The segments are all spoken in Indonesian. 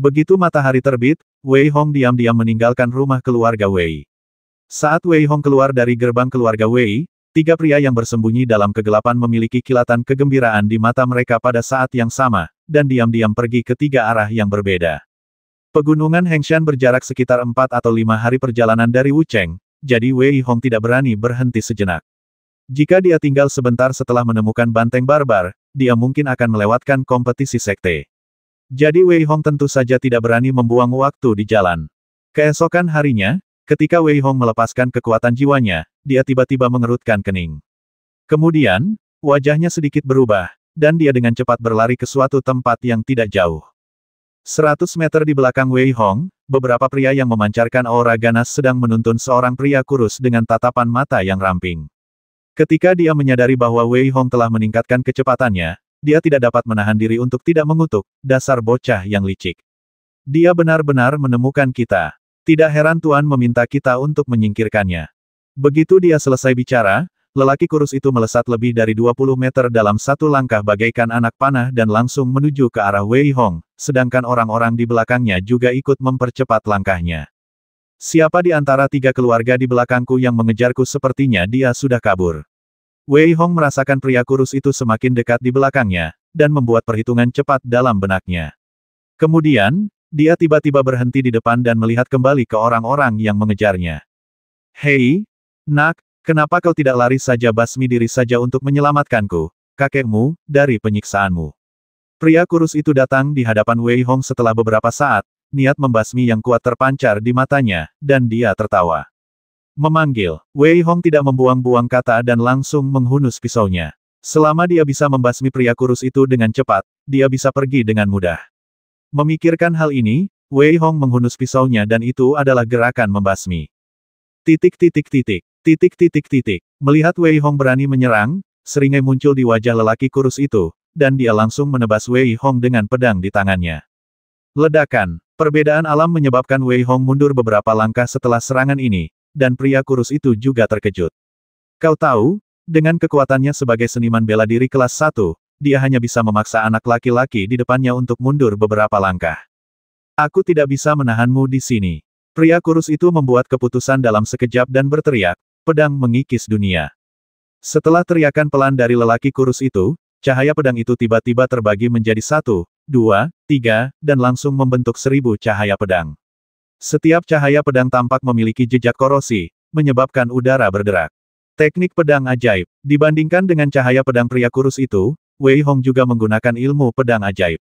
Begitu matahari terbit, Wei Hong diam-diam meninggalkan rumah keluarga Wei. Saat Wei Hong keluar dari gerbang keluarga Wei, tiga pria yang bersembunyi dalam kegelapan memiliki kilatan kegembiraan di mata mereka pada saat yang sama, dan diam-diam pergi ke tiga arah yang berbeda. Pegunungan Hengshan berjarak sekitar 4 atau 5 hari perjalanan dari Wucheng, jadi Wei Hong tidak berani berhenti sejenak. Jika dia tinggal sebentar setelah menemukan banteng barbar, dia mungkin akan melewatkan kompetisi sekte. Jadi Wei Hong tentu saja tidak berani membuang waktu di jalan. Keesokan harinya, ketika Wei Hong melepaskan kekuatan jiwanya, dia tiba-tiba mengerutkan kening. Kemudian, wajahnya sedikit berubah, dan dia dengan cepat berlari ke suatu tempat yang tidak jauh. 100 meter di belakang Wei Hong, beberapa pria yang memancarkan aura ganas sedang menuntun seorang pria kurus dengan tatapan mata yang ramping. Ketika dia menyadari bahwa Wei Hong telah meningkatkan kecepatannya, dia tidak dapat menahan diri untuk tidak mengutuk, dasar bocah yang licik. Dia benar-benar menemukan kita. Tidak heran Tuan meminta kita untuk menyingkirkannya. Begitu dia selesai bicara, lelaki kurus itu melesat lebih dari 20 meter dalam satu langkah bagaikan anak panah dan langsung menuju ke arah Wei Hong, sedangkan orang-orang di belakangnya juga ikut mempercepat langkahnya. Siapa di antara tiga keluarga di belakangku yang mengejarku sepertinya dia sudah kabur. Wei Hong merasakan pria kurus itu semakin dekat di belakangnya, dan membuat perhitungan cepat dalam benaknya. Kemudian, dia tiba-tiba berhenti di depan dan melihat kembali ke orang-orang yang mengejarnya. Hei, nak, kenapa kau tidak lari saja basmi diri saja untuk menyelamatkanku, kakekmu, dari penyiksaanmu? Pria kurus itu datang di hadapan Wei Hong setelah beberapa saat, niat membasmi yang kuat terpancar di matanya, dan dia tertawa. Memanggil, Wei Hong tidak membuang-buang kata dan langsung menghunus pisaunya. Selama dia bisa membasmi pria kurus itu dengan cepat, dia bisa pergi dengan mudah. Memikirkan hal ini, Wei Hong menghunus pisaunya dan itu adalah gerakan membasmi. Melihat Wei Hong berani menyerang, seringai muncul di wajah lelaki kurus itu, dan dia langsung menebas Wei Hong dengan pedang di tangannya. Ledakan, perbedaan alam menyebabkan Wei Hong mundur beberapa langkah setelah serangan ini, dan pria kurus itu juga terkejut. Kau tahu, dengan kekuatannya sebagai seniman bela diri kelas 1, dia hanya bisa memaksa anak laki-laki di depannya untuk mundur beberapa langkah. Aku tidak bisa menahanmu di sini. Pria kurus itu membuat keputusan dalam sekejap dan berteriak, pedang mengikis dunia. Setelah teriakan pelan dari lelaki kurus itu, cahaya pedang itu tiba-tiba terbagi menjadi 1, 2, 3, dan langsung membentuk 1000 cahaya pedang. Setiap cahaya pedang tampak memiliki jejak korosi, menyebabkan udara berderak. Teknik pedang ajaib. Dibandingkan dengan cahaya pedang pria kurus itu, Wei Hong juga menggunakan ilmu pedang ajaib.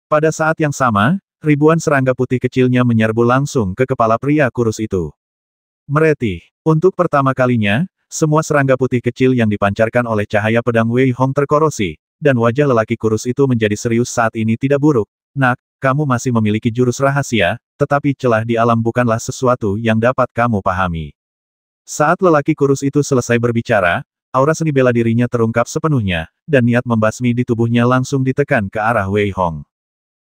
Pada saat yang sama, ribuan serangga putih kecilnya menyerbu langsung ke kepala pria kurus itu. Meretih. Untuk pertama kalinya, semua serangga putih kecil yang dipancarkan oleh cahaya pedang Wei Hong terkorosi, dan wajah lelaki kurus itu menjadi serius saat ini tidak buruk. Nak, kamu masih memiliki jurus rahasia, tetapi celah di alam bukanlah sesuatu yang dapat kamu pahami. Saat lelaki kurus itu selesai berbicara, aura seni bela dirinya terungkap sepenuhnya, dan niat membasmi di tubuhnya langsung ditekan ke arah Wei Hong.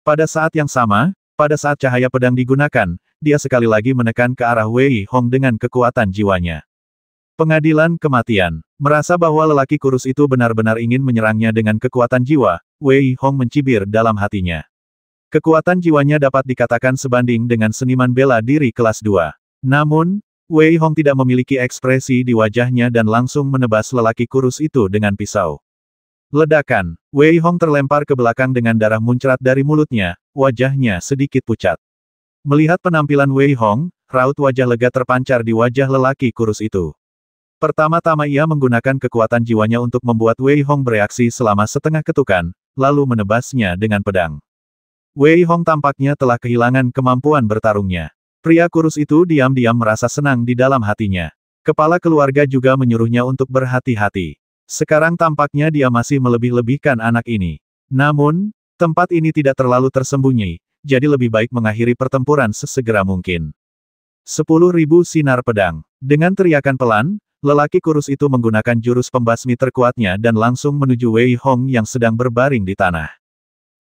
Pada saat yang sama, pada saat cahaya pedang digunakan, dia sekali lagi menekan ke arah Wei Hong dengan kekuatan jiwanya. Pengadilan kematian. Merasa bahwa lelaki kurus itu benar-benar ingin menyerangnya dengan kekuatan jiwa, Wei Hong mencibir dalam hatinya. Kekuatan jiwanya dapat dikatakan sebanding dengan seniman bela diri kelas 2. Namun, Wei Hong tidak memiliki ekspresi di wajahnya dan langsung menebas lelaki kurus itu dengan pisau. Ledakan. Wei Hong terlempar ke belakang dengan darah muncrat dari mulutnya, wajahnya sedikit pucat. Melihat penampilan Wei Hong, raut wajah lega terpancar di wajah lelaki kurus itu. Pertama-tama ia menggunakan kekuatan jiwanya untuk membuat Wei Hong bereaksi selama setengah ketukan, lalu menebasnya dengan pedang. Wei Hong tampaknya telah kehilangan kemampuan bertarungnya. Pria kurus itu diam-diam merasa senang di dalam hatinya. Kepala keluarga juga menyuruhnya untuk berhati-hati. Sekarang tampaknya dia masih melebih-lebihkan anak ini. Namun, tempat ini tidak terlalu tersembunyi, jadi lebih baik mengakhiri pertempuran sesegera mungkin. 10.000 sinar pedang. Dengan teriakan pelan, lelaki kurus itu menggunakan jurus pembasmi terkuatnya dan langsung menuju Wei Hong yang sedang berbaring di tanah.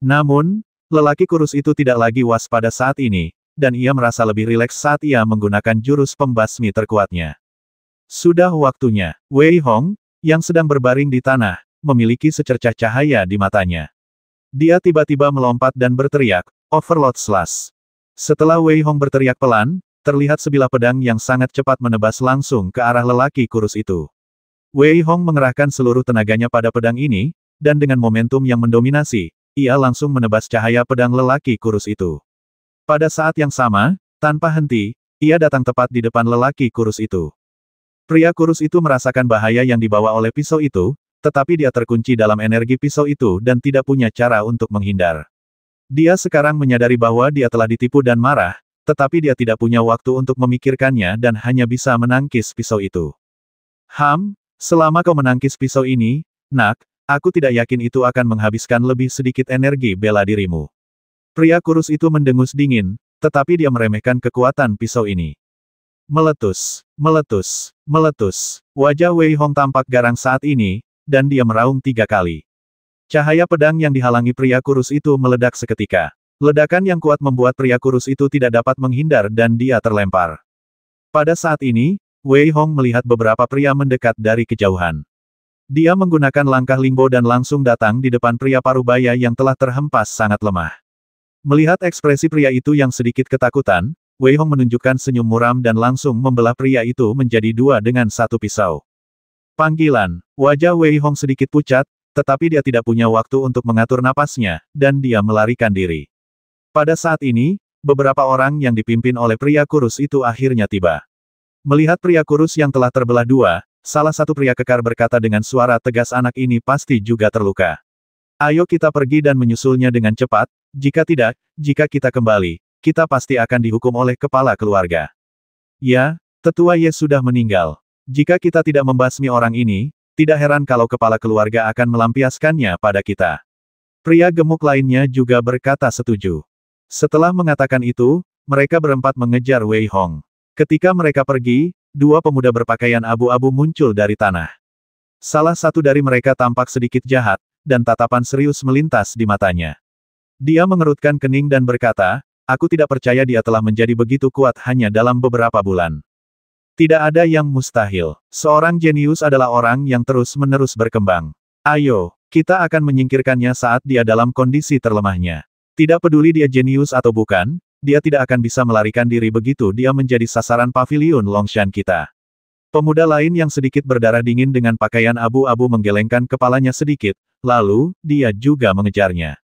Namun, lelaki kurus itu tidak lagi waspada saat ini, dan ia merasa lebih rileks saat ia menggunakan jurus pembasmi terkuatnya. Sudah waktunya. Wei Hong, yang sedang berbaring di tanah, memiliki secercah cahaya di matanya. Dia tiba-tiba melompat dan berteriak, Overload Slash. Setelah Wei Hong berteriak pelan, terlihat sebilah pedang yang sangat cepat menebas langsung ke arah lelaki kurus itu. Wei Hong mengerahkan seluruh tenaganya pada pedang ini, dan dengan momentum yang mendominasi, ia langsung menebas cahaya pedang lelaki kurus itu. Pada saat yang sama, tanpa henti, ia datang tepat di depan lelaki kurus itu. Pria kurus itu merasakan bahaya yang dibawa oleh pisau itu, tetapi dia terkunci dalam energi pisau itu dan tidak punya cara untuk menghindar. Dia sekarang menyadari bahwa dia telah ditipu dan marah, tetapi dia tidak punya waktu untuk memikirkannya dan hanya bisa menangkis pisau itu. Selama kau menangkis pisau ini, nak, aku tidak yakin itu akan menghabiskan lebih sedikit energi bela dirimu. Pria kurus itu mendengus dingin, tetapi dia meremehkan kekuatan pisau ini. Meletus, meletus, meletus. Wajah Wei Hong tampak garang saat ini, dan dia meraung 3 kali. Cahaya pedang yang dihalangi pria kurus itu meledak seketika. Ledakan yang kuat membuat pria kurus itu tidak dapat menghindar dan dia terlempar. Pada saat ini, Wei Hong melihat beberapa pria mendekat dari kejauhan. Dia menggunakan langkah Lingbo dan langsung datang di depan pria parubaya yang telah terhempas sangat lemah. Melihat ekspresi pria itu yang sedikit ketakutan, Wei Hong menunjukkan senyum muram dan langsung membelah pria itu menjadi 2 dengan 1 pisau. Panggilan. Wajah Wei Hong sedikit pucat, tetapi dia tidak punya waktu untuk mengatur napasnya, dan dia melarikan diri. Pada saat ini, beberapa orang yang dipimpin oleh pria kurus itu akhirnya tiba. Melihat pria kurus yang telah terbelah 2, salah satu pria kekar berkata dengan suara tegas, anak ini pasti juga terluka. Ayo kita pergi dan menyusulnya dengan cepat, jika tidak, jika kita kembali, kita pasti akan dihukum oleh kepala keluarga. Ya, tetua Ye sudah meninggal. Jika kita tidak membasmi orang ini, tidak heran kalau kepala keluarga akan melampiaskannya pada kita. Pria gemuk lainnya juga berkata setuju. Setelah mengatakan itu, mereka berempat mengejar Wei Hong. Ketika mereka pergi, 2 pemuda berpakaian abu-abu muncul dari tanah. Salah satu dari mereka tampak sedikit jahat, dan tatapan serius melintas di matanya. Dia mengerutkan kening dan berkata, aku tidak percaya dia telah menjadi begitu kuat hanya dalam beberapa bulan. Tidak ada yang mustahil. Seorang jenius adalah orang yang terus-menerus berkembang. Ayo, kita akan menyingkirkannya saat dia dalam kondisi terlemahnya. Tidak peduli dia jenius atau bukan, dia tidak akan bisa melarikan diri begitu dia menjadi sasaran paviliun Longshan kita. Pemuda lain yang sedikit berdarah dingin dengan pakaian abu-abu menggelengkan kepalanya sedikit, lalu, dia juga mengejarnya.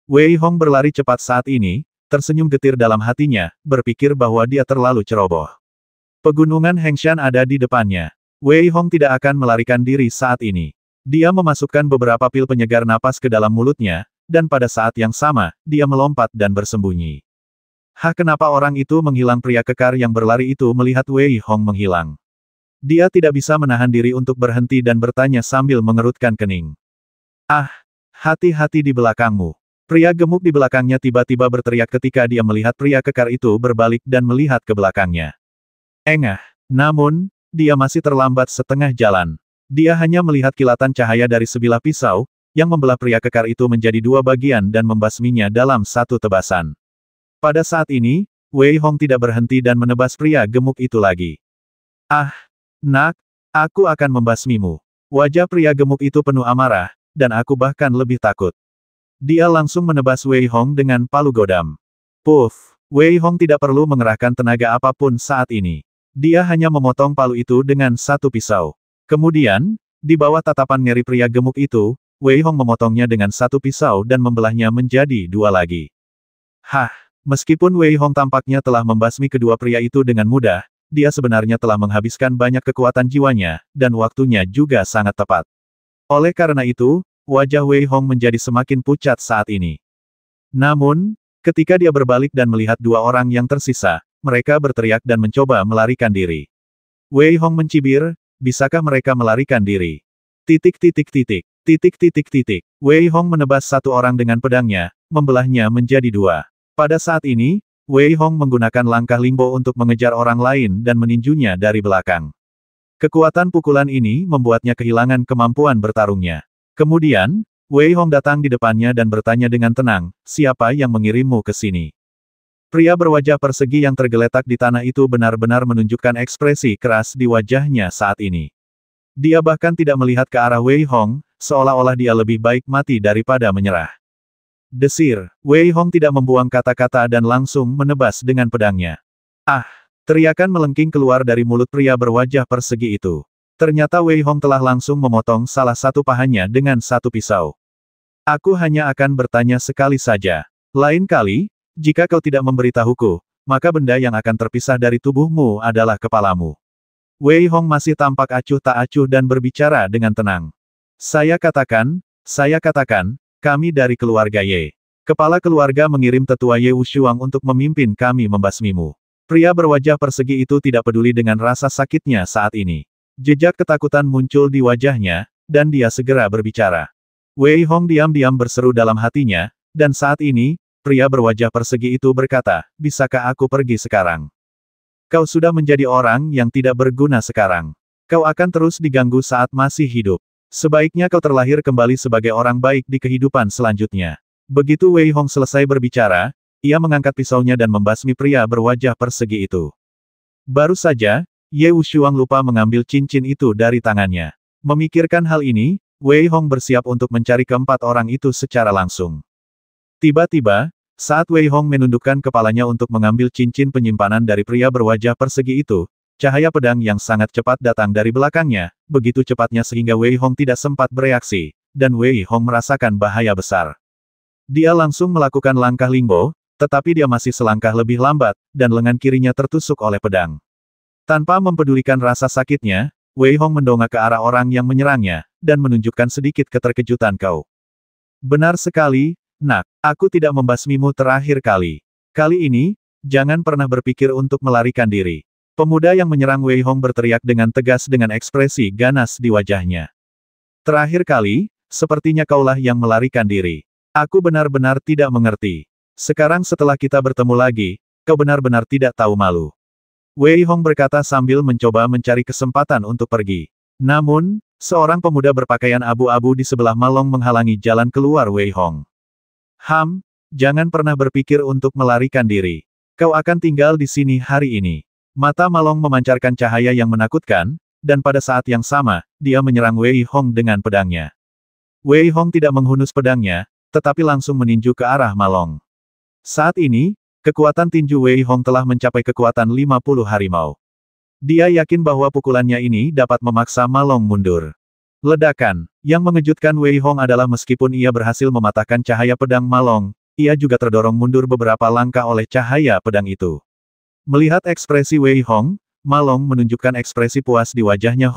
Wei Hong berlari cepat saat ini, tersenyum getir dalam hatinya, berpikir bahwa dia terlalu ceroboh. Pegunungan Hengshan ada di depannya. Wei Hong tidak akan melarikan diri saat ini. Dia memasukkan beberapa pil penyegar napas ke dalam mulutnya, dan pada saat yang sama, dia melompat dan bersembunyi. Kenapa orang itu menghilang? Pria kekar yang berlari itu melihat Wei Hong menghilang. Dia tidak bisa menahan diri untuk berhenti dan bertanya sambil mengerutkan kening. Hati-hati di belakangmu. Pria gemuk di belakangnya tiba-tiba berteriak ketika dia melihat pria kekar itu berbalik dan melihat ke belakangnya. Namun, dia masih terlambat setengah jalan. Dia hanya melihat kilatan cahaya dari sebilah pisau, yang membelah pria kekar itu menjadi 2 bagian dan membasminya dalam 1 tebasan. Pada saat ini, Wei Hong tidak berhenti dan menebas pria gemuk itu lagi. Nak, aku akan membasmimu. Wajah pria gemuk itu penuh amarah, dan aku bahkan lebih takut. Dia langsung menebas Wei Hong dengan palu godam. Puff! Wei Hong tidak perlu mengerahkan tenaga apapun saat ini. Dia hanya memotong palu itu dengan 1 pisau. Kemudian, di bawah tatapan ngeri pria gemuk itu, Wei Hong memotongnya dengan 1 pisau dan membelahnya menjadi 2 lagi. Meskipun Wei Hong tampaknya telah membasmi kedua pria itu dengan mudah, dia sebenarnya telah menghabiskan banyak kekuatan jiwanya, dan waktunya juga sangat tepat. Oleh karena itu, wajah Wei Hong menjadi semakin pucat saat ini. Namun, ketika dia berbalik dan melihat 2 orang yang tersisa, mereka berteriak dan mencoba melarikan diri. Wei Hong mencibir, bisakah mereka melarikan diri? Wei Hong menebas 1 orang dengan pedangnya, membelahnya menjadi 2. Pada saat ini, Wei Hong menggunakan langkah Lingbo untuk mengejar orang lain dan meninjunya dari belakang. Kekuatan pukulan ini membuatnya kehilangan kemampuan bertarungnya. Kemudian, Wei Hong datang di depannya dan bertanya dengan tenang, siapa yang mengirimmu ke sini? Pria berwajah persegi yang tergeletak di tanah itu benar-benar menunjukkan ekspresi keras di wajahnya saat ini. Dia bahkan tidak melihat ke arah Wei Hong, seolah-olah dia lebih baik mati daripada menyerah. Desir, Wei Hong tidak membuang kata-kata dan langsung menebas dengan pedangnya. Ah! Teriakan melengking keluar dari mulut pria berwajah persegi itu. Ternyata Wei Hong telah langsung memotong salah satu pahanya dengan satu pisau. Aku hanya akan bertanya sekali saja. Lain kali, jika kau tidak memberitahuku, maka benda yang akan terpisah dari tubuhmu adalah kepalamu. Wei Hong masih tampak acuh tak acuh dan berbicara dengan tenang. Saya katakan, kami dari keluarga Ye. Kepala keluarga mengirim tetua Ye Wushuang untuk memimpin kami membasmimu. Pria berwajah persegi itu tidak peduli dengan rasa sakitnya saat ini. Jejak ketakutan muncul di wajahnya, dan dia segera berbicara. Wei Hong diam-diam berseru dalam hatinya, dan saat ini, pria berwajah persegi itu berkata, bisakah aku pergi sekarang? Kau sudah menjadi orang yang tidak berguna sekarang. Kau akan terus diganggu saat masih hidup. Sebaiknya kau terlahir kembali sebagai orang baik di kehidupan selanjutnya. Begitu Wei Hong selesai berbicara, ia mengangkat pisaunya dan membasmi pria berwajah persegi itu. Baru saja, Ye Wushuang lupa mengambil cincin itu dari tangannya. Memikirkan hal ini, Wei Hong bersiap untuk mencari keempat orang itu secara langsung. Tiba-tiba, saat Wei Hong menundukkan kepalanya untuk mengambil cincin penyimpanan dari pria berwajah persegi itu, cahaya pedang yang sangat cepat datang dari belakangnya, begitu cepatnya sehingga Wei Hong tidak sempat bereaksi, dan Wei Hong merasakan bahaya besar. Dia langsung melakukan langkah lingbo, tetapi dia masih selangkah lebih lambat, dan lengan kirinya tertusuk oleh pedang. Tanpa mempedulikan rasa sakitnya, Wei Hong mendongak ke arah orang yang menyerangnya, dan menunjukkan sedikit keterkejutan kau. Benar sekali, nak, aku tidak membasmimu terakhir kali. Kali ini, jangan pernah berpikir untuk melarikan diri. Pemuda yang menyerang Wei Hong berteriak dengan tegas dengan ekspresi ganas di wajahnya. Terakhir kali, sepertinya kaulah yang melarikan diri. Aku benar-benar tidak mengerti. Sekarang setelah kita bertemu lagi, kau benar-benar tidak tahu malu. Wei Hong berkata sambil mencoba mencari kesempatan untuk pergi. Namun, seorang pemuda berpakaian abu-abu di sebelah Ma Long menghalangi jalan keluar Wei Hong. Jangan pernah berpikir untuk melarikan diri. Kau akan tinggal di sini hari ini. Mata Ma Long memancarkan cahaya yang menakutkan, dan pada saat yang sama, dia menyerang Wei Hong dengan pedangnya. Wei Hong tidak menghunus pedangnya, tetapi langsung meninju ke arah Ma Long. Saat ini, kekuatan tinju Wei Hong telah mencapai kekuatan 50 harimau. Dia yakin bahwa pukulannya ini dapat memaksa Ma Long mundur. Ledakan, yang mengejutkan Wei Hong adalah meskipun ia berhasil mematahkan cahaya pedang Ma Long, ia juga terdorong mundur beberapa langkah oleh cahaya pedang itu. Melihat ekspresi Wei Hong, Ma Long menunjukkan ekspresi puas di wajahnya.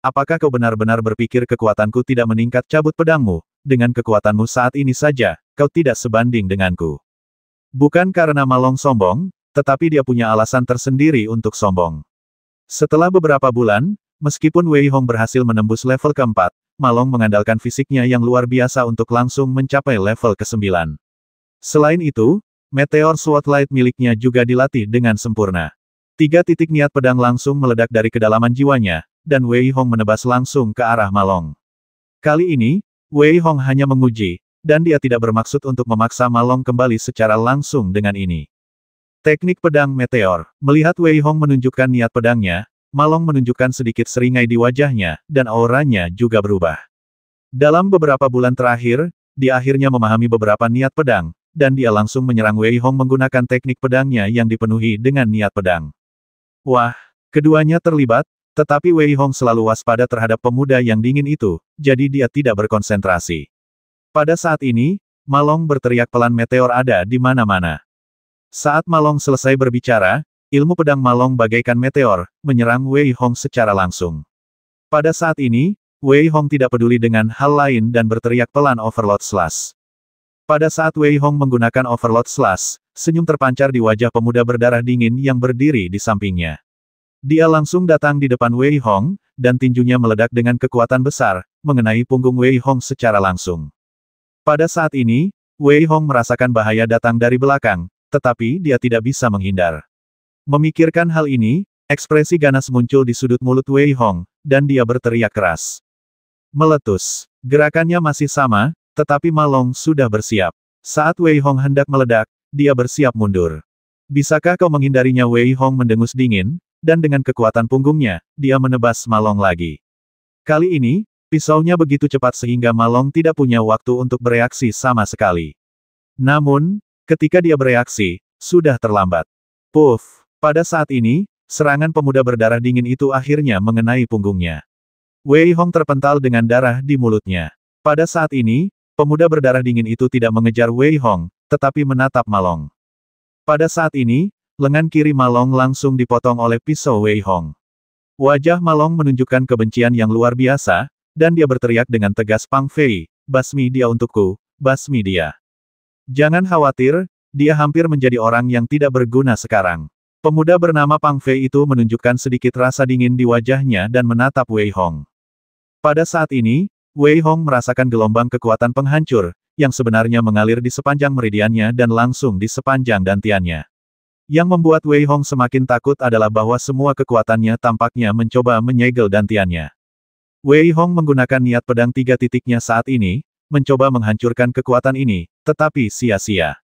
Apakah kau benar-benar berpikir kekuatanku tidak meningkat? Cabut pedangmu, dengan kekuatanmu saat ini saja, kau tidak sebanding denganku. Bukan karena Ma Long sombong, tetapi dia punya alasan tersendiri untuk sombong. Setelah beberapa bulan, meskipun Wei Hong berhasil menembus level keempat, Ma Long mengandalkan fisiknya yang luar biasa untuk langsung mencapai level ke-9. Selain itu, Meteor Swordlight miliknya juga dilatih dengan sempurna. 3 titik niat pedang langsung meledak dari kedalaman jiwanya, dan Wei Hong menebas langsung ke arah Ma Long. Kali ini, Wei Hong hanya menguji, dan dia tidak bermaksud untuk memaksa Ma Long kembali secara langsung dengan ini. Teknik pedang meteor. Melihat Wei Hong menunjukkan niat pedangnya, Ma Long menunjukkan sedikit seringai di wajahnya, dan auranya juga berubah. Dalam beberapa bulan terakhir, dia akhirnya memahami beberapa niat pedang, dan dia langsung menyerang Wei Hong menggunakan teknik pedangnya yang dipenuhi dengan niat pedang. Wah, keduanya terlibat, tetapi Wei Hong selalu waspada terhadap pemuda yang dingin itu, jadi dia tidak berkonsentrasi. Pada saat ini, Ma Long berteriak pelan, meteor ada di mana-mana. Saat Ma Long selesai berbicara, ilmu pedang Ma Long bagaikan meteor, menyerang Wei Hong secara langsung. Pada saat ini, Wei Hong tidak peduli dengan hal lain dan berteriak pelan, Overload Slash. Pada saat Wei Hong menggunakan Overload Slash, senyum terpancar di wajah pemuda berdarah dingin yang berdiri di sampingnya. Dia langsung datang di depan Wei Hong, dan tinjunya meledak dengan kekuatan besar, mengenai punggung Wei Hong secara langsung. Pada saat ini, Wei Hong merasakan bahaya datang dari belakang, tetapi dia tidak bisa menghindar. Memikirkan hal ini, ekspresi ganas muncul di sudut mulut Wei Hong, dan dia berteriak keras. Meletus. Gerakannya masih sama, tetapi Ma Long sudah bersiap. Saat Wei Hong hendak meledak, dia bersiap mundur. Bisakah kau menghindarinya? Wei Hong mendengus dingin, dan dengan kekuatan punggungnya, dia menebas Ma Long lagi. Kali ini, pisaunya begitu cepat sehingga Ma Long tidak punya waktu untuk bereaksi sama sekali. Namun, ketika dia bereaksi, sudah terlambat. Puff! Pada saat ini, serangan pemuda berdarah dingin itu akhirnya mengenai punggungnya. Wei Hong terpental dengan darah di mulutnya. Pada saat ini, pemuda berdarah dingin itu tidak mengejar Wei Hong, tetapi menatap Ma Long. Pada saat ini, lengan kiri Ma Long langsung dipotong oleh pisau Wei Hong. Wajah Ma Long menunjukkan kebencian yang luar biasa, dan dia berteriak dengan tegas, Pang Fei, basmi dia untukku, basmi dia. Jangan khawatir, dia hampir menjadi orang yang tidak berguna sekarang. Pemuda bernama Pang Fei itu menunjukkan sedikit rasa dingin di wajahnya dan menatap Wei Hong. Pada saat ini, Wei Hong merasakan gelombang kekuatan penghancur, yang sebenarnya mengalir di sepanjang meridiannya dan langsung di sepanjang dantiannya. Yang membuat Wei Hong semakin takut adalah bahwa semua kekuatannya tampaknya mencoba menyegel dantiannya. Wei Hong menggunakan niat pedang 3 titiknya saat ini, mencoba menghancurkan kekuatan ini, tetapi sia-sia.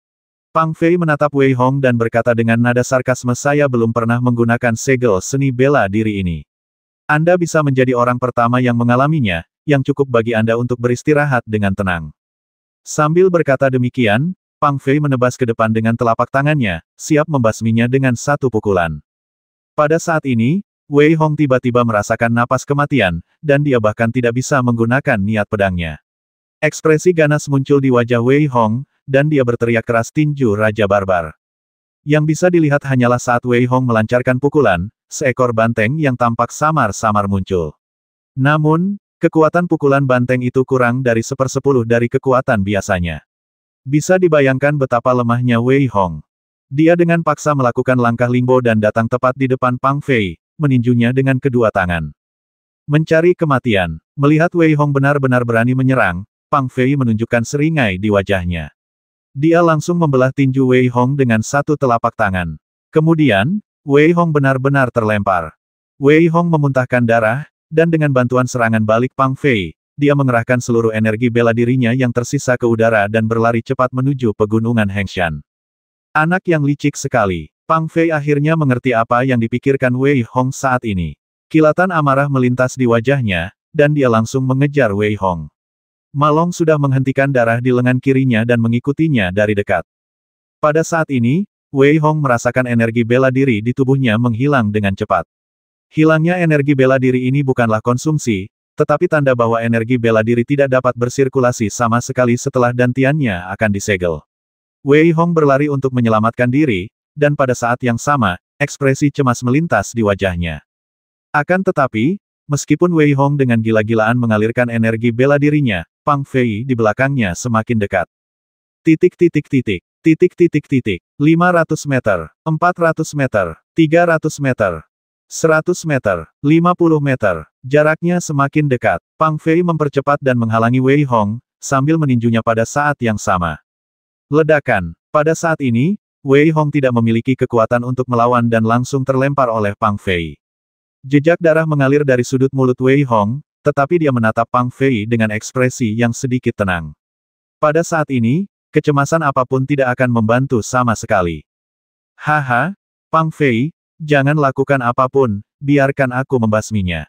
Pang Fei menatap Wei Hong dan berkata dengan nada sarkasme, saya belum pernah menggunakan segel seni bela diri ini. Anda bisa menjadi orang pertama yang mengalaminya, yang cukup bagi Anda untuk beristirahat dengan tenang. Sambil berkata demikian, Pang Fei menebas ke depan dengan telapak tangannya, siap membasminya dengan satu pukulan. Pada saat ini, Wei Hong tiba-tiba merasakan napas kematian, dan dia bahkan tidak bisa menggunakan niat pedangnya. Ekspresi ganas muncul di wajah Wei Hong, dan dia berteriak keras, tinju Raja Barbar. Yang bisa dilihat hanyalah saat Wei Hong melancarkan pukulan, seekor banteng yang tampak samar-samar muncul. Namun, kekuatan pukulan banteng itu kurang dari 1/10 dari kekuatan biasanya. Bisa dibayangkan betapa lemahnya Wei Hong. Dia dengan paksa melakukan langkah lingbo dan datang tepat di depan Pang Fei, meninjunya dengan kedua tangan. Mencari kematian. Melihat Wei Hong benar-benar berani menyerang, Pang Fei menunjukkan seringai di wajahnya. Dia langsung membelah tinju Wei Hong dengan satu telapak tangan. Kemudian, Wei Hong benar-benar terlempar. Wei Hong memuntahkan darah, dan dengan bantuan serangan balik Pang Fei, dia mengerahkan seluruh energi bela dirinya yang tersisa ke udara dan berlari cepat menuju pegunungan Hengshan. Anak yang licik sekali. Pang Fei akhirnya mengerti apa yang dipikirkan Wei Hong saat ini. Kilatan amarah melintas di wajahnya, dan dia langsung mengejar Wei Hong. Ma Long sudah menghentikan darah di lengan kirinya dan mengikutinya dari dekat. Pada saat ini, Wei Hong merasakan energi bela diri di tubuhnya menghilang dengan cepat. Hilangnya energi bela diri ini bukanlah konsumsi, tetapi tanda bahwa energi bela diri tidak dapat bersirkulasi sama sekali setelah dantiannya akan disegel. Wei Hong berlari untuk menyelamatkan diri, dan pada saat yang sama, ekspresi cemas melintas di wajahnya. Akan tetapi, meskipun Wei Hong dengan gila-gilaan mengalirkan energi bela dirinya, Pang Fei di belakangnya semakin dekat. Titik. 500 meter, 400 meter, 300 meter, 100 meter, 50 meter. Jaraknya semakin dekat. Pang Fei mempercepat dan menghalangi Wei Hong, sambil meninjunya pada saat yang sama. Ledakan. Pada saat ini, Wei Hong tidak memiliki kekuatan untuk melawan dan langsung terlempar oleh Pang Fei. Jejak darah mengalir dari sudut mulut Wei Hong, tetapi dia menatap Pang Fei dengan ekspresi yang sedikit tenang. Pada saat ini, kecemasan apapun tidak akan membantu sama sekali. Haha, Pang Fei, jangan lakukan apapun, biarkan aku membasminya.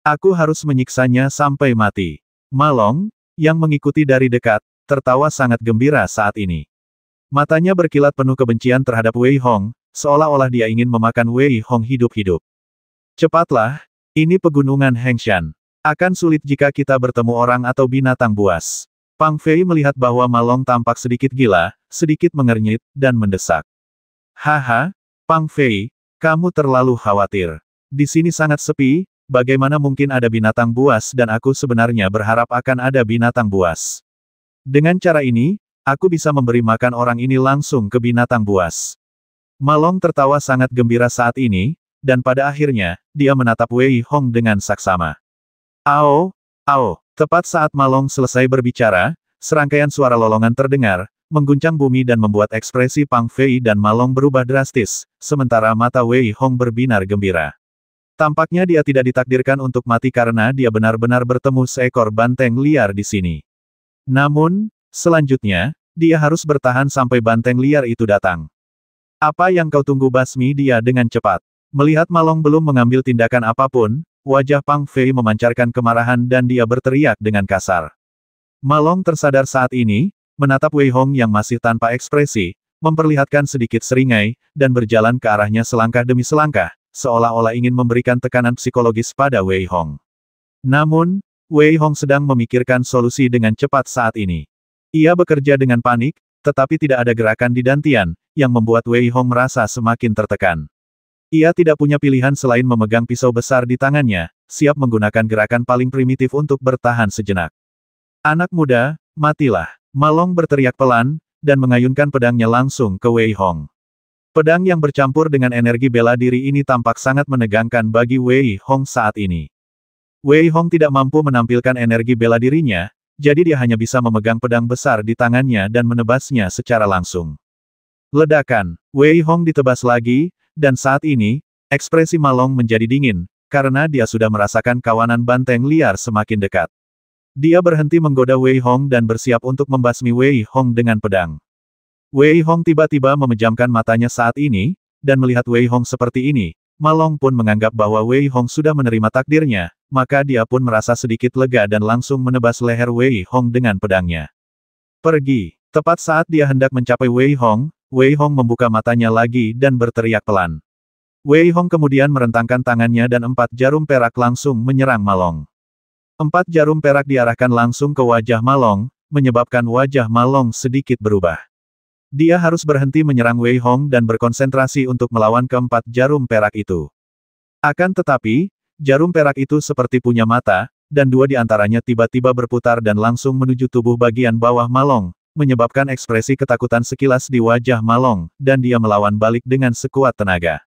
Aku harus menyiksanya sampai mati. Ma Long, yang mengikuti dari dekat, tertawa sangat gembira saat ini. Matanya berkilat penuh kebencian terhadap Wei Hong, seolah-olah dia ingin memakan Wei Hong hidup-hidup. Cepatlah, ini pegunungan Hengshan. Akan sulit jika kita bertemu orang atau binatang buas. Pang Fei melihat bahwa Ma Long tampak sedikit gila, sedikit mengernyit, dan mendesak. Haha, Pang Fei, kamu terlalu khawatir. Di sini sangat sepi, bagaimana mungkin ada binatang buas dan aku sebenarnya berharap akan ada binatang buas. Dengan cara ini, aku bisa memberi makan orang ini langsung ke binatang buas. Ma Long tertawa sangat gembira saat ini, dan pada akhirnya, dia menatap Wei Hong dengan saksama. Ao, ao. Tepat saat Ma Long selesai berbicara, serangkaian suara lolongan terdengar, mengguncang bumi dan membuat ekspresi Pang Fei dan Ma Long berubah drastis, sementara mata Wei Hong berbinar gembira. Tampaknya dia tidak ditakdirkan untuk mati karena dia benar-benar bertemu seekor banteng liar di sini. Namun, selanjutnya, dia harus bertahan sampai banteng liar itu datang. Apa yang kau tunggu, basmi dia dengan cepat. Melihat Ma Long belum mengambil tindakan apapun, wajah Pang Fei memancarkan kemarahan dan dia berteriak dengan kasar. Ma Long tersadar saat ini, menatap Wei Hong yang masih tanpa ekspresi, memperlihatkan sedikit seringai, dan berjalan ke arahnya selangkah demi selangkah, seolah-olah ingin memberikan tekanan psikologis pada Wei Hong. Namun, Wei Hong sedang memikirkan solusi dengan cepat saat ini. Ia bekerja dengan panik, tetapi tidak ada gerakan di dantian, yang membuat Wei Hong merasa semakin tertekan. Ia tidak punya pilihan selain memegang pisau besar di tangannya, siap menggunakan gerakan paling primitif untuk bertahan sejenak. Anak muda, matilah. Ma Long berteriak pelan, dan mengayunkan pedangnya langsung ke Wei Hong. Pedang yang bercampur dengan energi bela diri ini tampak sangat menegangkan bagi Wei Hong saat ini. Wei Hong tidak mampu menampilkan energi bela dirinya, jadi dia hanya bisa memegang pedang besar di tangannya dan menebasnya secara langsung. Ledakan, Wei Hong ditebas lagi, dan saat ini, ekspresi Ma Long menjadi dingin, karena dia sudah merasakan kawanan banteng liar semakin dekat. Dia berhenti menggoda Wei Hong dan bersiap untuk membasmi Wei Hong dengan pedang. Wei Hong tiba-tiba memejamkan matanya saat ini, dan melihat Wei Hong seperti ini, Ma Long pun menganggap bahwa Wei Hong sudah menerima takdirnya, maka dia pun merasa sedikit lega dan langsung menebas leher Wei Hong dengan pedangnya. Pergi. Tepat saat dia hendak mencapai Wei Hong membuka matanya lagi dan berteriak pelan. Wei Hong kemudian merentangkan tangannya dan 4 jarum perak langsung menyerang Ma Long. 4 jarum perak diarahkan langsung ke wajah Ma Long, menyebabkan wajah Ma Long sedikit berubah. Dia harus berhenti menyerang Wei Hong dan berkonsentrasi untuk melawan ke-4 jarum perak itu. Akan tetapi, jarum perak itu seperti punya mata, dan 2 di antaranya tiba-tiba berputar dan langsung menuju tubuh bagian bawah Ma Long, menyebabkan ekspresi ketakutan sekilas di wajah Ma Long, dan dia melawan balik dengan sekuat tenaga.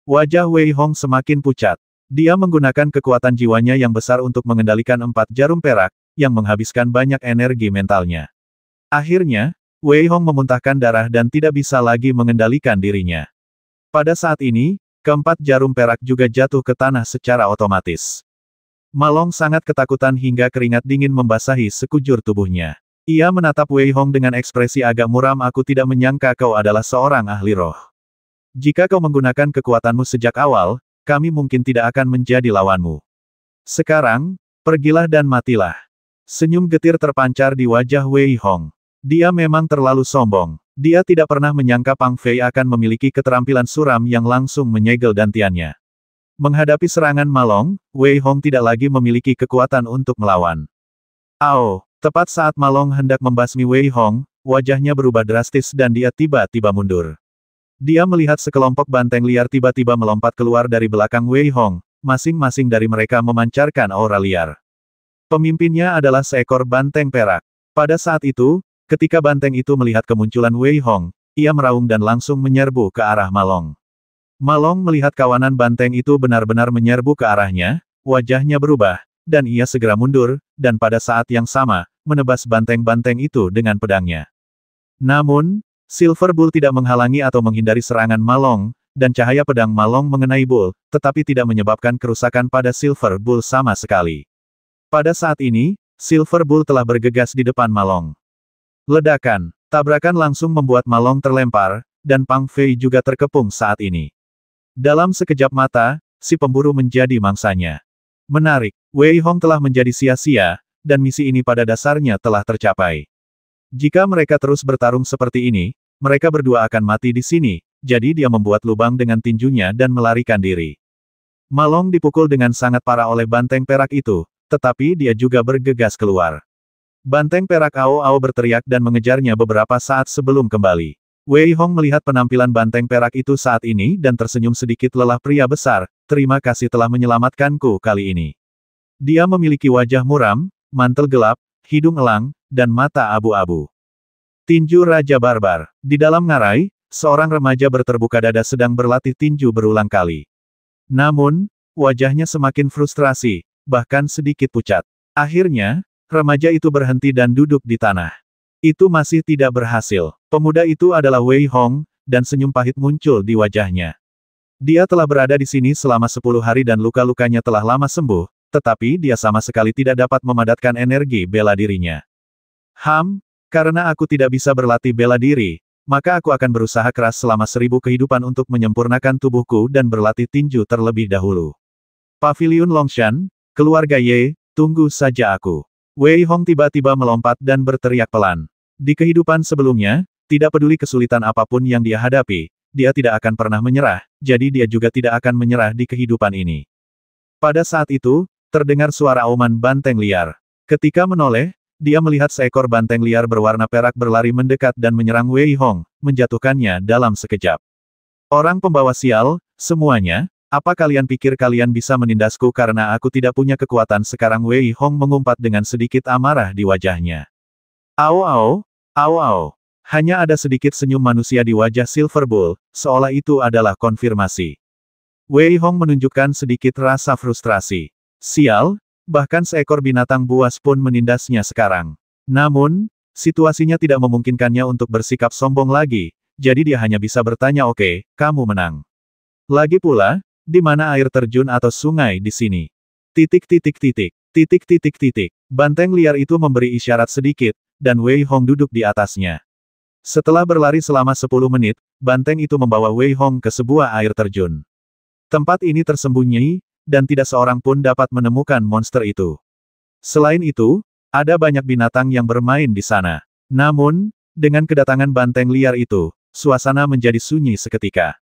Wajah Wei Hong semakin pucat. Dia menggunakan kekuatan jiwanya yang besar untuk mengendalikan 4 jarum perak, yang menghabiskan banyak energi mentalnya. Akhirnya, Wei Hong memuntahkan darah dan tidak bisa lagi mengendalikan dirinya. Pada saat ini, ke-4 jarum perak juga jatuh ke tanah secara otomatis. Ma Long sangat ketakutan hingga keringat dingin membasahi sekujur tubuhnya. Ia menatap Wei Hong dengan ekspresi agak muram. Aku tidak menyangka kau adalah seorang ahli roh. Jika kau menggunakan kekuatanmu sejak awal, kami mungkin tidak akan menjadi lawanmu. Sekarang, pergilah dan matilah. Senyum getir terpancar di wajah Wei Hong. Dia memang terlalu sombong. Dia tidak pernah menyangka Pang Fei akan memiliki keterampilan suram yang langsung menyegel dantiannya. Menghadapi serangan Ma Long, Wei Hong tidak lagi memiliki kekuatan untuk melawan. Ao, tepat saat Ma Long hendak membasmi Wei Hong, wajahnya berubah drastis dan dia tiba-tiba mundur. Dia melihat sekelompok banteng liar tiba-tiba melompat keluar dari belakang Wei Hong, masing-masing dari mereka memancarkan aura liar. Pemimpinnya adalah seekor banteng perak. Pada saat itu, ketika banteng itu melihat kemunculan Wei Hong, ia meraung dan langsung menyerbu ke arah Ma Long. Ma Long melihat kawanan banteng itu benar-benar menyerbu ke arahnya, wajahnya berubah, dan ia segera mundur, dan pada saat yang sama, menebas banteng-banteng itu dengan pedangnya. Namun, Silver Bull tidak menghalangi atau menghindari serangan Ma Long, dan cahaya pedang Ma Long mengenai Bull, tetapi tidak menyebabkan kerusakan pada Silver Bull sama sekali. Pada saat ini, Silver Bull telah bergegas di depan Ma Long. Ledakan, tabrakan langsung membuat Ma Long terlempar, dan Pang Fei juga terkepung saat ini. Dalam sekejap mata, si pemburu menjadi mangsanya. Menarik, Wei Hong telah menjadi sia-sia, dan misi ini pada dasarnya telah tercapai. Jika mereka terus bertarung seperti ini, mereka berdua akan mati di sini, jadi dia membuat lubang dengan tinjunya dan melarikan diri. Ma Long dipukul dengan sangat parah oleh banteng perak itu, tetapi dia juga bergegas keluar. Banteng perak Ao Ao berteriak dan mengejarnya beberapa saat sebelum kembali. Wei Hong melihat penampilan banteng perak itu saat ini dan tersenyum sedikit lelah. Pria besar, terima kasih telah menyelamatkanku kali ini. Dia memiliki wajah muram, mantel gelap, hidung elang, dan mata abu-abu. Tinju Raja Barbar. Di dalam ngarai, seorang remaja berterbuka dada sedang berlatih tinju berulang kali. Namun, wajahnya semakin frustrasi, bahkan sedikit pucat. Akhirnya, remaja itu berhenti dan duduk di tanah. Itu masih tidak berhasil. Pemuda itu adalah Wei Hong, dan senyum pahit muncul di wajahnya. Dia telah berada di sini selama 10 hari dan luka-lukanya telah lama sembuh, tetapi dia sama sekali tidak dapat memadatkan energi bela dirinya. Karena aku tidak bisa berlatih bela diri, maka aku akan berusaha keras selama 1000 kehidupan untuk menyempurnakan tubuhku dan berlatih tinju terlebih dahulu. Paviliun Longshan, keluarga Ye, tunggu saja aku. Wei Hong tiba-tiba melompat dan berteriak pelan. Di kehidupan sebelumnya, tidak peduli kesulitan apapun yang dia hadapi, dia tidak akan pernah menyerah, jadi dia juga tidak akan menyerah di kehidupan ini. Pada saat itu, terdengar suara auman banteng liar. Ketika menoleh, dia melihat seekor banteng liar berwarna perak berlari mendekat dan menyerang Wei Hong, menjatuhkannya dalam sekejap. Orang pembawa sial, semuanya, apa kalian pikir kalian bisa menindasku karena aku tidak punya kekuatan sekarang? Wei Hong mengumpat dengan sedikit amarah di wajahnya. Au au, au au. Hanya ada sedikit senyum manusia di wajah Silver Bull, seolah itu adalah konfirmasi. Wei Hong menunjukkan sedikit rasa frustrasi. Sial, bahkan seekor binatang buas pun menindasnya sekarang. Namun, situasinya tidak memungkinkannya untuk bersikap sombong lagi, jadi dia hanya bisa bertanya, "Oke, kamu menang." Lagi pula, di mana air terjun atau sungai di sini? Titik titik titik, titik titik titik. Banteng liar itu memberi isyarat sedikit, dan Wei Hong duduk di atasnya. Setelah berlari selama 10 menit, banteng itu membawa Wei Hong ke sebuah air terjun. Tempat ini tersembunyi, dan tidak seorang pun dapat menemukan monster itu. Selain itu, ada banyak binatang yang bermain di sana. Namun, dengan kedatangan banteng liar itu, suasana menjadi sunyi seketika.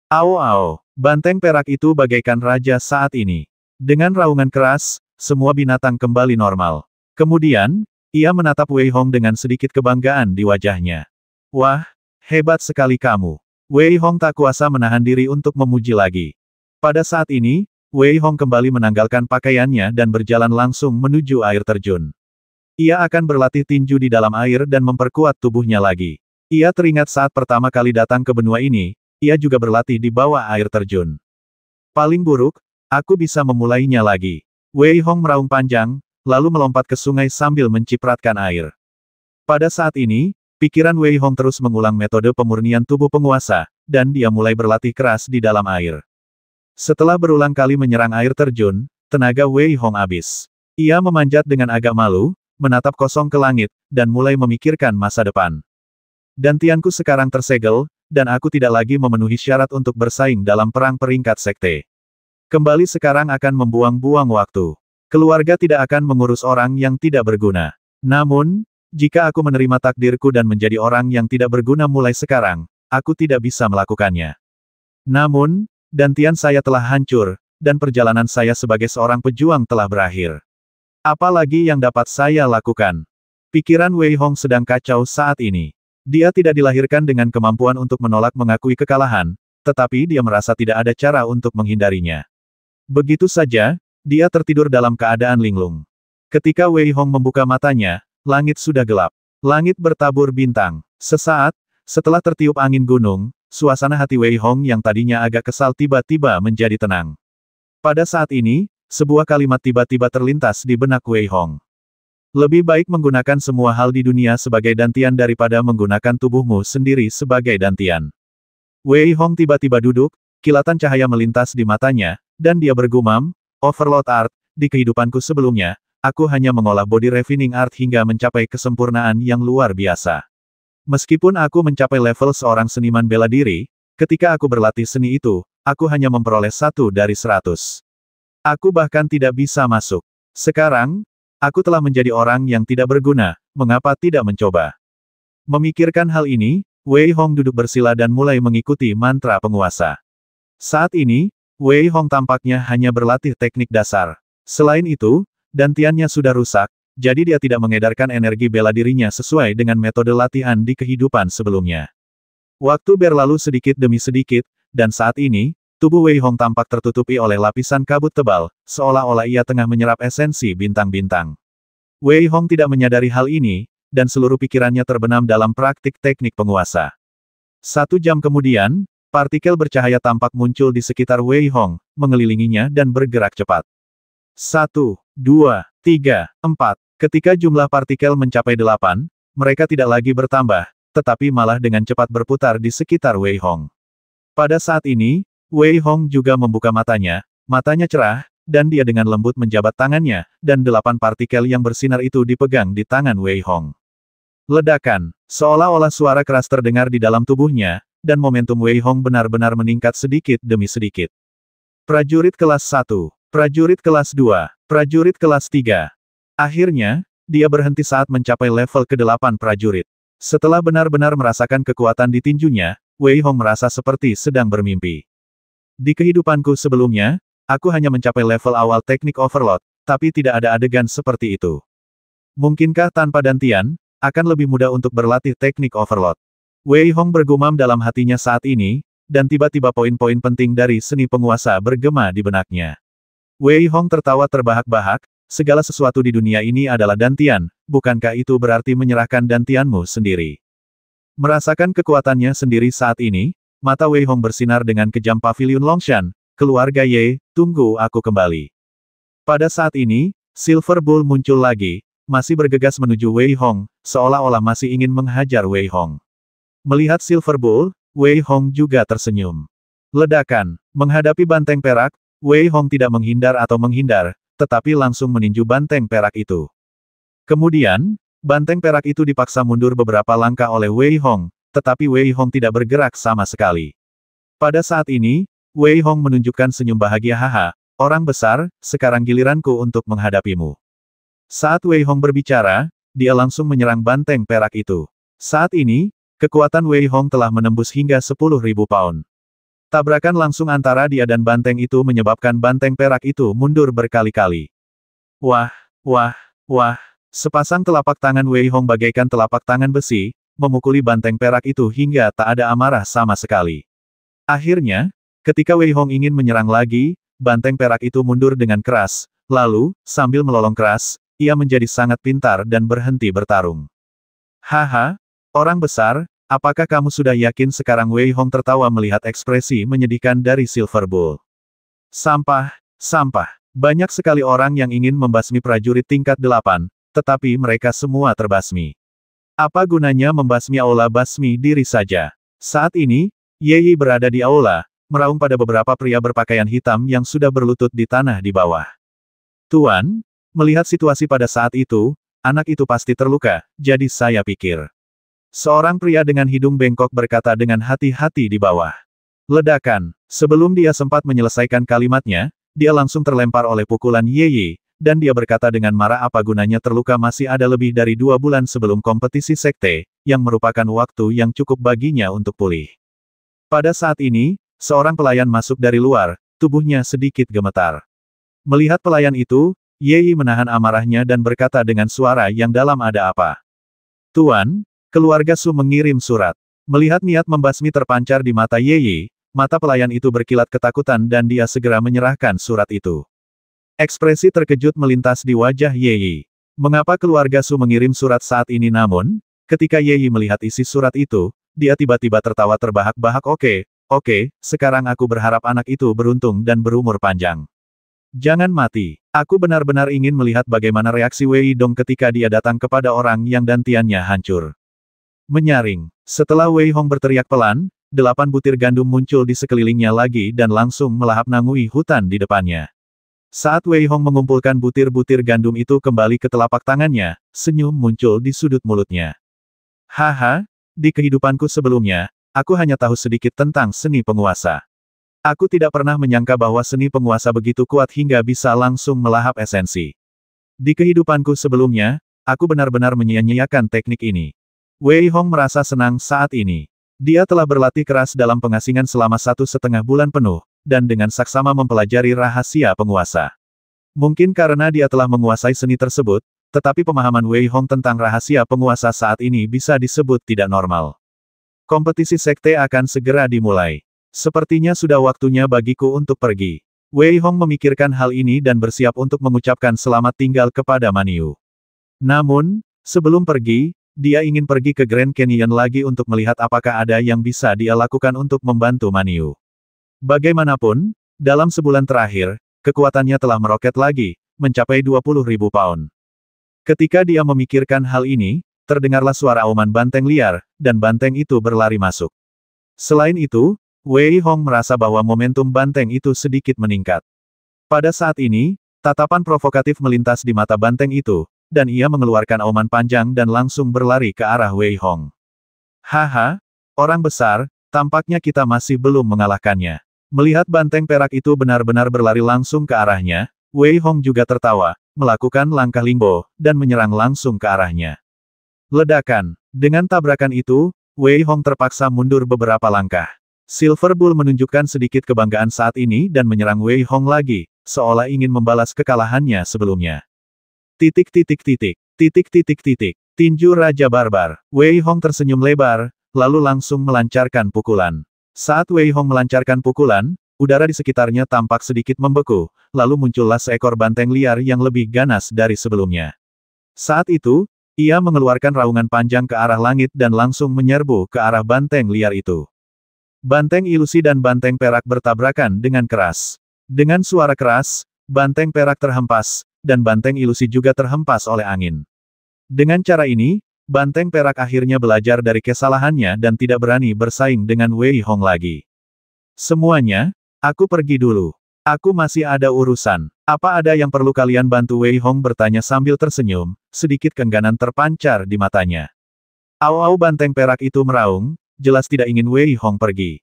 Au au, banteng perak itu bagaikan raja saat ini. Dengan raungan keras, semua binatang kembali normal. Kemudian, ia menatap Wei Hong dengan sedikit kebanggaan di wajahnya. Wah, hebat sekali kamu. Wei Hong tak kuasa menahan diri untuk memuji lagi. Pada saat ini, Wei Hong kembali menanggalkan pakaiannya dan berjalan langsung menuju air terjun. Ia akan berlatih tinju di dalam air dan memperkuat tubuhnya lagi. Ia teringat saat pertama kali datang ke benua ini, ia juga berlatih di bawah air terjun. Paling buruk, aku bisa memulainya lagi. Wei Hong meraung panjang, lalu melompat ke sungai sambil mencipratkan air. Pada saat ini, pikiran Wei Hong terus mengulang metode pemurnian tubuh penguasa, dan dia mulai berlatih keras di dalam air. Setelah berulang kali menyerang air terjun, tenaga Wei Hong habis. Ia memanjat dengan agak malu, menatap kosong ke langit, dan mulai memikirkan masa depan. Dantianku sekarang tersegel, dan aku tidak lagi memenuhi syarat untuk bersaing dalam perang peringkat sekte. Kembali sekarang akan membuang-buang waktu. Keluarga tidak akan mengurus orang yang tidak berguna. Namun, jika aku menerima takdirku dan menjadi orang yang tidak berguna mulai sekarang, aku tidak bisa melakukannya. Namun, dantian saya telah hancur, dan perjalanan saya sebagai seorang pejuang telah berakhir. Apalagi yang dapat saya lakukan? Pikiran Wei Hong sedang kacau saat ini. Dia tidak dilahirkan dengan kemampuan untuk menolak mengakui kekalahan, tetapi dia merasa tidak ada cara untuk menghindarinya. Begitu saja, dia tertidur dalam keadaan linglung. Ketika Wei Hong membuka matanya, langit sudah gelap. Langit bertabur bintang. Sesaat, setelah tertiup angin gunung, suasana hati Wei Hong yang tadinya agak kesal tiba-tiba menjadi tenang. Pada saat ini, sebuah kalimat tiba-tiba terlintas di benak Wei Hong. Lebih baik menggunakan semua hal di dunia sebagai dantian daripada menggunakan tubuhmu sendiri sebagai dantian. Wei Hong tiba-tiba duduk, kilatan cahaya melintas di matanya, dan dia bergumam, Overlord Art, di kehidupanku sebelumnya, aku hanya mengolah body refining art hingga mencapai kesempurnaan yang luar biasa. Meskipun aku mencapai level seorang seniman bela diri, ketika aku berlatih seni itu, aku hanya memperoleh 1 dari 100. Aku bahkan tidak bisa masuk. Sekarang, aku telah menjadi orang yang tidak berguna, mengapa tidak mencoba? Memikirkan hal ini, Wei Hong duduk bersila dan mulai mengikuti mantra penguasa. Saat ini, Wei Hong tampaknya hanya berlatih teknik dasar. Selain itu, dantiannya sudah rusak, jadi dia tidak mengedarkan energi bela dirinya sesuai dengan metode latihan di kehidupan sebelumnya. Waktu berlalu sedikit demi sedikit, dan saat ini, tubuh Wei Hong tampak tertutupi oleh lapisan kabut tebal, seolah-olah ia tengah menyerap esensi bintang-bintang. Wei Hong tidak menyadari hal ini, dan seluruh pikirannya terbenam dalam praktik teknik penguasa. 1 jam kemudian, partikel bercahaya tampak muncul di sekitar Wei Hong, mengelilinginya dan bergerak cepat. 1, 2, 3, 4. Ketika jumlah partikel mencapai 8, mereka tidak lagi bertambah, tetapi malah dengan cepat berputar di sekitar Wei Hong. Pada saat ini, Wei Hong juga membuka matanya cerah, dan dia dengan lembut menjabat tangannya, dan 8 partikel yang bersinar itu dipegang di tangan Wei Hong. Ledakan, seolah-olah suara keras terdengar di dalam tubuhnya, dan momentum Wei Hong benar-benar meningkat sedikit demi sedikit. Prajurit kelas 1, prajurit kelas 2, prajurit kelas 3. Akhirnya, dia berhenti saat mencapai level ke-8 prajurit. Setelah benar-benar merasakan kekuatan di tinjunya, Wei Hong merasa seperti sedang bermimpi. Di kehidupanku sebelumnya, aku hanya mencapai level awal teknik overload, tapi tidak ada adegan seperti itu. Mungkinkah tanpa Dantian, akan lebih mudah untuk berlatih teknik overload? Wei Hong bergumam dalam hatinya saat ini, dan tiba-tiba poin-poin penting dari seni penguasa bergema di benaknya. Wei Hong tertawa terbahak-bahak, segala sesuatu di dunia ini adalah Dantian, bukankah itu berarti menyerahkan Dantianmu sendiri? Merasakan kekuatannya sendiri saat ini, mata Wei Hong bersinar dengan kejam. Paviliun Longshan, keluarga Ye, tunggu aku kembali. Pada saat ini, Silver Bull muncul lagi, masih bergegas menuju Wei Hong, seolah-olah masih ingin menghajar Wei Hong. Melihat Silver Bull, Wei Hong juga tersenyum. Ledakan, menghadapi banteng perak, Wei Hong tidak menghindar atau menghindar, tetapi langsung meninju banteng perak itu. Kemudian, banteng perak itu dipaksa mundur beberapa langkah oleh Wei Hong, tetapi Wei Hong tidak bergerak sama sekali. Pada saat ini, Wei Hong menunjukkan senyum bahagia. Haha, orang besar, sekarang giliranku untuk menghadapimu. Saat Wei Hong berbicara, dia langsung menyerang banteng perak itu. Saat ini, kekuatan Wei Hong telah menembus hingga 10.000 pound. Tabrakan langsung antara dia dan banteng itu menyebabkan banteng perak itu mundur berkali-kali. Wah, wah, wah. Sepasang telapak tangan Wei Hong bagaikan telapak tangan besi, memukuli banteng perak itu hingga tak ada amarah sama sekali. Akhirnya, ketika Wei Hong ingin menyerang lagi, banteng perak itu mundur dengan keras, lalu, sambil melolong keras, ia menjadi sangat pintar dan berhenti bertarung. Haha, orang besar, apakah kamu sudah yakin sekarang? Wei Hong tertawa melihat ekspresi menyedihkan dari Silver Bull. Sampah, sampah. Banyak sekali orang yang ingin membasmi prajurit tingkat 8, tetapi mereka semua terbasmi. Apa gunanya membasmi aula? Basmi diri saja. Saat ini, Ye Yi berada di aula, meraung pada beberapa pria berpakaian hitam yang sudah berlutut di tanah di bawah. Tuan, melihat situasi pada saat itu, anak itu pasti terluka, jadi saya pikir. Seorang pria dengan hidung bengkok berkata dengan hati-hati di bawah. Ledakan. Sebelum dia sempat menyelesaikan kalimatnya, dia langsung terlempar oleh pukulan Ye Yi, dan dia berkata dengan marah, apa gunanya terluka? Masih ada lebih dari 2 bulan sebelum kompetisi sekte, yang merupakan waktu yang cukup baginya untuk pulih. Pada saat ini, seorang pelayan masuk dari luar, tubuhnya sedikit gemetar. Melihat pelayan itu, Ye Yi menahan amarahnya dan berkata dengan suara yang dalam, ada apa? Tuan, keluarga Su mengirim surat. Melihat niat membasmi terpancar di mata Ye Yi, mata pelayan itu berkilat ketakutan dan dia segera menyerahkan surat itu. Ekspresi terkejut melintas di wajah Ye Yi. Mengapa keluarga Su mengirim surat saat ini? Namun, ketika Ye Yi melihat isi surat itu, dia tiba-tiba tertawa terbahak-bahak. Oke, sekarang aku berharap anak itu beruntung dan berumur panjang. Jangan mati. Aku benar-benar ingin melihat bagaimana reaksi Wei Dong ketika dia datang kepada orang yang dantiannya hancur. Menyaring. Setelah Wei Hong berteriak pelan, 8 butir gandum muncul di sekelilingnya lagi dan langsung melahap Nangui hutan di depannya. Saat Wei Hong mengumpulkan butir-butir gandum itu kembali ke telapak tangannya, senyum muncul di sudut mulutnya. Haha, di kehidupanku sebelumnya, aku hanya tahu sedikit tentang seni penguasa. Aku tidak pernah menyangka bahwa seni penguasa begitu kuat hingga bisa langsung melahap esensi. Di kehidupanku sebelumnya, aku benar-benar menyia-nyiakan teknik ini. Wei Hong merasa senang saat ini. Dia telah berlatih keras dalam pengasingan selama 1,5 bulan penuh, dan dengan saksama mempelajari rahasia penguasa. Mungkin karena dia telah menguasai seni tersebut, tetapi pemahaman Wei Hong tentang rahasia penguasa saat ini bisa disebut tidak normal. Kompetisi sekte akan segera dimulai. Sepertinya sudah waktunya bagiku untuk pergi. Wei Hong memikirkan hal ini dan bersiap untuk mengucapkan selamat tinggal kepada Maniu. Namun, sebelum pergi, dia ingin pergi ke Grand Canyon lagi untuk melihat apakah ada yang bisa dia lakukan untuk membantu Maniu. Bagaimanapun, dalam sebulan terakhir, kekuatannya telah meroket lagi, mencapai 20.000 pound. Ketika dia memikirkan hal ini, terdengarlah suara auman banteng liar, dan banteng itu berlari masuk. Selain itu, Wei Hong merasa bahwa momentum banteng itu sedikit meningkat. Pada saat ini, tatapan provokatif melintas di mata banteng itu, dan ia mengeluarkan auman panjang dan langsung berlari ke arah Wei Hong. Haha, orang besar, tampaknya kita masih belum mengalahkannya. Melihat banteng perak itu benar-benar berlari langsung ke arahnya, Wei Hong juga tertawa, melakukan langkah lingbo, dan menyerang langsung ke arahnya. Ledakan. Dengan tabrakan itu, Wei Hong terpaksa mundur beberapa langkah. Silver Bull menunjukkan sedikit kebanggaan saat ini dan menyerang Wei Hong lagi, seolah ingin membalas kekalahannya sebelumnya. Titik titik titik. Titik titik titik. Tinju Raja Barbar. Wei Hong tersenyum lebar, lalu langsung melancarkan pukulan. Saat Wei Hong melancarkan pukulan, udara di sekitarnya tampak sedikit membeku, lalu muncullah seekor banteng liar yang lebih ganas dari sebelumnya. Saat itu, ia mengeluarkan raungan panjang ke arah langit dan langsung menyerbu ke arah banteng liar itu. Banteng ilusi dan banteng perak bertabrakan dengan keras. Dengan suara keras, banteng perak terhempas, dan banteng ilusi juga terhempas oleh angin. Dengan cara ini, banteng perak akhirnya belajar dari kesalahannya dan tidak berani bersaing dengan Wei Hong lagi. Semuanya, aku pergi dulu. Aku masih ada urusan. Apa ada yang perlu kalian bantu? Wei Hong bertanya sambil tersenyum, sedikit keengganan terpancar di matanya. Au-au, banteng perak itu meraung, jelas tidak ingin Wei Hong pergi.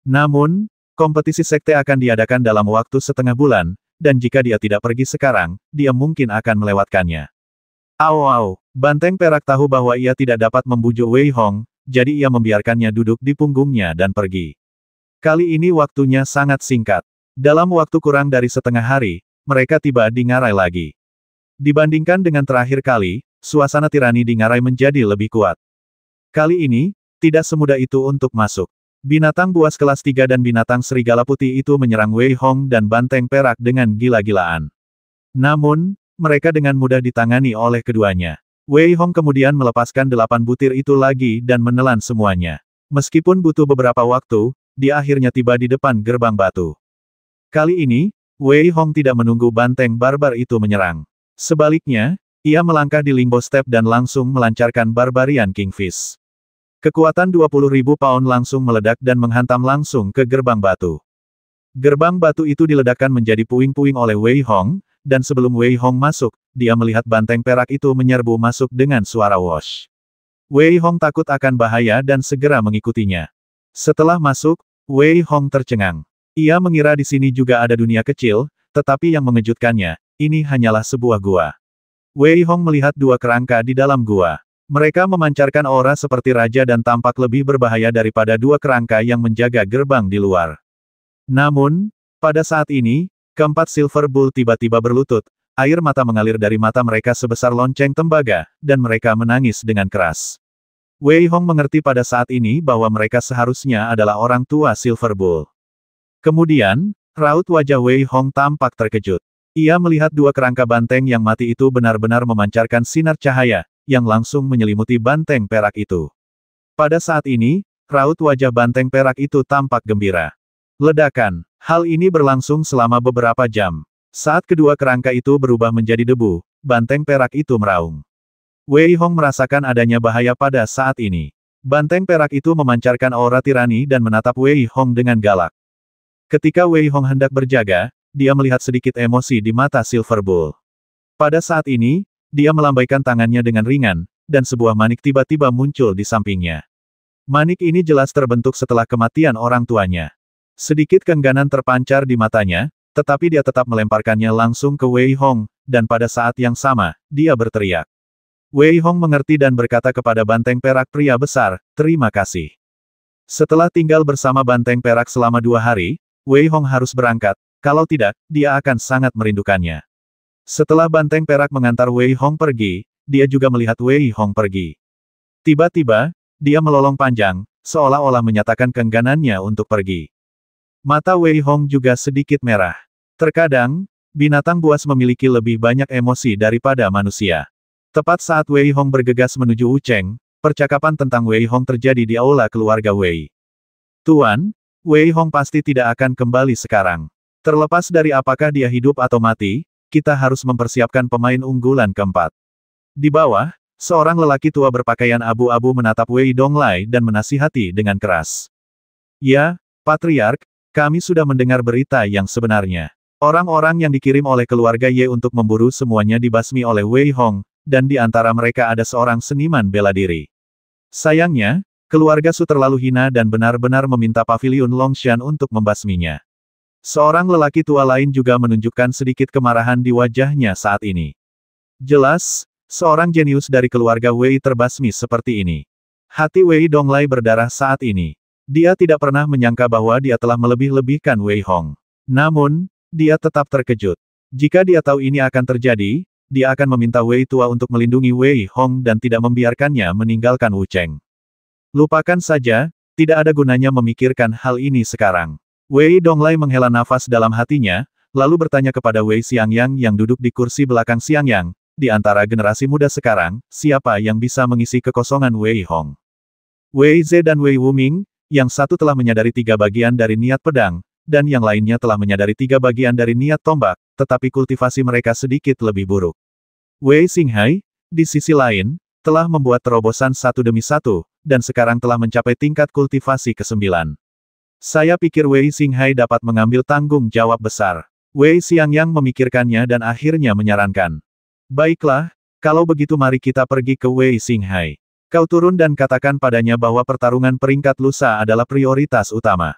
Namun, kompetisi sekte akan diadakan dalam waktu setengah bulan, dan jika dia tidak pergi sekarang, dia mungkin akan melewatkannya. Au-au, banteng perak tahu bahwa ia tidak dapat membujuk Wei Hong, jadi ia membiarkannya duduk di punggungnya dan pergi. Kali ini waktunya sangat singkat. Dalam waktu kurang dari setengah hari, mereka tiba di Ngarai lagi. Dibandingkan dengan terakhir kali, suasana tirani di Ngarai menjadi lebih kuat. Kali ini, tidak semudah itu untuk masuk. Binatang buas kelas 3 dan binatang serigala putih itu menyerang Wei Hong dan banteng perak dengan gila-gilaan. Namun, mereka dengan mudah ditangani oleh keduanya. Wei Hong kemudian melepaskan 8 butir itu lagi dan menelan semuanya. Meskipun butuh beberapa waktu, dia akhirnya tiba di depan gerbang batu. Kali ini, Wei Hong tidak menunggu banteng barbar itu menyerang. Sebaliknya, ia melangkah di limbo step dan langsung melancarkan Barbarian Kingfish. Kekuatan 20.000 pound langsung meledak dan menghantam langsung ke gerbang batu. Gerbang batu itu diledakkan menjadi puing-puing oleh Wei Hong, dan sebelum Wei Hong masuk, dia melihat banteng perak itu menyerbu masuk dengan suara whoosh. Wei Hong takut akan bahaya dan segera mengikutinya. Setelah masuk, Wei Hong tercengang. Ia mengira di sini juga ada dunia kecil, tetapi yang mengejutkannya, ini hanyalah sebuah gua. Wei Hong melihat 2 kerangka di dalam gua. Mereka memancarkan aura seperti raja dan tampak lebih berbahaya daripada 2 kerangka yang menjaga gerbang di luar. Namun, pada saat ini, keempat Silver Bull tiba-tiba berlutut, air mata mengalir dari mata mereka sebesar lonceng tembaga, dan mereka menangis dengan keras. Wei Hong mengerti pada saat ini bahwa mereka seharusnya adalah orang tua Silver Bull. Kemudian, raut wajah Wei Hong tampak terkejut. Ia melihat 2 kerangka banteng yang mati itu benar-benar memancarkan sinar cahaya, yang langsung menyelimuti banteng perak itu. Pada saat ini, raut wajah banteng perak itu tampak gembira. Ledakan. Hal ini berlangsung selama beberapa jam. Saat kedua kerangka itu berubah menjadi debu, banteng perak itu meraung. Wei Hong merasakan adanya bahaya pada saat ini. Banteng perak itu memancarkan aura tirani dan menatap Wei Hong dengan galak. Ketika Wei Hong hendak berjaga, dia melihat sedikit emosi di mata Silver Bull. Pada saat ini, dia melambaikan tangannya dengan ringan, dan sebuah manik tiba-tiba muncul di sampingnya. Manik ini jelas terbentuk setelah kematian orang tuanya. Sedikit keengganan terpancar di matanya, tetapi dia tetap melemparkannya langsung ke Wei Hong, dan pada saat yang sama, dia berteriak. Wei Hong mengerti dan berkata kepada banteng perak pria besar, "Terima kasih." Setelah tinggal bersama banteng perak selama 2 hari, Wei Hong harus berangkat, kalau tidak, dia akan sangat merindukannya. Setelah banteng perak mengantar Wei Hong pergi, dia juga melihat Wei Hong pergi. Tiba-tiba, dia melolong panjang, seolah-olah menyatakan keengganannya untuk pergi. Mata Wei Hong juga sedikit merah. Terkadang, binatang buas memiliki lebih banyak emosi daripada manusia. Tepat saat Wei Hong bergegas menuju Wu Cheng, percakapan tentang Wei Hong terjadi di aula keluarga Wei. "Tuan, Wei Hong pasti tidak akan kembali sekarang. Terlepas dari apakah dia hidup atau mati, kita harus mempersiapkan pemain unggulan keempat." Di bawah, seorang lelaki tua berpakaian abu-abu menatap Wei Donglai dan menasihati dengan keras. "Ya, Patriark, kami sudah mendengar berita yang sebenarnya. Orang-orang yang dikirim oleh keluarga Ye untuk memburu semuanya dibasmi oleh Wei Hong, dan di antara mereka ada seorang seniman bela diri. Sayangnya, keluarga Su terlalu hina dan benar-benar meminta paviliun Longshan untuk membasminya." Seorang lelaki tua lain juga menunjukkan sedikit kemarahan di wajahnya saat ini. Jelas, Seorang jenius dari keluarga Wei terbasmi seperti ini. Hati Wei Donglai berdarah saat ini. Dia tidak pernah menyangka bahwa dia telah melebih-lebihkan Wei Hong. Namun, dia tetap terkejut. Jika dia tahu ini akan terjadi, dia akan meminta Wei tua untuk melindungi Wei Hong dan tidak membiarkannya meninggalkan Wu Cheng. Lupakan saja, tidak ada gunanya memikirkan hal ini sekarang. Wei Donglai menghela nafas dalam hatinya, lalu bertanya kepada Wei Xiangyang yang duduk di kursi belakang Xiangyang, di antara generasi muda sekarang, siapa yang bisa mengisi kekosongan Wei Hong? Wei Ze dan Wei Wuming, yang satu telah menyadari 3 bagian dari niat pedang, dan yang lainnya telah menyadari 3 bagian dari niat tombak, tetapi kultivasi mereka sedikit lebih buruk. Wei Xinghai, di sisi lain, telah membuat terobosan satu demi satu, dan sekarang telah mencapai tingkat kultivasi ke-9. Saya pikir Wei Xinghai dapat mengambil tanggung jawab besar. Wei Xiangyang memikirkannya dan akhirnya menyarankan. Baiklah, kalau begitu mari kita pergi ke Wei Xinghai. Kau turun dan katakan padanya bahwa pertarungan peringkat lusa adalah prioritas utama.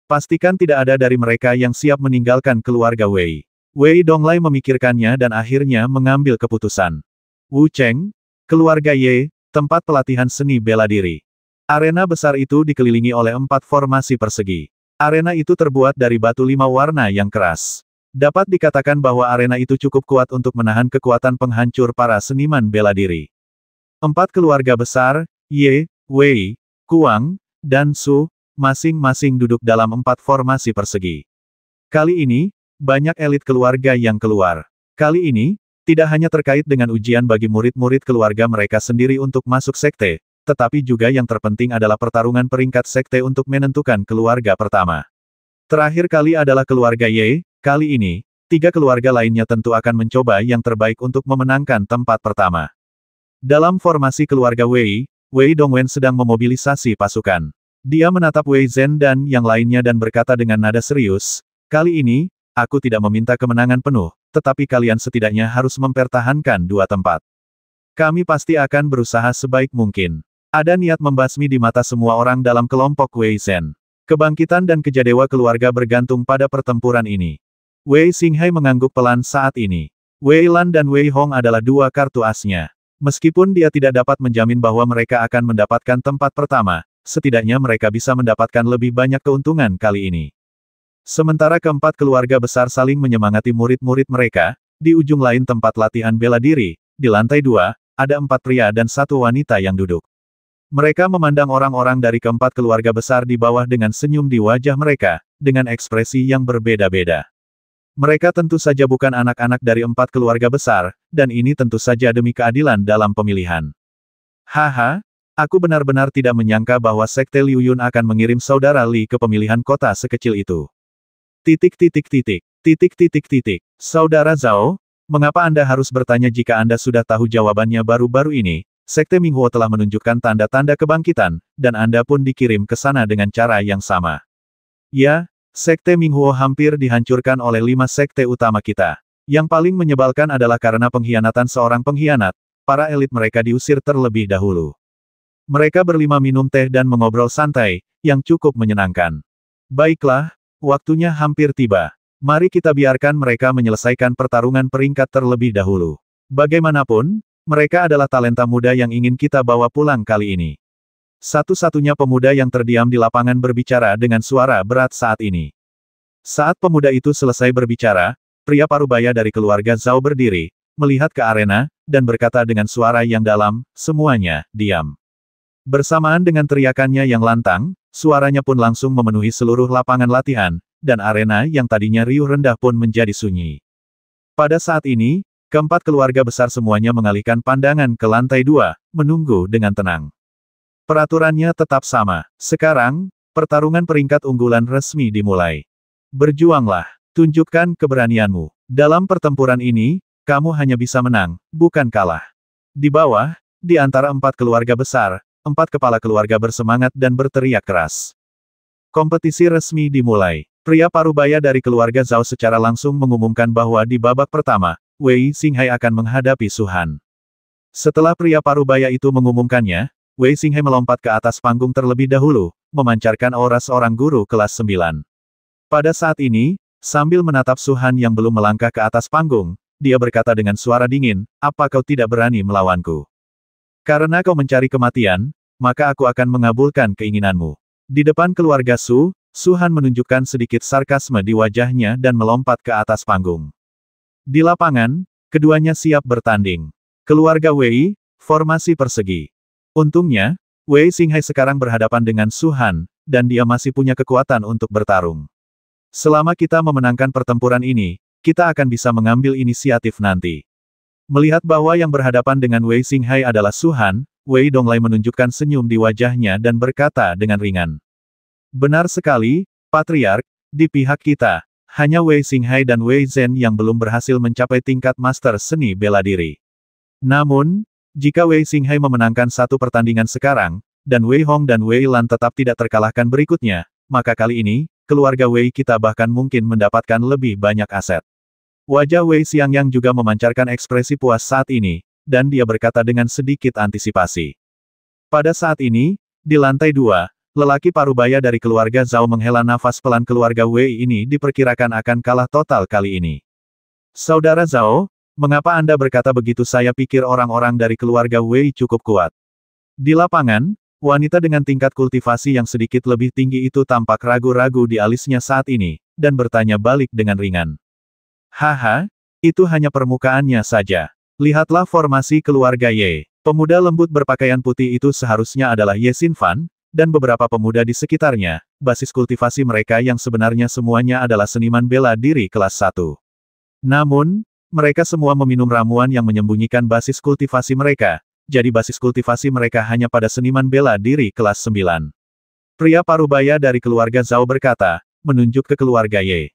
Pastikan tidak ada dari mereka yang siap meninggalkan keluarga Wei. Wei Donglai memikirkannya dan akhirnya mengambil keputusan. Wu Cheng, keluarga Ye, tempat pelatihan seni bela diri. Arena besar itu dikelilingi oleh 4 formasi persegi. Arena itu terbuat dari batu 5 warna yang keras. Dapat dikatakan bahwa arena itu cukup kuat untuk menahan kekuatan penghancur para seniman bela diri. 4 keluarga besar, Ye, Wei, Kuang, dan Su, masing-masing duduk dalam 4 formasi persegi. Kali ini, banyak elit keluarga yang keluar. Kali ini, tidak hanya terkait dengan ujian bagi murid-murid keluarga mereka sendiri untuk masuk sekte, tetapi juga yang terpenting adalah pertarungan peringkat sekte untuk menentukan keluarga pertama. Terakhir kali adalah keluarga Ye, kali ini, 3 keluarga lainnya tentu akan mencoba yang terbaik untuk memenangkan tempat pertama. Dalam formasi keluarga Wei, Wei Dongwen sedang memobilisasi pasukan. Dia menatap Wei Zhen dan yang lainnya dan berkata dengan nada serius, kali ini, aku tidak meminta kemenangan penuh, tetapi kalian setidaknya harus mempertahankan 2 tempat. Kami pasti akan berusaha sebaik mungkin. Ada niat membasmi di mata semua orang dalam kelompok Wei Zhen. Kebangkitan dan kejadewa keluarga bergantung pada pertempuran ini. Wei Xinghai mengangguk pelan saat ini. Wei Lan dan Wei Hong adalah 2 kartu asnya. Meskipun dia tidak dapat menjamin bahwa mereka akan mendapatkan tempat pertama, setidaknya mereka bisa mendapatkan lebih banyak keuntungan kali ini. Sementara keempat keluarga besar saling menyemangati murid-murid mereka, di ujung lain tempat latihan bela diri, di lantai 2, ada 4 pria dan 1 wanita yang duduk. Mereka memandang orang-orang dari keempat keluarga besar di bawah dengan senyum di wajah mereka, dengan ekspresi yang berbeda-beda. Mereka tentu saja bukan anak-anak dari 4 keluarga besar, dan ini tentu saja demi keadilan dalam pemilihan. Haha, aku benar-benar tidak menyangka bahwa Sekte Liu Yun akan mengirim saudara Li ke pemilihan kota sekecil itu. Saudara Zhao, mengapa Anda harus bertanya jika Anda sudah tahu jawabannya baru-baru ini? Sekte Minghuo telah menunjukkan tanda-tanda kebangkitan, dan Anda pun dikirim ke sana dengan cara yang sama. Ya, Sekte Minghuo hampir dihancurkan oleh 5 sekte utama kita. Yang paling menyebalkan adalah karena pengkhianatan seorang pengkhianat, para elit mereka diusir terlebih dahulu. Mereka berlima minum teh dan mengobrol santai, yang cukup menyenangkan. Baiklah, waktunya hampir tiba. Mari kita biarkan mereka menyelesaikan pertarungan peringkat terlebih dahulu. Bagaimanapun, mereka adalah talenta muda yang ingin kita bawa pulang kali ini. Satu-satunya pemuda yang terdiam di lapangan berbicara dengan suara berat saat ini. Saat pemuda itu selesai berbicara, pria parubaya dari keluarga Zhao berdiri, melihat ke arena, dan berkata dengan suara yang dalam, semuanya, diam. Bersamaan dengan teriakannya yang lantang, suaranya pun langsung memenuhi seluruh lapangan latihan, dan arena yang tadinya riuh rendah pun menjadi sunyi. Pada saat ini, keempat keluarga besar semuanya mengalihkan pandangan ke lantai 2, menunggu dengan tenang. Peraturannya tetap sama. Sekarang, pertarungan peringkat unggulan resmi dimulai. Berjuanglah, tunjukkan keberanianmu. Dalam pertempuran ini, kamu hanya bisa menang, bukan kalah. Di bawah, di antara 4 keluarga besar, 4 kepala keluarga bersemangat dan berteriak keras. Kompetisi resmi dimulai. Pria parubaya dari keluarga Zhao secara langsung mengumumkan bahwa di babak pertama, Wei Xinghai akan menghadapi Su Han. Setelah pria parubaya itu mengumumkannya, Wei Xinghai melompat ke atas panggung terlebih dahulu, memancarkan aura seorang guru kelas 9. Pada saat ini, sambil menatap Su Han yang belum melangkah ke atas panggung, dia berkata dengan suara dingin, apa kau tidak berani melawanku? Karena kau mencari kematian, maka aku akan mengabulkan keinginanmu. Di depan keluarga Su, Su Han menunjukkan sedikit sarkasme di wajahnya dan melompat ke atas panggung. Di lapangan, keduanya siap bertanding. Keluarga Wei, formasi persegi. Untungnya, Wei Xinghai sekarang berhadapan dengan Su Han, dan dia masih punya kekuatan untuk bertarung. Selama kita memenangkan pertempuran ini, kita akan bisa mengambil inisiatif nanti. Melihat bahwa yang berhadapan dengan Wei Xinghai adalah Su Han, Wei Donglai menunjukkan senyum di wajahnya dan berkata dengan ringan. Benar sekali, Patriark, di pihak kita, hanya Wei Xinghai dan Wei Zhen yang belum berhasil mencapai tingkat master seni bela diri. Namun, jika Wei Xinghai memenangkan satu pertandingan sekarang, dan Wei Hong dan Wei Lan tetap tidak terkalahkan berikutnya, maka kali ini, keluarga Wei kita bahkan mungkin mendapatkan lebih banyak aset. Wajah Wei Xiangyang juga memancarkan ekspresi puas saat ini, dan dia berkata dengan sedikit antisipasi. Pada saat ini, di lantai 2, lelaki parubaya dari keluarga Zhao menghela nafas pelan. Keluarga Wei ini diperkirakan akan kalah total kali ini. Saudara Zhao, mengapa Anda berkata begitu? Saya pikir orang-orang dari keluarga Wei cukup kuat. Di lapangan, wanita dengan tingkat kultivasi yang sedikit lebih tinggi itu tampak ragu-ragu di alisnya saat ini, dan bertanya balik dengan ringan. Haha, itu hanya permukaannya saja. Lihatlah formasi keluarga Ye. Pemuda lembut berpakaian putih itu seharusnya adalah Ye Xinfan, dan beberapa pemuda di sekitarnya, basis kultivasi mereka yang sebenarnya semuanya adalah seniman bela diri kelas 1. Namun, mereka semua meminum ramuan yang menyembunyikan basis kultivasi mereka, jadi basis kultivasi mereka hanya pada seniman bela diri kelas 9. Pria parubaya dari keluarga Zhao berkata, menunjuk ke keluarga Ye.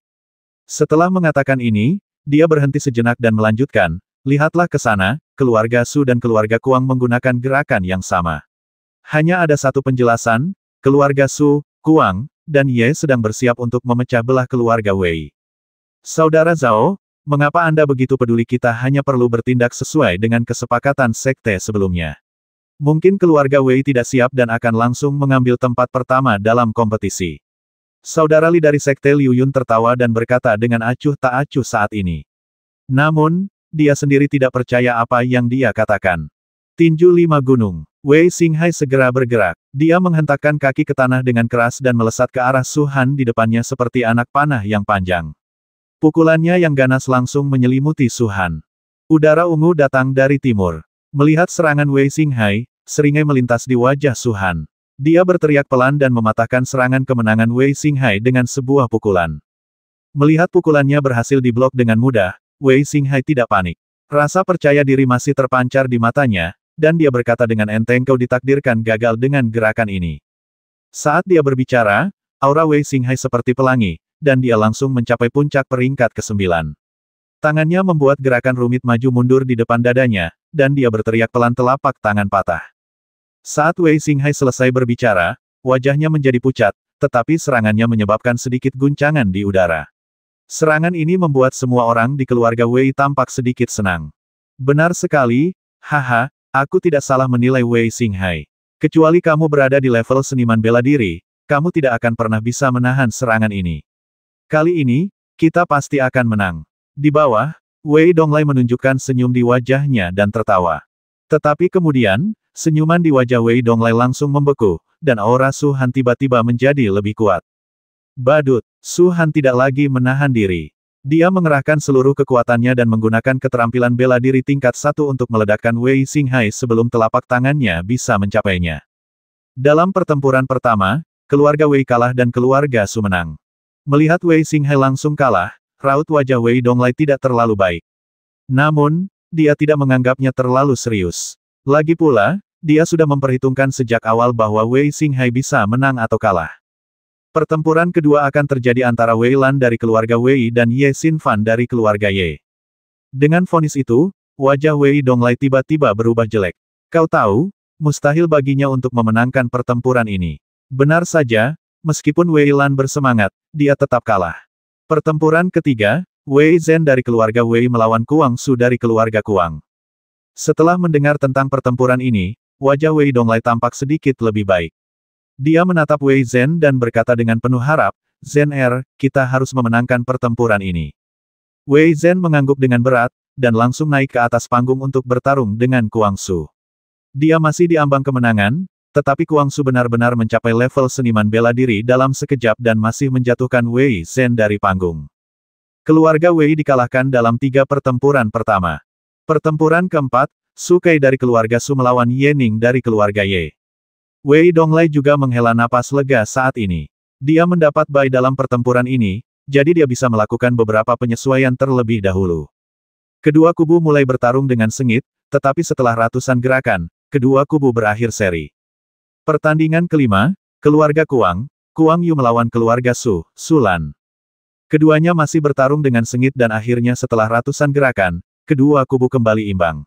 Setelah mengatakan ini, dia berhenti sejenak dan melanjutkan, lihatlah ke sana, keluarga Su dan keluarga Kuang menggunakan gerakan yang sama. Hanya ada satu penjelasan, keluarga Su, Kuang, dan Ye sedang bersiap untuk memecah belah keluarga Wei. Saudara Zhao, mengapa Anda begitu peduli? Kita hanya perlu bertindak sesuai dengan kesepakatan sekte sebelumnya. Mungkin keluarga Wei tidak siap dan akan langsung mengambil tempat pertama dalam kompetisi. Saudara Li dari sekte Liu Yun tertawa dan berkata dengan acuh tak acuh saat ini. Namun, dia sendiri tidak percaya apa yang dia katakan. Tinju 5 gunung. Wei Xinghai segera bergerak. Dia menghentakkan kaki ke tanah dengan keras dan melesat ke arah Su Han di depannya seperti anak panah yang panjang. Pukulannya yang ganas langsung menyelimuti Su Han. Udara ungu datang dari timur. Melihat serangan Wei Xinghai, seringai melintas di wajah Su Han. Dia berteriak pelan dan mematahkan serangan kemenangan Wei Xinghai dengan sebuah pukulan. Melihat pukulannya berhasil diblok dengan mudah, Wei Xinghai tidak panik. Rasa percaya diri masih terpancar di matanya, dan dia berkata dengan enteng, kau ditakdirkan gagal dengan gerakan ini. Saat dia berbicara, aura Wei Xinghai seperti pelangi, dan dia langsung mencapai puncak peringkat ke-9. Tangannya membuat gerakan rumit maju mundur di depan dadanya, dan dia berteriak pelan, telapak tangan patah. Saat Wei Xinghai selesai berbicara, wajahnya menjadi pucat, tetapi serangannya menyebabkan sedikit guncangan di udara. Serangan ini membuat semua orang di keluarga Wei tampak sedikit senang. Benar sekali, haha, aku tidak salah menilai Wei Xinghai. Kecuali kamu berada di level seniman bela diri, kamu tidak akan pernah bisa menahan serangan ini. Kali ini, kita pasti akan menang. Di bawah, Wei Donglai menunjukkan senyum di wajahnya dan tertawa. Tetapi kemudian, senyuman di wajah Wei Donglai langsung membeku, dan aura Su Han tiba-tiba menjadi lebih kuat. Badut, Su Han tidak lagi menahan diri. Dia mengerahkan seluruh kekuatannya dan menggunakan keterampilan bela diri tingkat 1 untuk meledakkan Wei Xinghai sebelum telapak tangannya bisa mencapainya. Dalam pertempuran pertama, keluarga Wei kalah dan keluarga Su menang. Melihat Wei Xinghai langsung kalah, raut wajah Wei Donglai tidak terlalu baik. Namun, dia tidak menganggapnya terlalu serius. Lagi pula, dia sudah memperhitungkan sejak awal bahwa Wei Xinghai bisa menang atau kalah. Pertempuran kedua akan terjadi antara Wei Lan dari keluarga Wei dan Ye Xinfan dari keluarga Ye. Dengan vonis itu, wajah Wei Donglai tiba-tiba berubah jelek. Kau tahu, mustahil baginya untuk memenangkan pertempuran ini. Benar saja, meskipun Wei Lan bersemangat, dia tetap kalah. Pertempuran ketiga, Wei Zhen dari keluarga Wei melawan Kuang Su dari keluarga Kuang. Setelah mendengar tentang pertempuran ini, wajah Wei Donglai tampak sedikit lebih baik. Dia menatap Wei Zhen dan berkata dengan penuh harap, Zhen, kita harus memenangkan pertempuran ini. Wei Zhen mengangguk dengan berat, dan langsung naik ke atas panggung untuk bertarung dengan Guangxu. Dia masih di ambang kemenangan, tetapi Guangxu benar-benar mencapai level seniman bela diri dalam sekejap dan masih menjatuhkan Wei Zhen dari panggung. Keluarga Wei dikalahkan dalam 3 pertempuran pertama. Pertempuran keempat, Su Kei dari keluarga Su melawan Ye Ning dari keluarga Ye. Wei Donglai juga menghela napas lega saat ini. Dia mendapat bye dalam pertempuran ini, jadi dia bisa melakukan beberapa penyesuaian terlebih dahulu. Kedua kubu mulai bertarung dengan sengit, tetapi setelah ratusan gerakan, kedua kubu berakhir seri. Pertandingan kelima, keluarga Kuang Yu melawan keluarga Su Lan. Keduanya masih bertarung dengan sengit dan akhirnya setelah ratusan gerakan, kedua kubu kembali imbang.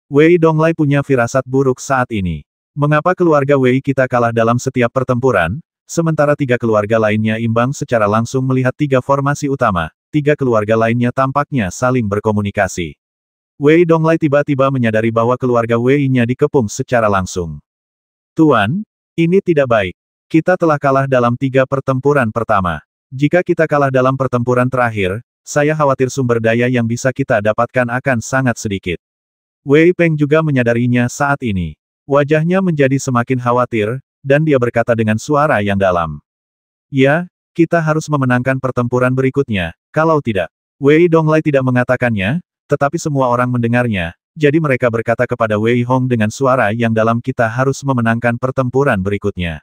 Wei Donglai punya firasat buruk saat ini. Mengapa keluarga Wei kita kalah dalam setiap pertempuran, sementara 3 keluarga lainnya imbang secara langsung melihat 3 formasi utama, 3 keluarga lainnya tampaknya saling berkomunikasi. Wei Donglai tiba-tiba menyadari bahwa keluarga Wei-nya dikepung secara langsung. Tuan, ini tidak baik. Kita telah kalah dalam 3 pertempuran pertama. Jika kita kalah dalam pertempuran terakhir, saya khawatir sumber daya yang bisa kita dapatkan akan sangat sedikit. Wei Peng juga menyadarinya saat ini. Wajahnya menjadi semakin khawatir, dan dia berkata dengan suara yang dalam. Ya, kita harus memenangkan pertempuran berikutnya, kalau tidak. Wei Donglai tidak mengatakannya, tetapi semua orang mendengarnya. Jadi mereka berkata kepada Wei Hong dengan suara yang dalam, kita harus memenangkan pertempuran berikutnya.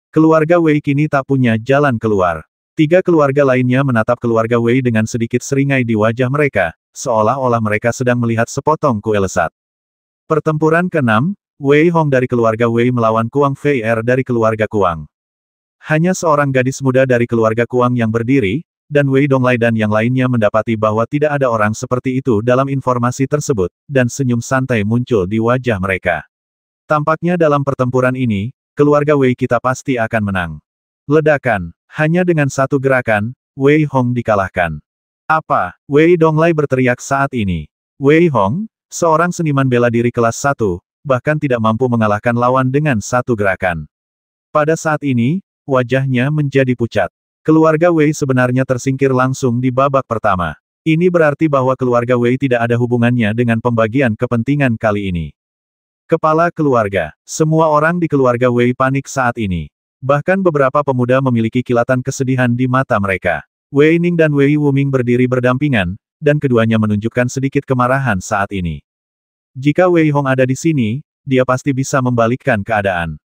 Keluarga Wei kini tak punya jalan keluar. 3 keluarga lainnya menatap keluarga Wei dengan sedikit seringai di wajah mereka, seolah-olah mereka sedang melihat sepotong kue lesat. Pertempuran ke-6, Wei Hong dari keluarga Wei melawan Kuang Fei Er dari keluarga Kuang. Hanya seorang gadis muda dari keluarga Kuang yang berdiri, dan Wei Donglai dan yang lainnya mendapati bahwa tidak ada orang seperti itu dalam informasi tersebut, dan senyum santai muncul di wajah mereka. Tampaknya dalam pertempuran ini, keluarga Wei kita pasti akan menang. Ledakan. Hanya dengan 1 gerakan, Wei Hong dikalahkan. Apa? Wei Donglai berteriak saat ini. Wei Hong, seorang seniman bela diri kelas 1, bahkan tidak mampu mengalahkan lawan dengan 1 gerakan. Pada saat ini, wajahnya menjadi pucat. Keluarga Wei sebenarnya tersingkir langsung di babak pertama. Ini berarti bahwa keluarga Wei tidak ada hubungannya dengan pembagian kepentingan kali ini. Kepala keluarga. Semua orang di keluarga Wei panik saat ini. Bahkan beberapa pemuda memiliki kilatan kesedihan di mata mereka. Wei Ning dan Wei Wuming berdiri berdampingan, dan keduanya menunjukkan sedikit kemarahan saat ini. Jika Wei Hong ada di sini, dia pasti bisa membalikkan keadaan.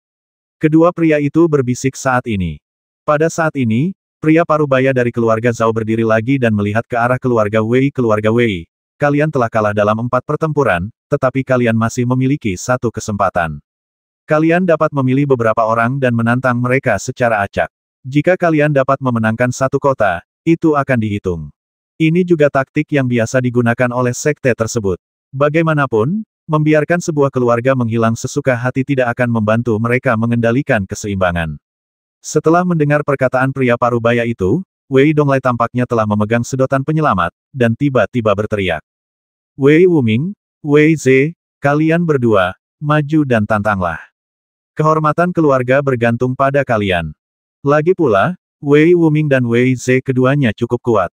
Kedua pria itu berbisik saat ini. Pada saat ini, pria parubaya dari keluarga Zhao berdiri lagi dan melihat ke arah keluarga Wei. Keluarga Wei, kalian telah kalah dalam 4 pertempuran, tetapi kalian masih memiliki 1 kesempatan. Kalian dapat memilih beberapa orang dan menantang mereka secara acak. Jika kalian dapat memenangkan 1 kota, itu akan dihitung. Ini juga taktik yang biasa digunakan oleh sekte tersebut. Bagaimanapun, membiarkan sebuah keluarga menghilang sesuka hati tidak akan membantu mereka mengendalikan keseimbangan. Setelah mendengar perkataan pria parubaya itu, Wei Donglai tampaknya telah memegang sedotan penyelamat, dan tiba-tiba berteriak. Wei Wuming, Wei Ze, kalian berdua, maju dan tantanglah. Kehormatan keluarga bergantung pada kalian. Lagi pula, Wei Wuming dan Wei Ze keduanya cukup kuat.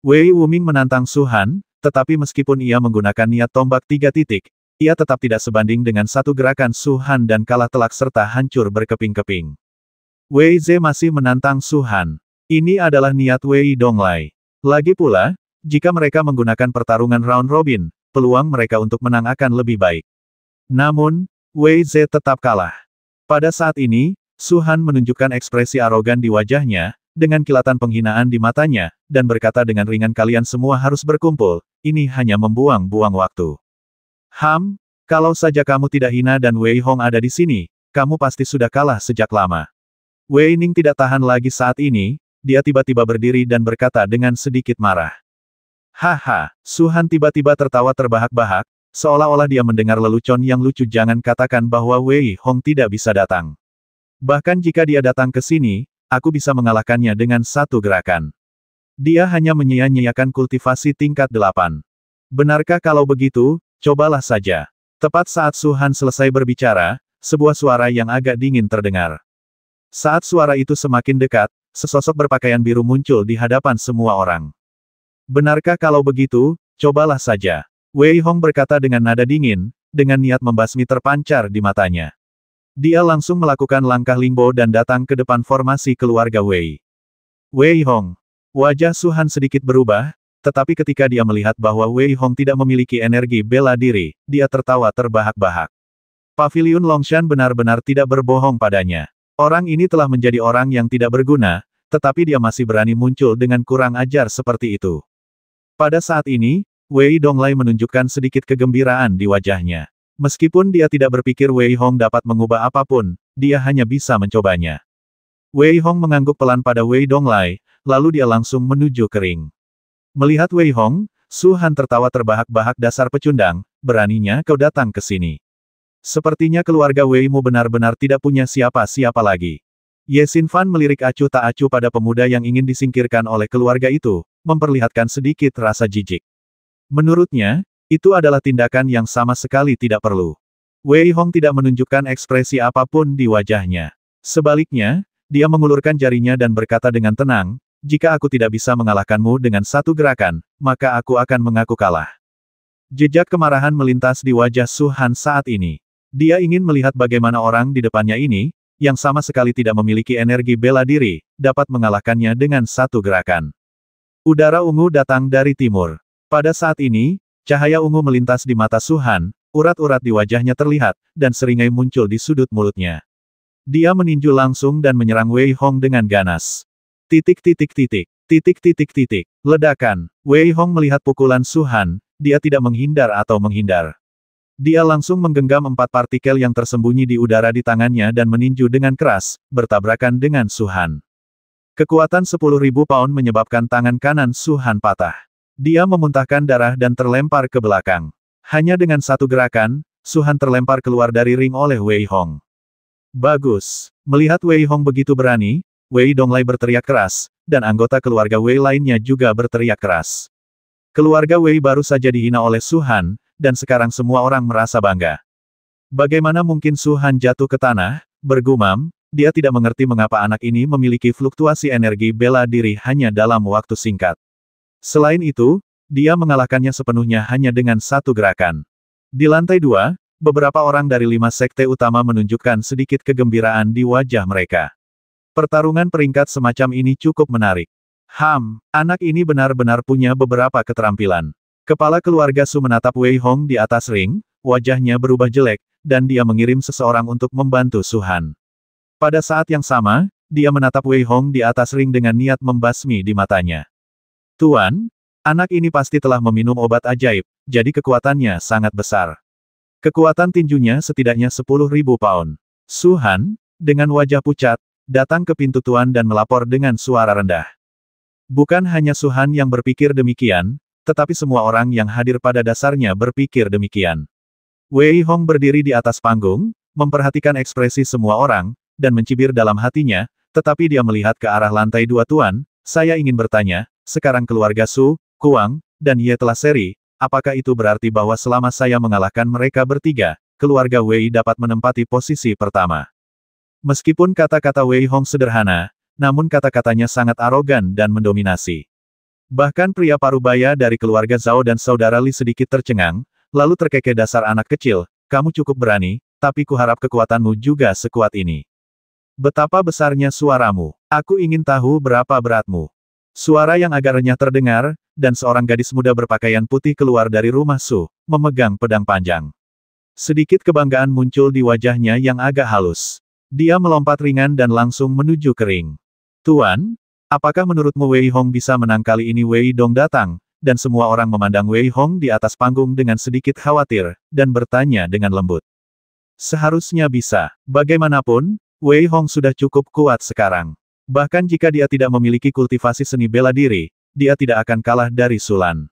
Wei Wuming menantang Su Han, tetapi meskipun ia menggunakan niat tombak 3 titik, ia tetap tidak sebanding dengan 1 gerakan Su Han dan kalah telak serta hancur berkeping-keping. Wei Ze masih menantang Su Han. Ini adalah niat Wei Donglai. Lagi pula, jika mereka menggunakan pertarungan round robin, peluang mereka untuk menang akan lebih baik. Namun, Wei Ze tetap kalah. Pada saat ini, Su Han menunjukkan ekspresi arogan di wajahnya, dengan kilatan penghinaan di matanya, dan berkata dengan ringan, kalian semua harus berkumpul, ini hanya membuang-buang waktu. Kalau saja kamu tidak hina dan Wei Hong ada di sini, kamu pasti sudah kalah sejak lama. Wei Ning tidak tahan lagi saat ini, dia tiba-tiba berdiri dan berkata dengan sedikit marah. Haha, Su Han tiba-tiba tertawa terbahak-bahak, seolah-olah dia mendengar lelucon yang lucu. Jangan katakan bahwa Wei Hong tidak bisa datang. Bahkan jika dia datang ke sini, aku bisa mengalahkannya dengan 1 gerakan. Dia hanya menyia-nyiakan kultivasi tingkat 8. Benarkah kalau begitu, cobalah saja. Tepat saat Su Han selesai berbicara, sebuah suara yang agak dingin terdengar. Saat suara itu semakin dekat, sesosok berpakaian biru muncul di hadapan semua orang. Benarkah kalau begitu, Cobalah saja. Wei Hong berkata dengan nada dingin, dengan niat membasmi terpancar di matanya. Dia langsung melakukan langkah Lingbo dan datang ke depan formasi keluarga Wei. Wei Hong. Wajah Su Han sedikit berubah, tetapi ketika dia melihat bahwa Wei Hong tidak memiliki energi bela diri, dia tertawa terbahak-bahak. Paviliun Longshan benar-benar tidak berbohong padanya. Orang ini telah menjadi orang yang tidak berguna, tetapi dia masih berani muncul dengan kurang ajar seperti itu. Pada saat ini, Wei Donglai menunjukkan sedikit kegembiraan di wajahnya. Meskipun dia tidak berpikir Wei Hong dapat mengubah apapun, dia hanya bisa mencobanya. Wei Hong mengangguk pelan pada Wei Donglai, lalu dia langsung menuju ke ring. Melihat Wei Hong, Su Han tertawa terbahak-bahak. Dasar pecundang, beraninya kau datang ke sini. Sepertinya keluarga Wei-mu benar-benar tidak punya siapa-siapa lagi. Ye Xinfan melirik acuh tak acuh pada pemuda yang ingin disingkirkan oleh keluarga itu, memperlihatkan sedikit rasa jijik. Menurutnya, itu adalah tindakan yang sama sekali tidak perlu. Wei Hong tidak menunjukkan ekspresi apapun di wajahnya. Sebaliknya, dia mengulurkan jarinya dan berkata dengan tenang, jika aku tidak bisa mengalahkanmu dengan satu gerakan, maka aku akan mengaku kalah. Jejak kemarahan melintas di wajah Su Han saat ini. Dia ingin melihat bagaimana orang di depannya ini, yang sama sekali tidak memiliki energi bela diri, dapat mengalahkannya dengan satu gerakan. Udara ungu datang dari timur. Pada saat ini, cahaya ungu melintas di mata Su Han, urat-urat di wajahnya terlihat, dan seringai muncul di sudut mulutnya. Dia meninju langsung dan menyerang Wei Hong dengan ganas. Titik. Ledakan. Wei Hong melihat pukulan Su Han, dia tidak menghindar atau menghindar. Dia langsung menggenggam 4 partikel yang tersembunyi di udara di tangannya dan meninju dengan keras, bertabrakan dengan Su Han. Kekuatan 10.000 pound menyebabkan tangan kanan Su Han patah. Dia memuntahkan darah dan terlempar ke belakang. Hanya dengan satu gerakan, Su Han terlempar keluar dari ring oleh Wei Hong. Bagus. Melihat Wei Hong begitu berani, Wei Donglai berteriak keras, dan anggota keluarga Wei lainnya juga berteriak keras. Keluarga Wei baru saja dihina oleh Su Han, dan sekarang semua orang merasa bangga. Bagaimana mungkin Su Han jatuh ke tanah, bergumam, dia tidak mengerti mengapa anak ini memiliki fluktuasi energi bela diri hanya dalam waktu singkat. Selain itu, dia mengalahkannya sepenuhnya hanya dengan satu gerakan. Di lantai 2, beberapa orang dari 5 sekte utama menunjukkan sedikit kegembiraan di wajah mereka. Pertarungan peringkat semacam ini cukup menarik. Anak ini benar-benar punya beberapa keterampilan. Kepala keluarga Su menatap Wei Hong di atas ring, wajahnya berubah jelek, dan dia mengirim seseorang untuk membantu Su Han. Pada saat yang sama, dia menatap Wei Hong di atas ring dengan niat membasmi di matanya. Tuan, anak ini pasti telah meminum obat ajaib, jadi kekuatannya sangat besar. Kekuatan tinjunya setidaknya 10.000 pound. Su Han, dengan wajah pucat, datang ke pintu Tuan dan melapor dengan suara rendah. Bukan hanya Su Han yang berpikir demikian, tetapi semua orang yang hadir pada dasarnya berpikir demikian. Wei Hong berdiri di atas panggung, memperhatikan ekspresi semua orang, dan mencibir dalam hatinya, tetapi dia melihat ke arah lantai 2 Tuan, saya ingin bertanya, sekarang keluarga Su, Kuang, dan Ye telah seri, apakah itu berarti bahwa selama saya mengalahkan mereka bertiga, keluarga Wei dapat menempati posisi pertama? Meskipun kata-kata Wei Hong sederhana, namun kata-katanya sangat arogan dan mendominasi. Bahkan pria parubaya dari keluarga Zhao dan saudara Li sedikit tercengang, lalu terkekeh dasar anak kecil, kamu cukup berani, tapi kuharap kekuatanmu juga sekuat ini. Betapa besarnya suaramu. Aku ingin tahu berapa beratmu. Suara yang agak renyah terdengar, dan seorang gadis muda berpakaian putih keluar dari rumah Su, memegang pedang panjang. Sedikit kebanggaan muncul di wajahnya yang agak halus. Dia melompat ringan dan langsung menuju ke ring. Tuan, apakah menurutmu Wei Hong bisa menang kali ini? Wei Dong datang, dan semua orang memandang Wei Hong di atas panggung dengan sedikit khawatir, dan bertanya dengan lembut. Seharusnya bisa. Bagaimanapun, Wei Hong sudah cukup kuat sekarang. Bahkan jika dia tidak memiliki kultivasi seni bela diri, dia tidak akan kalah dari Sulan.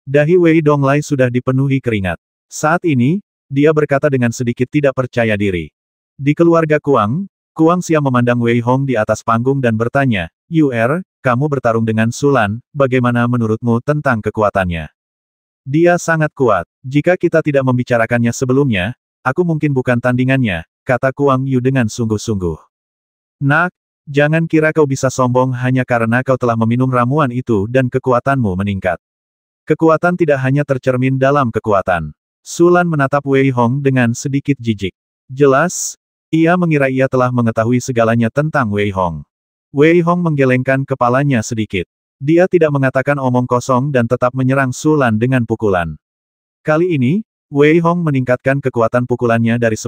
Dahi Wei Donglai sudah dipenuhi keringat. Saat ini, dia berkata dengan sedikit tidak percaya diri. Di keluarga Kuang, Kuang Xia memandang Wei Hong di atas panggung dan bertanya, kamu bertarung dengan Sulan, bagaimana menurutmu tentang kekuatannya? Dia sangat kuat. Jika kita tidak membicarakannya sebelumnya, aku mungkin bukan tandingannya, kata Kuang Yu dengan sungguh-sungguh. Nak, jangan kira kau bisa sombong hanya karena kau telah meminum ramuan itu dan kekuatanmu meningkat. Kekuatan tidak hanya tercermin dalam kekuatan. Sulan menatap Wei Hong dengan sedikit jijik. Jelas, ia mengira ia telah mengetahui segalanya tentang Wei Hong. Wei Hong menggelengkan kepalanya sedikit. Dia tidak mengatakan omong kosong dan tetap menyerang Sulan dengan pukulan. Kali ini, Wei Hong meningkatkan kekuatan pukulannya dari 10.000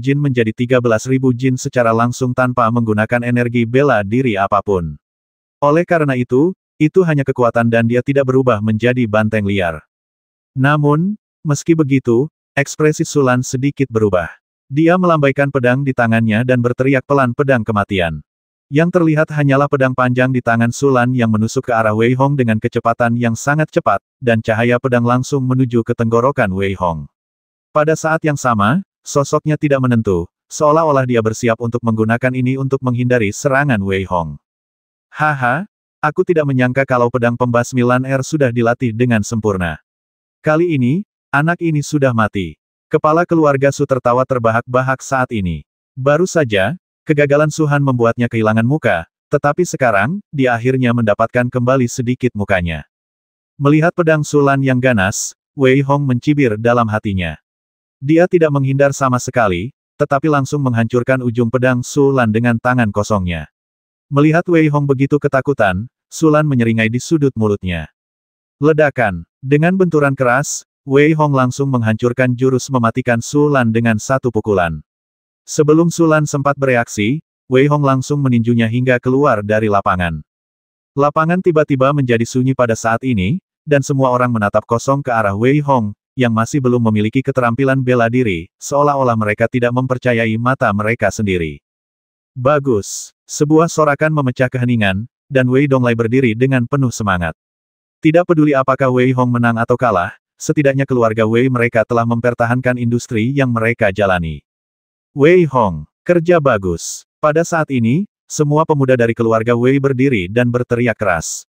jin menjadi 13.000 jin secara langsung tanpa menggunakan energi bela diri apapun. Oleh karena itu hanya kekuatan dan dia tidak berubah menjadi banteng liar. Namun, meski begitu, ekspresi Sulan sedikit berubah. Dia melambaikan pedang di tangannya dan berteriak pelan pedang kematian. Yang terlihat hanyalah pedang panjang di tangan Sulan yang menusuk ke arah Wei Hong dengan kecepatan yang sangat cepat, dan cahaya pedang langsung menuju ke tenggorokan Wei Hong. Pada saat yang sama, sosoknya tidak menentu, seolah-olah dia bersiap untuk menggunakan ini untuk menghindari serangan Wei Hong. Haha, aku tidak menyangka kalau pedang pembasmi Lan Er sudah dilatih dengan sempurna. Kali ini, anak ini sudah mati. Kepala keluarga Su tertawa terbahak-bahak saat ini. Baru saja, kegagalan Suhan membuatnya kehilangan muka, tetapi sekarang, dia akhirnya mendapatkan kembali sedikit mukanya. Melihat pedang Sulan yang ganas, Wei Hong mencibir dalam hatinya. Dia tidak menghindar sama sekali, tetapi langsung menghancurkan ujung pedang Sulan dengan tangan kosongnya. Melihat Wei Hong begitu ketakutan, Sulan menyeringai di sudut mulutnya. Ledakan. Dengan benturan keras, Wei Hong langsung menghancurkan jurus mematikan Sulan dengan satu pukulan. Sebelum Sulan sempat bereaksi, Wei Hong langsung meninjunya hingga keluar dari lapangan. Lapangan tiba-tiba menjadi sunyi pada saat ini, dan semua orang menatap kosong ke arah Wei Hong, yang masih belum memiliki keterampilan bela diri, seolah-olah mereka tidak mempercayai mata mereka sendiri. Bagus. Sebuah sorakan memecah keheningan, dan Wei Donglai berdiri dengan penuh semangat. Tidak peduli apakah Wei Hong menang atau kalah, setidaknya keluarga Wei mereka telah mempertahankan industri yang mereka jalani. Wei Hong, kerja bagus. Pada saat ini, semua pemuda dari keluarga Wei berdiri dan berteriak keras.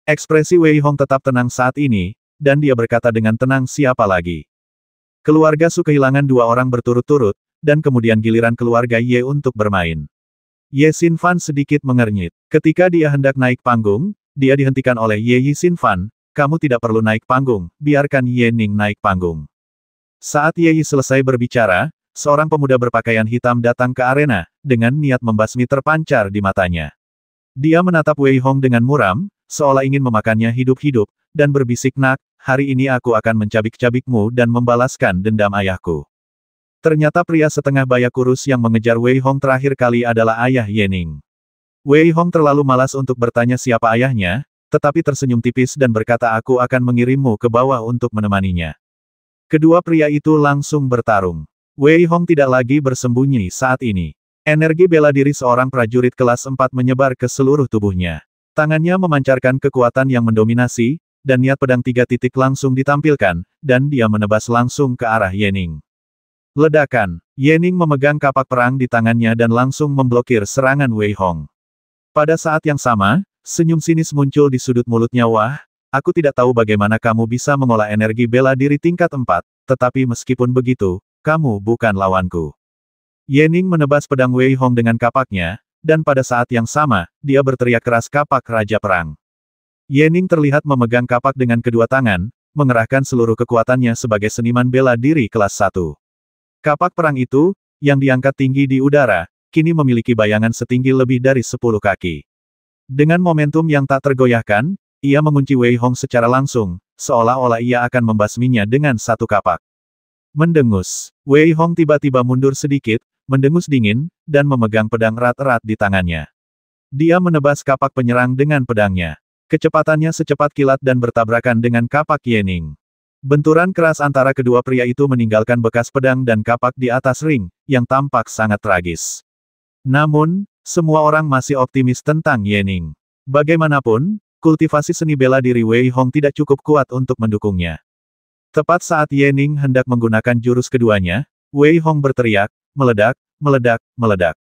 Ekspresi Wei Hong tetap tenang saat ini, dan dia berkata dengan tenang siapa lagi. Keluarga Su kehilangan 2 orang berturut-turut, dan kemudian giliran keluarga Ye untuk bermain. Ye Xinfan sedikit mengernyit. Ketika dia hendak naik panggung, dia dihentikan oleh Ye Xinfan, kamu tidak perlu naik panggung, biarkan Ye Ning naik panggung. Saat Ye selesai berbicara, seorang pemuda berpakaian hitam datang ke arena, dengan niat membasmi terpancar di matanya. Dia menatap Wei Hong dengan muram, seolah ingin memakannya hidup-hidup, dan berbisik nak, hari ini aku akan mencabik-cabikmu dan membalaskan dendam ayahku. Ternyata pria setengah baya kurus yang mengejar Wei Hong terakhir kali adalah ayah Ye Ning. Wei Hong terlalu malas untuk bertanya siapa ayahnya, tetapi tersenyum tipis dan berkata aku akan mengirimmu ke bawah untuk menemaninya. Kedua pria itu langsung bertarung. Wei Hong tidak lagi bersembunyi saat ini. Energi bela diri seorang prajurit kelas 4 menyebar ke seluruh tubuhnya. Tangannya memancarkan kekuatan yang mendominasi, dan niat pedang 3 titik langsung ditampilkan, dan dia menebas langsung ke arah Ye Ning. Ledakan. Ye Ning memegang kapak perang di tangannya dan langsung memblokir serangan Wei Hong. Pada saat yang sama, senyum sinis muncul di sudut mulutnya. Wah, aku tidak tahu bagaimana kamu bisa mengolah energi bela diri tingkat 4, tetapi meskipun begitu, kamu bukan lawanku. Ye Ning menebas pedang Wei Hong dengan kapaknya, dan pada saat yang sama, dia berteriak keras kapak Raja Perang. Ye Ning terlihat memegang kapak dengan kedua tangan, mengerahkan seluruh kekuatannya sebagai seniman bela diri kelas 1. Kapak perang itu, yang diangkat tinggi di udara, kini memiliki bayangan setinggi lebih dari 10 kaki. Dengan momentum yang tak tergoyahkan, ia mengunci Wei Hong secara langsung, seolah-olah ia akan membasminya dengan satu kapak. Mendengus. Wei Hong tiba-tiba mundur sedikit, mendengus dingin, dan memegang pedang erat-erat di tangannya. Dia menebas kapak penyerang dengan pedangnya. Kecepatannya secepat kilat dan bertabrakan dengan kapak Ye Ning. Benturan keras antara kedua pria itu meninggalkan bekas pedang dan kapak di atas ring, yang tampak sangat tragis. Namun, semua orang masih optimis tentang Ye Ning. Bagaimanapun, kultivasi seni bela diri Wei Hong tidak cukup kuat untuk mendukungnya. Tepat saat Ye Ning hendak menggunakan jurus keduanya, Wei Hong berteriak, meledak, meledak, meledak.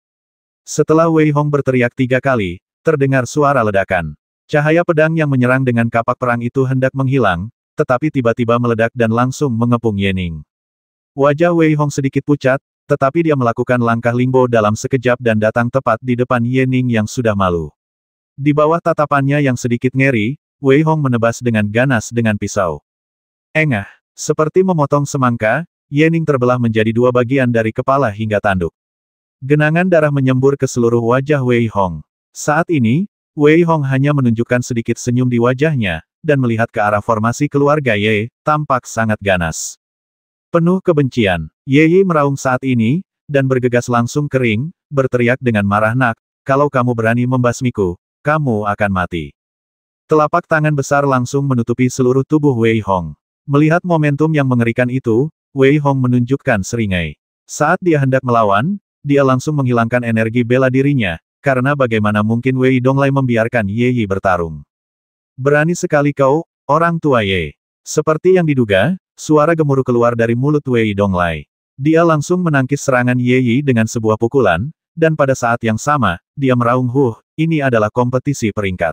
Setelah Wei Hong berteriak 3 kali, terdengar suara ledakan. Cahaya pedang yang menyerang dengan kapak perang itu hendak menghilang, tetapi tiba-tiba meledak dan langsung mengepung Ye Ning. Wajah Wei Hong sedikit pucat, tetapi dia melakukan langkah lingbo dalam sekejap dan datang tepat di depan Ye Ning yang sudah malu. Di bawah tatapannya yang sedikit ngeri, Wei Hong menebas dengan ganas dengan pisau. Engah, seperti memotong semangka, Ye Ning terbelah menjadi dua bagian dari kepala hingga tanduk. Genangan darah menyembur ke seluruh wajah Wei Hong. Saat ini, Wei Hong hanya menunjukkan sedikit senyum di wajahnya, dan melihat ke arah formasi keluarga Ye, tampak sangat ganas. Penuh kebencian, Ye Yi meraung saat ini, dan bergegas langsung kering, berteriak dengan marah, "Nak, kalau kamu berani membasmiku, kamu akan mati." Telapak tangan besar langsung menutupi seluruh tubuh Wei Hong. Melihat momentum yang mengerikan itu, Wei Hong menunjukkan seringai. Saat dia hendak melawan, dia langsung menghilangkan energi bela dirinya, karena bagaimana mungkin Wei Donglai membiarkan Ye Yi bertarung. "Berani sekali kau, orang tua Ye." Seperti yang diduga, suara gemuruh keluar dari mulut Wei Donglai. Dia langsung menangkis serangan Ye Yi dengan sebuah pukulan, dan pada saat yang sama, dia meraung, ini adalah kompetisi peringkat.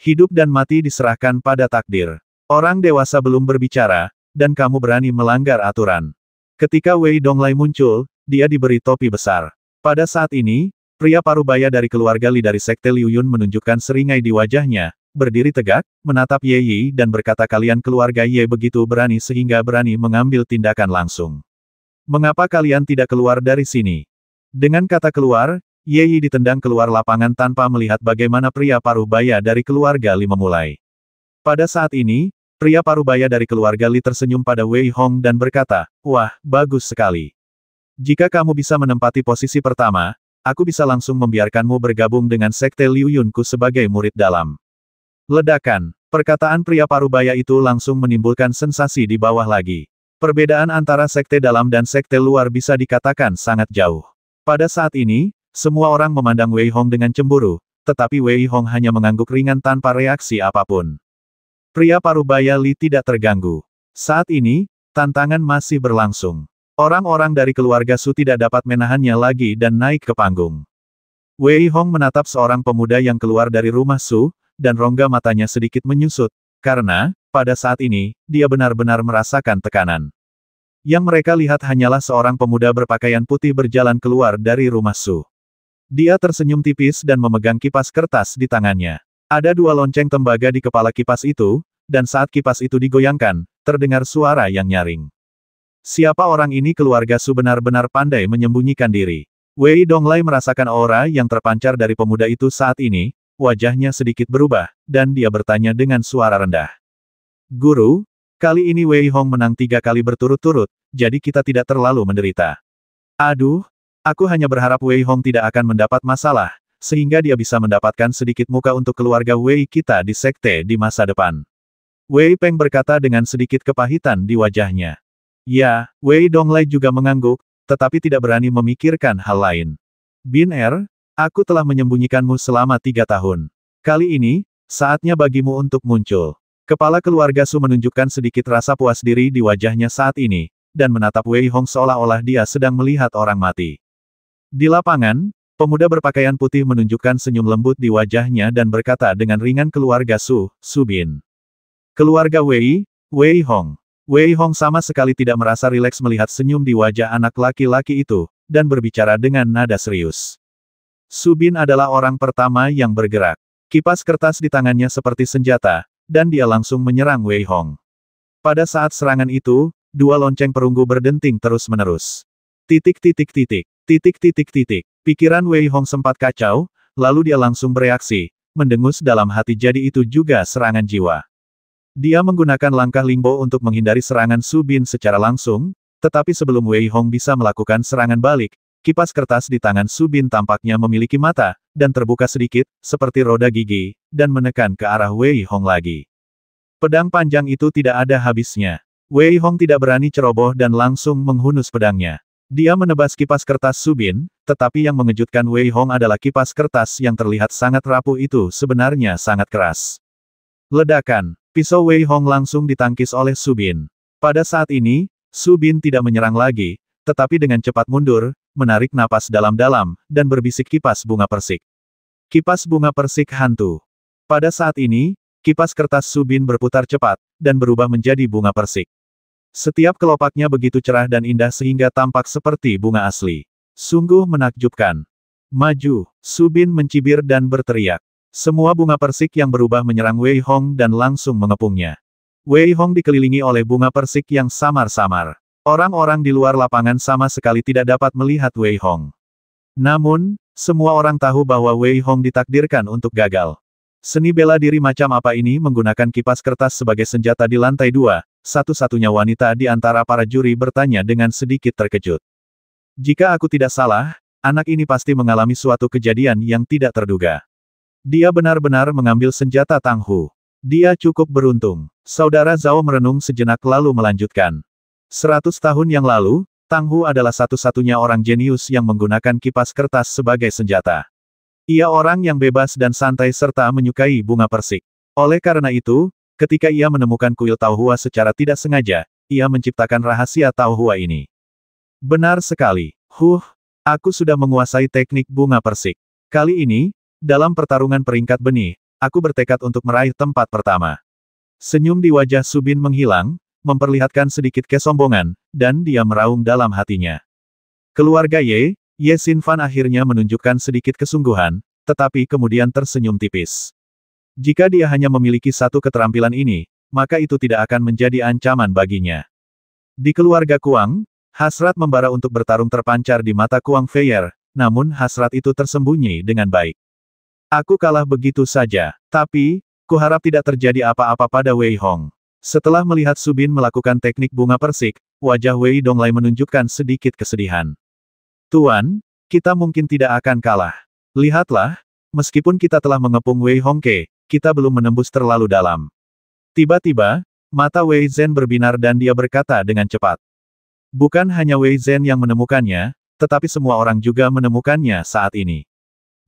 Hidup dan mati diserahkan pada takdir. Orang dewasa belum berbicara, dan kamu berani melanggar aturan." Ketika Wei Donglai muncul, dia diberi topi besar. Pada saat ini, pria parubaya dari keluarga Li dari Sekte Liu Yun menunjukkan seringai di wajahnya, berdiri tegak, menatap Ye Yi dan berkata, "Kalian keluarga Ye begitu berani sehingga berani mengambil tindakan langsung. Mengapa kalian tidak keluar dari sini?" Dengan kata keluar, Ye Yi ditendang keluar lapangan tanpa melihat bagaimana pria parubaya dari keluarga Li memulai. Pada saat ini, pria parubaya dari keluarga Li tersenyum pada Wei Hong dan berkata, "Wah, bagus sekali. Jika kamu bisa menempati posisi pertama, aku bisa langsung membiarkanmu bergabung dengan Sekte Liu Yunku sebagai murid dalam." Ledakan. Perkataan pria parubaya itu langsung menimbulkan sensasi di bawah lagi. Perbedaan antara sekte dalam dan sekte luar bisa dikatakan sangat jauh. Pada saat ini, semua orang memandang Wei Hong dengan cemburu, tetapi Wei Hong hanya mengangguk ringan tanpa reaksi apapun. Pria parubaya Li tidak terganggu. Saat ini, tantangan masih berlangsung. Orang-orang dari keluarga Su tidak dapat menahannya lagi dan naik ke panggung. Wei Hong menatap seorang pemuda yang keluar dari rumah Su, dan rongga matanya sedikit menyusut, karena, pada saat ini, dia benar-benar merasakan tekanan. Yang mereka lihat hanyalah seorang pemuda berpakaian putih berjalan keluar dari rumah Su. Dia tersenyum tipis dan memegang kipas kertas di tangannya. Ada dua lonceng tembaga di kepala kipas itu, dan saat kipas itu digoyangkan, terdengar suara yang nyaring. Siapa orang ini? Keluarga Su benar-benar pandai menyembunyikan diri. Wei Donglai merasakan aura yang terpancar dari pemuda itu saat ini, wajahnya sedikit berubah, dan dia bertanya dengan suara rendah. "Guru, kali ini Wei Hong menang 3 kali berturut-turut, jadi kita tidak terlalu menderita." "Aduh, aku hanya berharap Wei Hong tidak akan mendapat masalah, sehingga dia bisa mendapatkan sedikit muka untuk keluarga Wei kita di sekte di masa depan." Wei Peng berkata dengan sedikit kepahitan di wajahnya. Ya, Wei Donglai juga mengangguk, tetapi tidak berani memikirkan hal lain. "Bin Er, aku telah menyembunyikanmu selama 3 tahun. Kali ini, saatnya bagimu untuk muncul." Kepala keluarga Su menunjukkan sedikit rasa puas diri di wajahnya saat ini, dan menatap Wei Hong seolah-olah dia sedang melihat orang mati. Di lapangan, pemuda berpakaian putih menunjukkan senyum lembut di wajahnya dan berkata dengan ringan, "Keluarga Su, Su Bin. Keluarga Wei, Wei Hong." Wei Hong sama sekali tidak merasa rileks melihat senyum di wajah anak laki-laki itu, dan berbicara dengan nada serius. Su Bin adalah orang pertama yang bergerak. Kipas kertas di tangannya seperti senjata, dan dia langsung menyerang Wei Hong. Pada saat serangan itu, dua lonceng perunggu berdenting terus-menerus. Pikiran Wei Hong sempat kacau, lalu dia langsung bereaksi, mendengus dalam hati, jadi itu juga serangan jiwa. Dia menggunakan langkah Lingbo untuk menghindari serangan Su Bin secara langsung, tetapi sebelum Wei Hong bisa melakukan serangan balik, kipas kertas di tangan Su Bin tampaknya memiliki mata, dan terbuka sedikit, seperti roda gigi, dan menekan ke arah Wei Hong lagi. Pedang panjang itu tidak ada habisnya. Wei Hong tidak berani ceroboh dan langsung menghunus pedangnya. Dia menebas kipas kertas Su Bin, tetapi yang mengejutkan Wei Hong adalah kipas kertas yang terlihat sangat rapuh itu sebenarnya sangat keras. Ledakan. Pisau Wei Hong langsung ditangkis oleh Su Bin. Pada saat ini, Su Bin tidak menyerang lagi, tetapi dengan cepat mundur, menarik napas dalam-dalam, dan berbisik, "Kipas bunga persik. Kipas bunga persik hantu." Pada saat ini, kipas kertas Su Bin berputar cepat, dan berubah menjadi bunga persik. Setiap kelopaknya begitu cerah dan indah sehingga tampak seperti bunga asli. Sungguh menakjubkan. "Maju!" Su Bin mencibir dan berteriak. Semua bunga persik yang berubah menyerang Wei Hong dan langsung mengepungnya. Wei Hong dikelilingi oleh bunga persik yang samar-samar. Orang-orang di luar lapangan sama sekali tidak dapat melihat Wei Hong. Namun, semua orang tahu bahwa Wei Hong ditakdirkan untuk gagal. Seni bela diri macam apa ini menggunakan kipas kertas sebagai senjata di lantai 2, satu-satunya wanita di antara para juri bertanya dengan sedikit terkejut. Jika aku tidak salah, anak ini pasti mengalami suatu kejadian yang tidak terduga. Dia benar-benar mengambil senjata Tang Hu. Dia cukup beruntung. Saudara Zhao merenung sejenak lalu melanjutkan. 100 tahun yang lalu, Tang Hu adalah satu-satunya orang jenius yang menggunakan kipas kertas sebagai senjata. Ia orang yang bebas dan santai serta menyukai bunga persik. Oleh karena itu, ketika ia menemukan kuil Tao Hua secara tidak sengaja, ia menciptakan rahasia Tao Hua ini. Benar sekali. Aku sudah menguasai teknik bunga persik. Kali ini, dalam pertarungan peringkat benih, aku bertekad untuk meraih tempat pertama. Senyum di wajah Subin menghilang, memperlihatkan sedikit kesombongan, dan dia meraung dalam hatinya. Keluarga Ye Xinfan akhirnya menunjukkan sedikit kesungguhan, tetapi kemudian tersenyum tipis. Jika dia hanya memiliki satu keterampilan ini, maka itu tidak akan menjadi ancaman baginya. Di keluarga Kuang, hasrat membara untuk bertarung terpancar di mata Kuang Feier, namun hasrat itu tersembunyi dengan baik. Aku kalah begitu saja, tapi, kuharap tidak terjadi apa-apa pada Wei Hong. Setelah melihat Subin melakukan teknik bunga persik, wajah Wei Donglai menunjukkan sedikit kesedihan. Tuan, kita mungkin tidak akan kalah. Lihatlah, meskipun kita telah mengepung Wei Hongke, kita belum menembus terlalu dalam. Tiba-tiba, mata Wei Zhen berbinar dan dia berkata dengan cepat. Bukan hanya Wei Zhen yang menemukannya, tetapi semua orang juga menemukannya saat ini.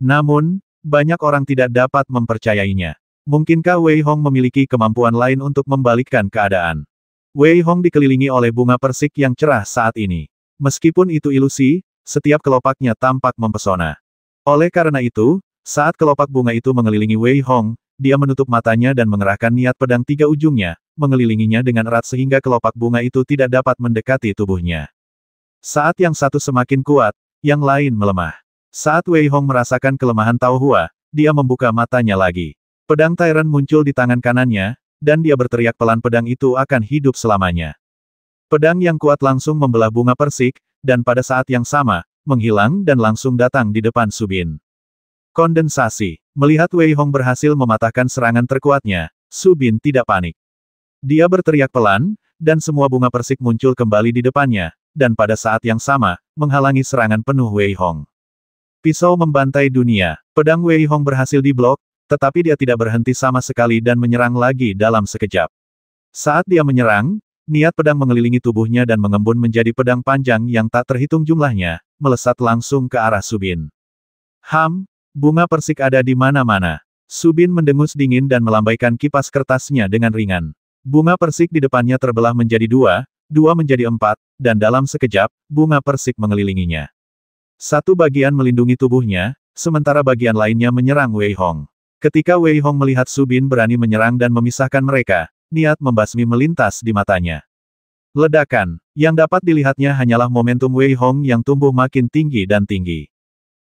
Namun, banyak orang tidak dapat mempercayainya. Mungkinkah Wei Hong memiliki kemampuan lain untuk membalikkan keadaan? Wei Hong dikelilingi oleh bunga persik yang cerah saat ini. Meskipun itu ilusi, setiap kelopaknya tampak mempesona. Oleh karena itu, saat kelopak bunga itu mengelilingi Wei Hong, dia menutup matanya dan mengerahkan niat pedang 3 ujungnya, mengelilinginya dengan erat sehingga kelopak bunga itu tidak dapat mendekati tubuhnya. Saat yang satu semakin kuat, yang lain melemah. Saat Wei Hong merasakan kelemahan Tao Hua, dia membuka matanya lagi. Pedang Tyrant muncul di tangan kanannya, dan dia berteriak pelan pedang itu akan hidup selamanya. Pedang yang kuat langsung membelah bunga persik, dan pada saat yang sama, menghilang dan langsung datang di depan Subin. Kondensasi. Melihat Wei Hong berhasil mematahkan serangan terkuatnya, Subin tidak panik. Dia berteriak pelan, dan semua bunga persik muncul kembali di depannya, dan pada saat yang sama, menghalangi serangan penuh Wei Hong. Pisau membantai dunia. Pedang Wei Hong berhasil diblok, tetapi dia tidak berhenti sama sekali dan menyerang lagi dalam sekejap. Saat dia menyerang, niat pedang mengelilingi tubuhnya dan mengembun menjadi pedang panjang yang tak terhitung jumlahnya, melesat langsung ke arah Subin. Bunga persik ada di mana-mana. Subin mendengus dingin dan melambaikan kipas kertasnya dengan ringan. Bunga persik di depannya terbelah menjadi 2 menjadi 4, dan dalam sekejap, bunga persik mengelilinginya. Satu bagian melindungi tubuhnya, sementara bagian lainnya menyerang Wei Hong. Ketika Wei Hong melihat Subin berani menyerang dan memisahkan mereka, niat membasmi melintas di matanya. Ledakan, yang dapat dilihatnya hanyalah momentum Wei Hong yang tumbuh makin tinggi dan tinggi.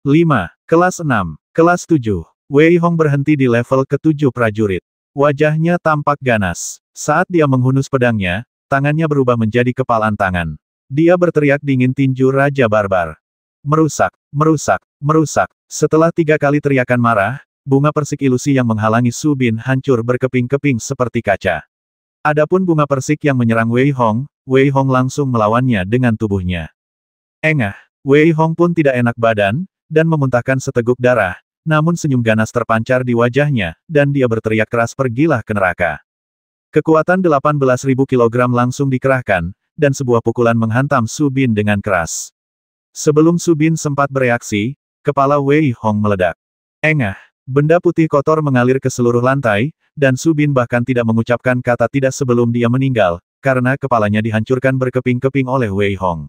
5. Kelas 6. Kelas 7. Wei Hong berhenti di level ke-7 prajurit. Wajahnya tampak ganas. Saat dia menghunus pedangnya, tangannya berubah menjadi kepalan tangan. Dia berteriak dingin tinju Raja Barbar. Merusak, merusak, merusak. Setelah 3 kali teriakan marah, bunga persik ilusi yang menghalangi Subin hancur berkeping-keping seperti kaca. Adapun bunga persik yang menyerang Wei Hong langsung melawannya dengan tubuhnya. Engah, Wei Hong pun tidak enak badan, dan memuntahkan seteguk darah, namun senyum ganas terpancar di wajahnya, dan dia berteriak keras pergilah ke neraka. Kekuatan 18.000 kg langsung dikerahkan, dan sebuah pukulan menghantam Subin dengan keras. Sebelum Subin sempat bereaksi, kepala Wei Hong meledak. Engah, benda putih kotor mengalir ke seluruh lantai, dan Subin bahkan tidak mengucapkan kata tidak sebelum dia meninggal, karena kepalanya dihancurkan berkeping-keping oleh Wei Hong.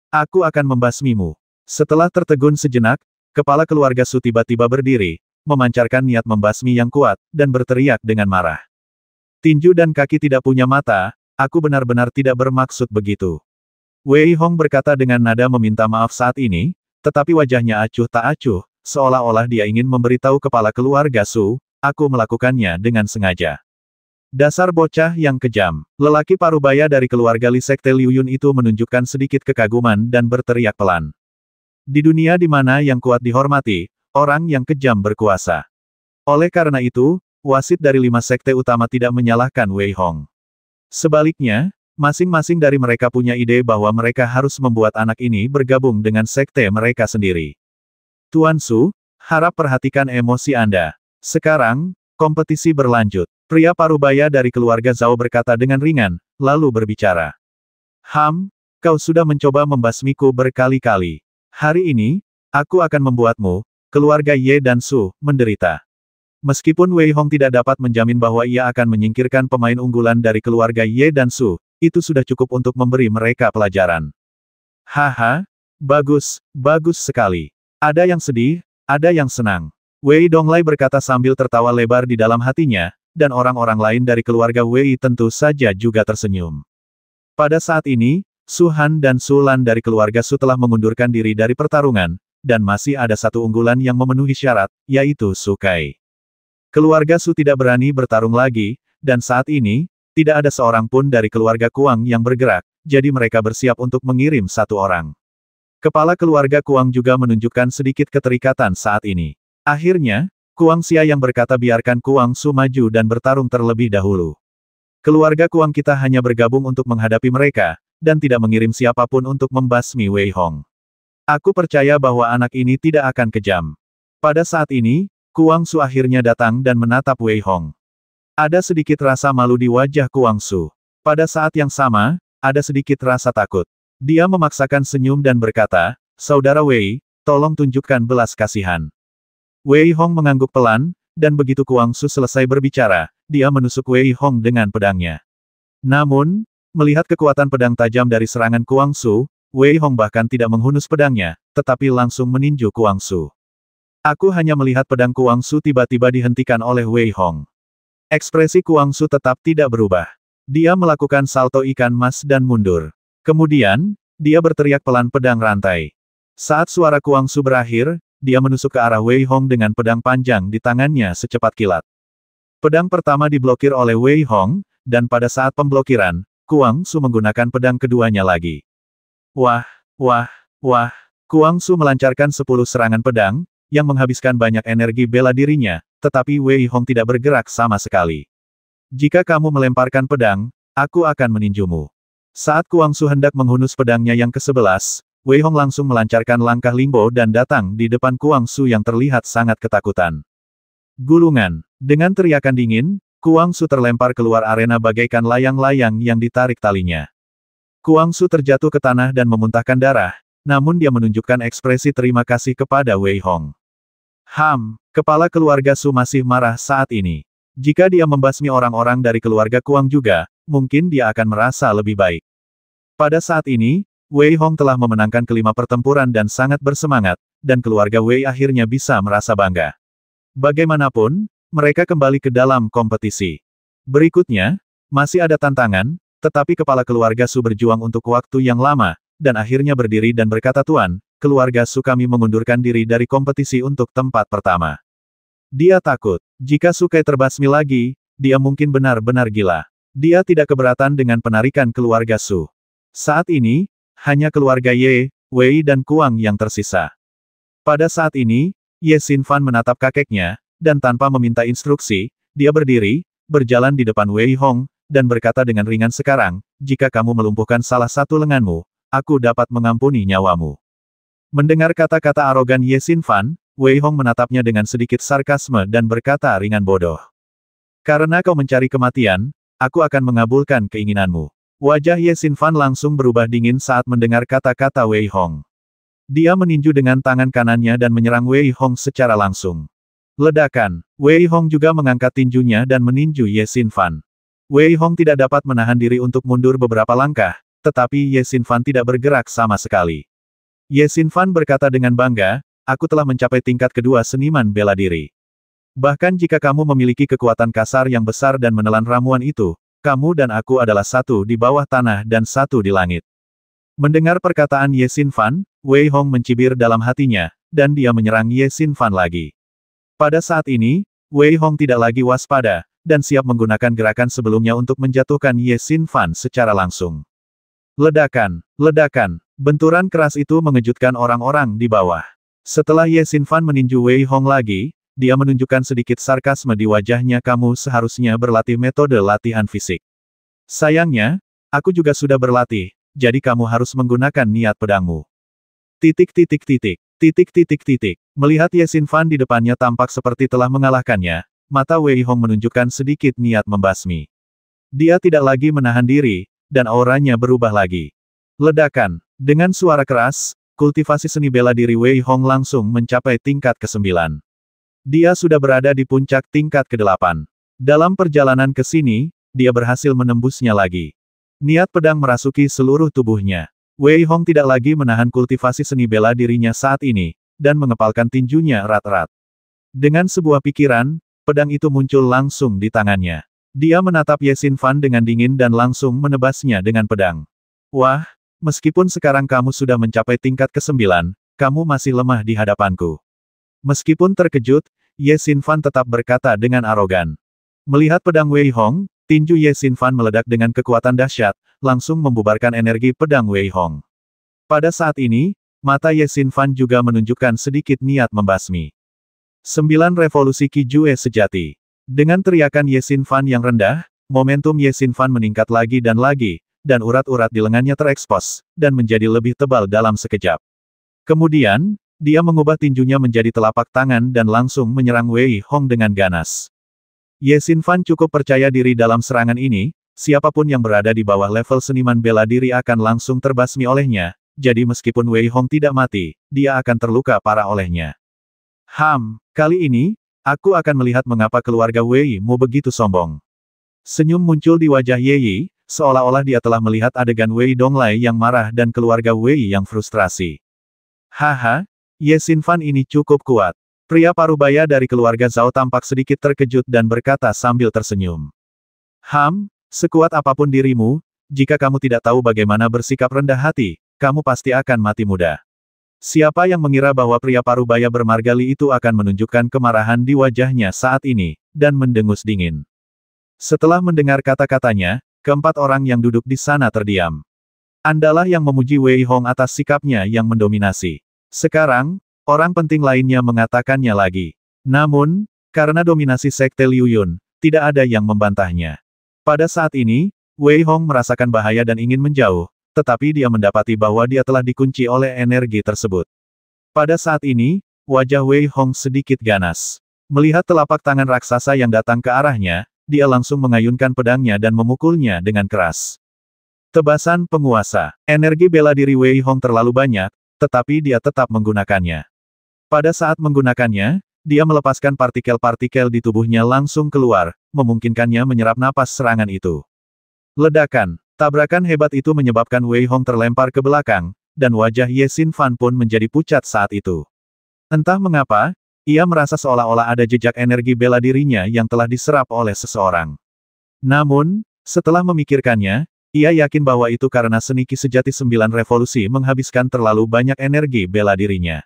Aku akan membasmimu. Setelah tertegun sejenak, kepala keluarga Su tiba-tiba berdiri, memancarkan niat membasmi yang kuat, dan berteriak dengan marah. Tinju dan kaki tidak punya mata, aku benar-benar tidak bermaksud begitu. Wei Hong berkata dengan nada meminta maaf saat ini, tetapi wajahnya acuh tak acuh, seolah-olah dia ingin memberitahu kepala keluarga Su, aku melakukannya dengan sengaja. Dasar bocah yang kejam. Lelaki parubaya dari keluarga Li Sekte Liu Yun itu menunjukkan sedikit kekaguman dan berteriak pelan. Di dunia di mana yang kuat dihormati, orang yang kejam berkuasa. Oleh karena itu, wasit dari 5 sekte utama tidak menyalahkan Wei Hong. Sebaliknya, masing-masing dari mereka punya ide bahwa mereka harus membuat anak ini bergabung dengan sekte mereka sendiri. Tuan Su, harap perhatikan emosi Anda. Sekarang, kompetisi berlanjut. Pria parubaya dari keluarga Zhao berkata dengan ringan, lalu berbicara. Kau sudah mencoba membasmiku berkali-kali. Hari ini, aku akan membuatmu, keluarga Ye dan Su, menderita. Meskipun Wei Hong tidak dapat menjamin bahwa ia akan menyingkirkan pemain unggulan dari keluarga Ye dan Su, itu sudah cukup untuk memberi mereka pelajaran. Haha, bagus, bagus sekali. Ada yang sedih, ada yang senang. Wei Donglai berkata sambil tertawa lebar di dalam hatinya, dan orang-orang lain dari keluarga Wei tentu saja juga tersenyum. Pada saat ini, Su Han dan Su Lan dari keluarga Su telah mengundurkan diri dari pertarungan, dan masih ada satu unggulan yang memenuhi syarat, yaitu Su Kai. Keluarga Su tidak berani bertarung lagi, dan saat ini, tidak ada seorang pun dari keluarga Kuang yang bergerak, jadi mereka bersiap untuk mengirim satu orang. Kepala keluarga Kuang juga menunjukkan sedikit keterikatan saat ini. Akhirnya, Kuang Xia yang berkata biarkan Kuang Su maju dan bertarung terlebih dahulu. Keluarga Kuang kita hanya bergabung untuk menghadapi mereka, dan tidak mengirim siapapun untuk membasmi Wei Hong. Aku percaya bahwa anak ini tidak akan kejam. Pada saat ini, Kuang Su akhirnya datang dan menatap Wei Hong. Ada sedikit rasa malu di wajah Kuang Su. Pada saat yang sama, ada sedikit rasa takut. Dia memaksakan senyum dan berkata, Saudara Wei, tolong tunjukkan belas kasihan. Wei Hong mengangguk pelan, dan begitu Kuang Su selesai berbicara, dia menusuk Wei Hong dengan pedangnya. Namun, melihat kekuatan pedang tajam dari serangan Kuang Su, Wei Hong bahkan tidak menghunus pedangnya, tetapi langsung meninju Kuang Su. Aku hanya melihat pedang Kuang Su tiba-tiba dihentikan oleh Wei Hong. Ekspresi Kuang Su tetap tidak berubah. Dia melakukan salto ikan mas dan mundur. Kemudian, dia berteriak pelan pedang rantai. Saat suara Kuang Su berakhir, dia menusuk ke arah Wei Hong dengan pedang panjang di tangannya secepat kilat. Pedang pertama diblokir oleh Wei Hong, dan pada saat pemblokiran, Kuang Su menggunakan pedang keduanya lagi. Wah, wah, wah. Kuang Su melancarkan 10 serangan pedang, yang menghabiskan banyak energi bela dirinya, tetapi Wei Hong tidak bergerak sama sekali. Jika kamu melemparkan pedang, aku akan meninjumu. Saat Kuang Su hendak menghunus pedangnya yang ke-11, Wei Hong langsung melancarkan langkah limbo dan datang di depan Kuang Su yang terlihat sangat ketakutan. Gulungan. Dengan teriakan dingin, Kuang Su terlempar keluar arena bagaikan layang-layang yang ditarik talinya. Kuang Su terjatuh ke tanah dan memuntahkan darah, namun dia menunjukkan ekspresi terima kasih kepada Wei Hong. Kepala keluarga Su masih marah saat ini. Jika dia membasmi orang-orang dari keluarga Kuang juga, mungkin dia akan merasa lebih baik. Pada saat ini, Wei Hong telah memenangkan kelima pertempuran dan sangat bersemangat, dan keluarga Wei akhirnya bisa merasa bangga. Bagaimanapun, mereka kembali ke dalam kompetisi. Berikutnya, masih ada tantangan, tetapi kepala keluarga Su berjuang untuk waktu yang lama, dan akhirnya berdiri dan berkata Tuan, keluarga Su kami mengundurkan diri dari kompetisi untuk tempat pertama. Dia takut. Jika Su Kai terbasmi lagi, dia mungkin benar-benar gila. Dia tidak keberatan dengan penarikan keluarga Su. Saat ini, hanya keluarga Ye, Wei dan Kuang yang tersisa. Pada saat ini, Ye Xinfan menatap kakeknya, dan tanpa meminta instruksi, dia berdiri, berjalan di depan Wei Hong, dan berkata dengan ringan sekarang, jika kamu melumpuhkan salah satu lenganmu, aku dapat mengampuni nyawamu. Mendengar kata-kata arogan Ye Xinfan, Wei Hong menatapnya dengan sedikit sarkasme dan berkata ringan bodoh. Karena kau mencari kematian, aku akan mengabulkan keinginanmu. Wajah Ye Xinfan langsung berubah dingin saat mendengar kata-kata Wei Hong. Dia meninju dengan tangan kanannya dan menyerang Wei Hong secara langsung. Ledakan. Wei Hong juga mengangkat tinjunya dan meninju Ye Xinfan. Wei Hong tidak dapat menahan diri untuk mundur beberapa langkah, tetapi Ye Xinfan tidak bergerak sama sekali. Ye Xinfan berkata dengan bangga, aku telah mencapai tingkat kedua seniman bela diri. Bahkan jika kamu memiliki kekuatan kasar yang besar dan menelan ramuan itu, kamu dan aku adalah satu di bawah tanah dan satu di langit. Mendengar perkataan Ye Xinfan, Wei Hong mencibir dalam hatinya, dan dia menyerang Ye Xinfan lagi. Pada saat ini, Wei Hong tidak lagi waspada, dan siap menggunakan gerakan sebelumnya untuk menjatuhkan Ye Xinfan secara langsung. Ledakan, ledakan, benturan keras itu mengejutkan orang-orang di bawah. Setelah Ye Xinfan meninju Wei Hong lagi, dia menunjukkan sedikit sarkasme di wajahnya. Kamu seharusnya berlatih metode latihan fisik. Sayangnya, aku juga sudah berlatih, jadi kamu harus menggunakan niat pedangmu. Titik titik titik, titik titik titik. Melihat Ye Xinfan di depannya tampak seperti telah mengalahkannya, mata Wei Hong menunjukkan sedikit niat membasmi. Dia tidak lagi menahan diri, dan auranya berubah lagi. Ledakan. Dengan suara keras, kultivasi seni bela diri Wei Hong langsung mencapai tingkat ke-9. Dia sudah berada di puncak tingkat ke-8. Dalam perjalanan ke sini, dia berhasil menembusnya lagi. Niat pedang merasuki seluruh tubuhnya. Wei Hong tidak lagi menahan kultivasi seni bela dirinya saat ini, dan mengepalkan tinjunya erat-erat. Dengan sebuah pikiran, pedang itu muncul langsung di tangannya. Dia menatap Ye Xinfan dengan dingin dan langsung menebasnya dengan pedang. Wah, meskipun sekarang kamu sudah mencapai tingkat ke-9, kamu masih lemah di hadapanku. Meskipun terkejut, Ye Xinfan tetap berkata dengan arogan. Melihat pedang Wei Hong, tinju Ye Xinfan meledak dengan kekuatan dahsyat, langsung membubarkan energi pedang Wei Hong. Pada saat ini, mata Ye Xinfan juga menunjukkan sedikit niat membasmi. 9 revolusi Qijue sejati. Dengan teriakan Ye Xinfan yang rendah, momentum Ye Xinfan meningkat lagi, dan urat-urat di lengannya terekspos, dan menjadi lebih tebal dalam sekejap. Kemudian, dia mengubah tinjunya menjadi telapak tangan dan langsung menyerang Wei Hong dengan ganas. Ye Xinfan cukup percaya diri dalam serangan ini, siapapun yang berada di bawah level seniman bela diri akan langsung terbasmi olehnya, jadi meskipun Wei Hong tidak mati, dia akan terluka parah olehnya. Kali ini, aku akan melihat mengapa keluarga Wei Mu begitu sombong. Senyum muncul di wajah Ye Yi, seolah-olah dia telah melihat adegan Wei Donglai yang marah dan keluarga Wei yang frustrasi. Haha, Ye Xinfan ini cukup kuat. Pria parubaya dari keluarga Zhao tampak sedikit terkejut dan berkata sambil tersenyum. Sekuat apapun dirimu, jika kamu tidak tahu bagaimana bersikap rendah hati, kamu pasti akan mati muda. Siapa yang mengira bahwa pria parubaya bermargali itu akan menunjukkan kemarahan di wajahnya saat ini, dan mendengus dingin. Setelah mendengar kata-katanya, keempat orang yang duduk di sana terdiam. Andalah yang memuji Wei Hong atas sikapnya yang mendominasi. Sekarang, orang penting lainnya mengatakannya lagi. Namun, karena dominasi Sekte Liu Yun, tidak ada yang membantahnya. Pada saat ini, Wei Hong merasakan bahaya dan ingin menjauh, tetapi dia mendapati bahwa dia telah dikunci oleh energi tersebut. Pada saat ini, wajah Wei Hong sedikit ganas. Melihat telapak tangan raksasa yang datang ke arahnya, dia langsung mengayunkan pedangnya dan memukulnya dengan keras. Tebasan penguasa. Energi bela diri Wei Hong terlalu banyak, tetapi dia tetap menggunakannya. Pada saat menggunakannya, dia melepaskan partikel-partikel di tubuhnya langsung keluar, memungkinkannya menyerap napas serangan itu. Ledakan. Tabrakan hebat itu menyebabkan Wei Hong terlempar ke belakang, dan wajah Ye Xinfan pun menjadi pucat saat itu. Entah mengapa, ia merasa seolah-olah ada jejak energi bela dirinya yang telah diserap oleh seseorang. Namun, setelah memikirkannya, ia yakin bahwa itu karena seni Qi sejati 9 revolusi menghabiskan terlalu banyak energi bela dirinya.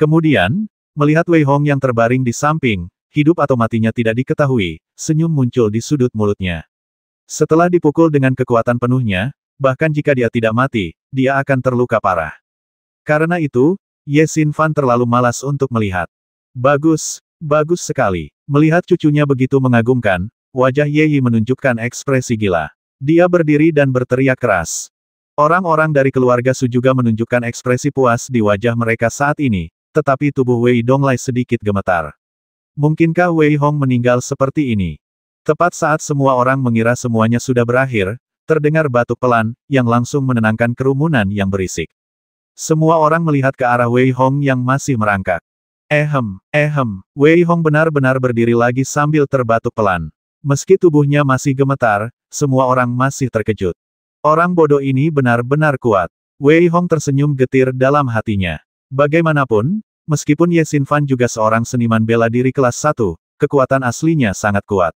Kemudian, melihat Wei Hong yang terbaring di samping, hidup atau matinya tidak diketahui, senyum muncul di sudut mulutnya. Setelah dipukul dengan kekuatan penuhnya, bahkan jika dia tidak mati, dia akan terluka parah. Karena itu, Ye Xinfan terlalu malas untuk melihat. Bagus, bagus sekali. Melihat cucunya begitu mengagumkan, wajah Ye Yi menunjukkan ekspresi gila. Dia berdiri dan berteriak keras. Orang-orang dari keluarga Su juga menunjukkan ekspresi puas di wajah mereka saat ini, tetapi tubuh Wei Donglai sedikit gemetar. Mungkinkah Wei Hong meninggal seperti ini? Tepat saat semua orang mengira semuanya sudah berakhir, terdengar batuk pelan, yang langsung menenangkan kerumunan yang berisik. Semua orang melihat ke arah Wei Hong yang masih merangkak. Wei Hong benar-benar berdiri lagi sambil terbatuk pelan. Meski tubuhnya masih gemetar, semua orang masih terkejut. Orang bodoh ini benar-benar kuat. Wei Hong tersenyum getir dalam hatinya. Bagaimanapun, meskipun Ye Xinfan juga seorang seniman bela diri kelas 1, kekuatan aslinya sangat kuat.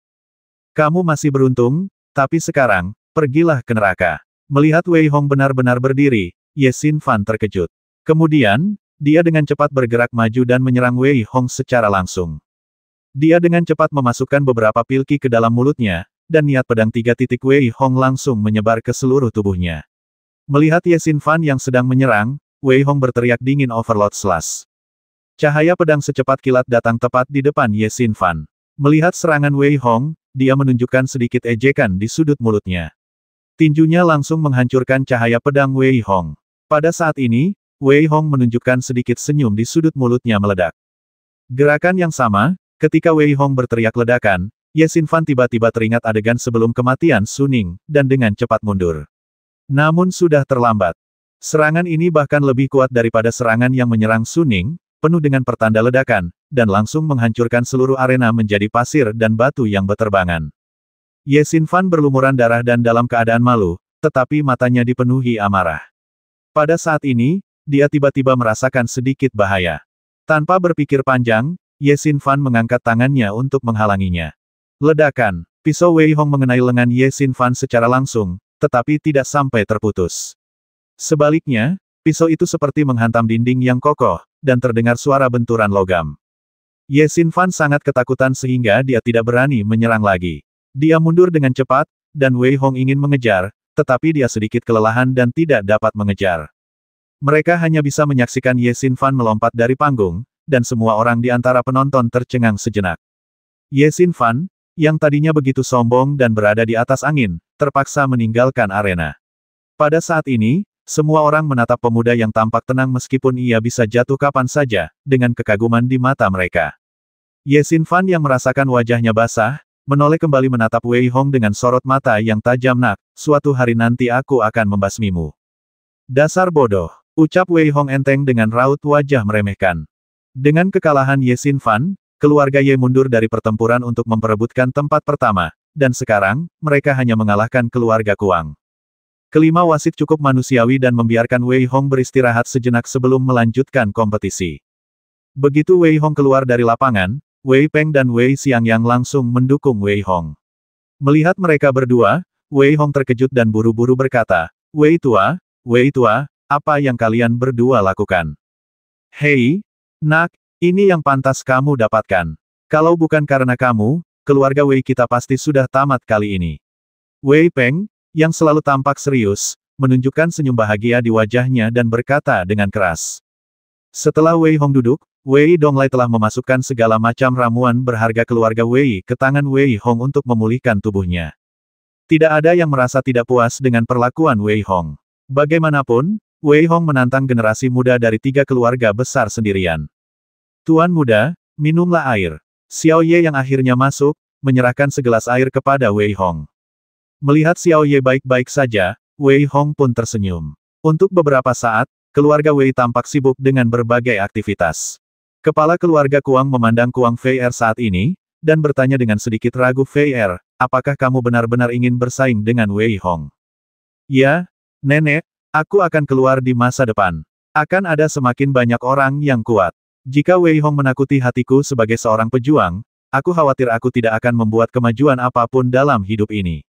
Kamu masih beruntung, tapi sekarang, pergilah ke neraka. Melihat Wei Hong benar-benar berdiri, Ye Xinfan terkejut. Kemudian, dia dengan cepat bergerak maju dan menyerang Wei Hong secara langsung. Dia dengan cepat memasukkan beberapa pilki ke dalam mulutnya, dan niat pedang 3 titik Wei Hong langsung menyebar ke seluruh tubuhnya. Melihat Ye Xinfan yang sedang menyerang, Wei Hong berteriak dingin Overload Slash. Cahaya pedang secepat kilat datang tepat di depan Ye Xinfan. Melihat serangan Wei Hong, dia menunjukkan sedikit ejekan di sudut mulutnya. Tinjunya langsung menghancurkan cahaya pedang Wei Hong. Pada saat ini, Wei Hong menunjukkan sedikit senyum di sudut mulutnya meledak. Gerakan yang sama, ketika Wei Hong berteriak ledakan, Ye Xinfan tiba-tiba teringat adegan sebelum kematian Su Ning, dan dengan cepat mundur. Namun sudah terlambat. Serangan ini bahkan lebih kuat daripada serangan yang menyerang Su Ning, penuh dengan pertanda ledakan, dan langsung menghancurkan seluruh arena menjadi pasir dan batu yang beterbangan. Ye Xinfan berlumuran darah dan dalam keadaan malu, tetapi matanya dipenuhi amarah. Pada saat ini, dia tiba-tiba merasakan sedikit bahaya. Tanpa berpikir panjang, Ye Xinfan mengangkat tangannya untuk menghalanginya. Ledakan, pisau Wei Hong mengenai lengan Ye Xinfan secara langsung, tetapi tidak sampai terputus. Sebaliknya, pisau itu seperti menghantam dinding yang kokoh, dan terdengar suara benturan logam. Ye Xinfan sangat ketakutan sehingga dia tidak berani menyerang lagi. Dia mundur dengan cepat, dan Wei Hong ingin mengejar, tetapi dia sedikit kelelahan dan tidak dapat mengejar. Mereka hanya bisa menyaksikan Ye Xinfan melompat dari panggung, dan semua orang di antara penonton tercengang sejenak. Ye Xinfan, yang tadinya begitu sombong dan berada di atas angin, terpaksa meninggalkan arena. Pada saat ini, semua orang menatap pemuda yang tampak tenang meskipun ia bisa jatuh kapan saja, dengan kekaguman di mata mereka. Ye Xinfan yang merasakan wajahnya basah, menoleh kembali menatap Wei Hong dengan sorot mata yang tajam. Nak, suatu hari nanti aku akan membasmimu. Dasar bodoh, ucap Wei Hong enteng dengan raut wajah meremehkan. Dengan kekalahan Ye Xinfan, keluarga Ye mundur dari pertempuran untuk memperebutkan tempat pertama, dan sekarang, mereka hanya mengalahkan keluarga Kuang. Kelima wasit cukup manusiawi dan membiarkan Wei Hong beristirahat sejenak sebelum melanjutkan kompetisi. Begitu Wei Hong keluar dari lapangan, Wei Peng dan Wei Xiangyang langsung mendukung Wei Hong. Melihat mereka berdua, Wei Hong terkejut dan buru-buru berkata, Wei Tua, apa yang kalian berdua lakukan? Hei, nak, ini yang pantas kamu dapatkan. Kalau bukan karena kamu, keluarga Wei kita pasti sudah tamat kali ini. Wei Peng, yang selalu tampak serius, menunjukkan senyum bahagia di wajahnya dan berkata dengan keras. Setelah Wei Hong duduk, Wei Donglai telah memasukkan segala macam ramuan berharga keluarga Wei ke tangan Wei Hong untuk memulihkan tubuhnya. Tidak ada yang merasa tidak puas dengan perlakuan Wei Hong. Bagaimanapun, Wei Hong menantang generasi muda dari 3 keluarga besar sendirian. Tuan muda, minumlah air. Xiao Ye yang akhirnya masuk, menyerahkan segelas air kepada Wei Hong. Melihat Xiao Ye baik-baik saja, Wei Hong pun tersenyum. Untuk beberapa saat, keluarga Wei tampak sibuk dengan berbagai aktivitas. Kepala keluarga Kuang memandang Kuang Fei Er saat ini, dan bertanya dengan sedikit ragu, Fei Er, apakah kamu benar-benar ingin bersaing dengan Wei Hong? Ya, Nenek, aku akan keluar di masa depan. Akan ada semakin banyak orang yang kuat. Jika Wei Hong menakuti hatiku sebagai seorang pejuang, aku khawatir aku tidak akan membuat kemajuan apapun dalam hidup ini.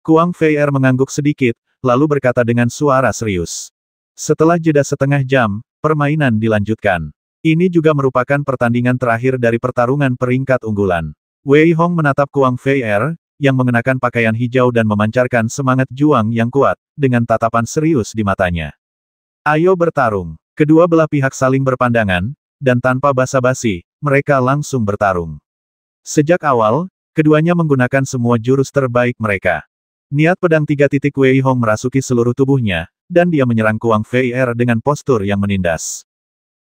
Kuang Fei Er mengangguk sedikit, lalu berkata dengan suara serius. Setelah jeda setengah jam, permainan dilanjutkan. Ini juga merupakan pertandingan terakhir dari pertarungan peringkat unggulan. Wei Hong menatap Kuang Fei Er, yang mengenakan pakaian hijau dan memancarkan semangat juang yang kuat, dengan tatapan serius di matanya. Ayo bertarung. Kedua belah pihak saling berpandangan, dan tanpa basa-basi, mereka langsung bertarung. Sejak awal, keduanya menggunakan semua jurus terbaik mereka. Niat pedang 3 titik Wei Hong merasuki seluruh tubuhnya, dan dia menyerang Kuang Fei Er dengan postur yang menindas.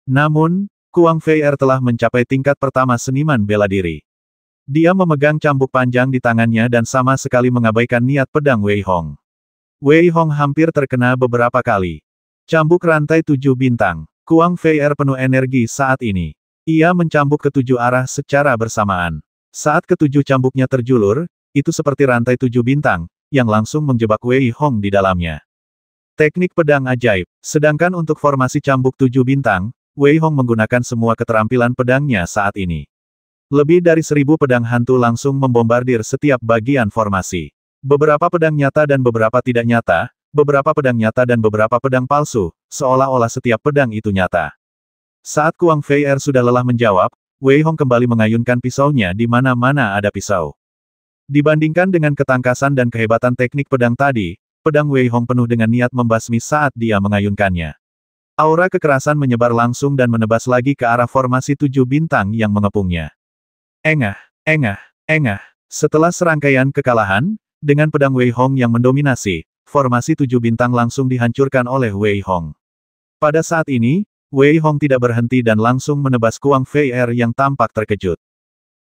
Namun, Kuang Fei Er telah mencapai tingkat pertama seniman bela diri. Dia memegang cambuk panjang di tangannya dan sama sekali mengabaikan niat pedang Wei Hong. Wei Hong hampir terkena beberapa kali. Cambuk rantai 7 bintang. Kuang Fei Er penuh energi saat ini. Ia mencambuk ke 7 arah secara bersamaan. Saat ke-7 cambuknya terjulur, itu seperti rantai 7 bintang, yang langsung menjebak Wei Hong di dalamnya. Teknik pedang ajaib. Sedangkan untuk formasi cambuk 7 bintang, Wei Hong menggunakan semua keterampilan pedangnya saat ini. Lebih dari 1000 pedang hantu langsung membombardir setiap bagian formasi. Beberapa pedang nyata dan beberapa tidak nyata, beberapa pedang nyata dan beberapa pedang palsu, seolah-olah setiap pedang itu nyata. Saat Kuang Fei Er sudah lelah menjawab, Wei Hong kembali mengayunkan pisaunya di mana-mana ada pisau. Dibandingkan dengan ketangkasan dan kehebatan teknik pedang tadi, pedang Wei Hong penuh dengan niat membasmi saat dia mengayunkannya. Aura kekerasan menyebar langsung dan menebas lagi ke arah formasi 7 bintang yang mengepungnya. Engah, engah, engah. Setelah serangkaian kekalahan, dengan pedang Wei Hong yang mendominasi, formasi 7 bintang langsung dihancurkan oleh Wei Hong. Pada saat ini, Wei Hong tidak berhenti dan langsung menebas Kuang Fei Er yang tampak terkejut.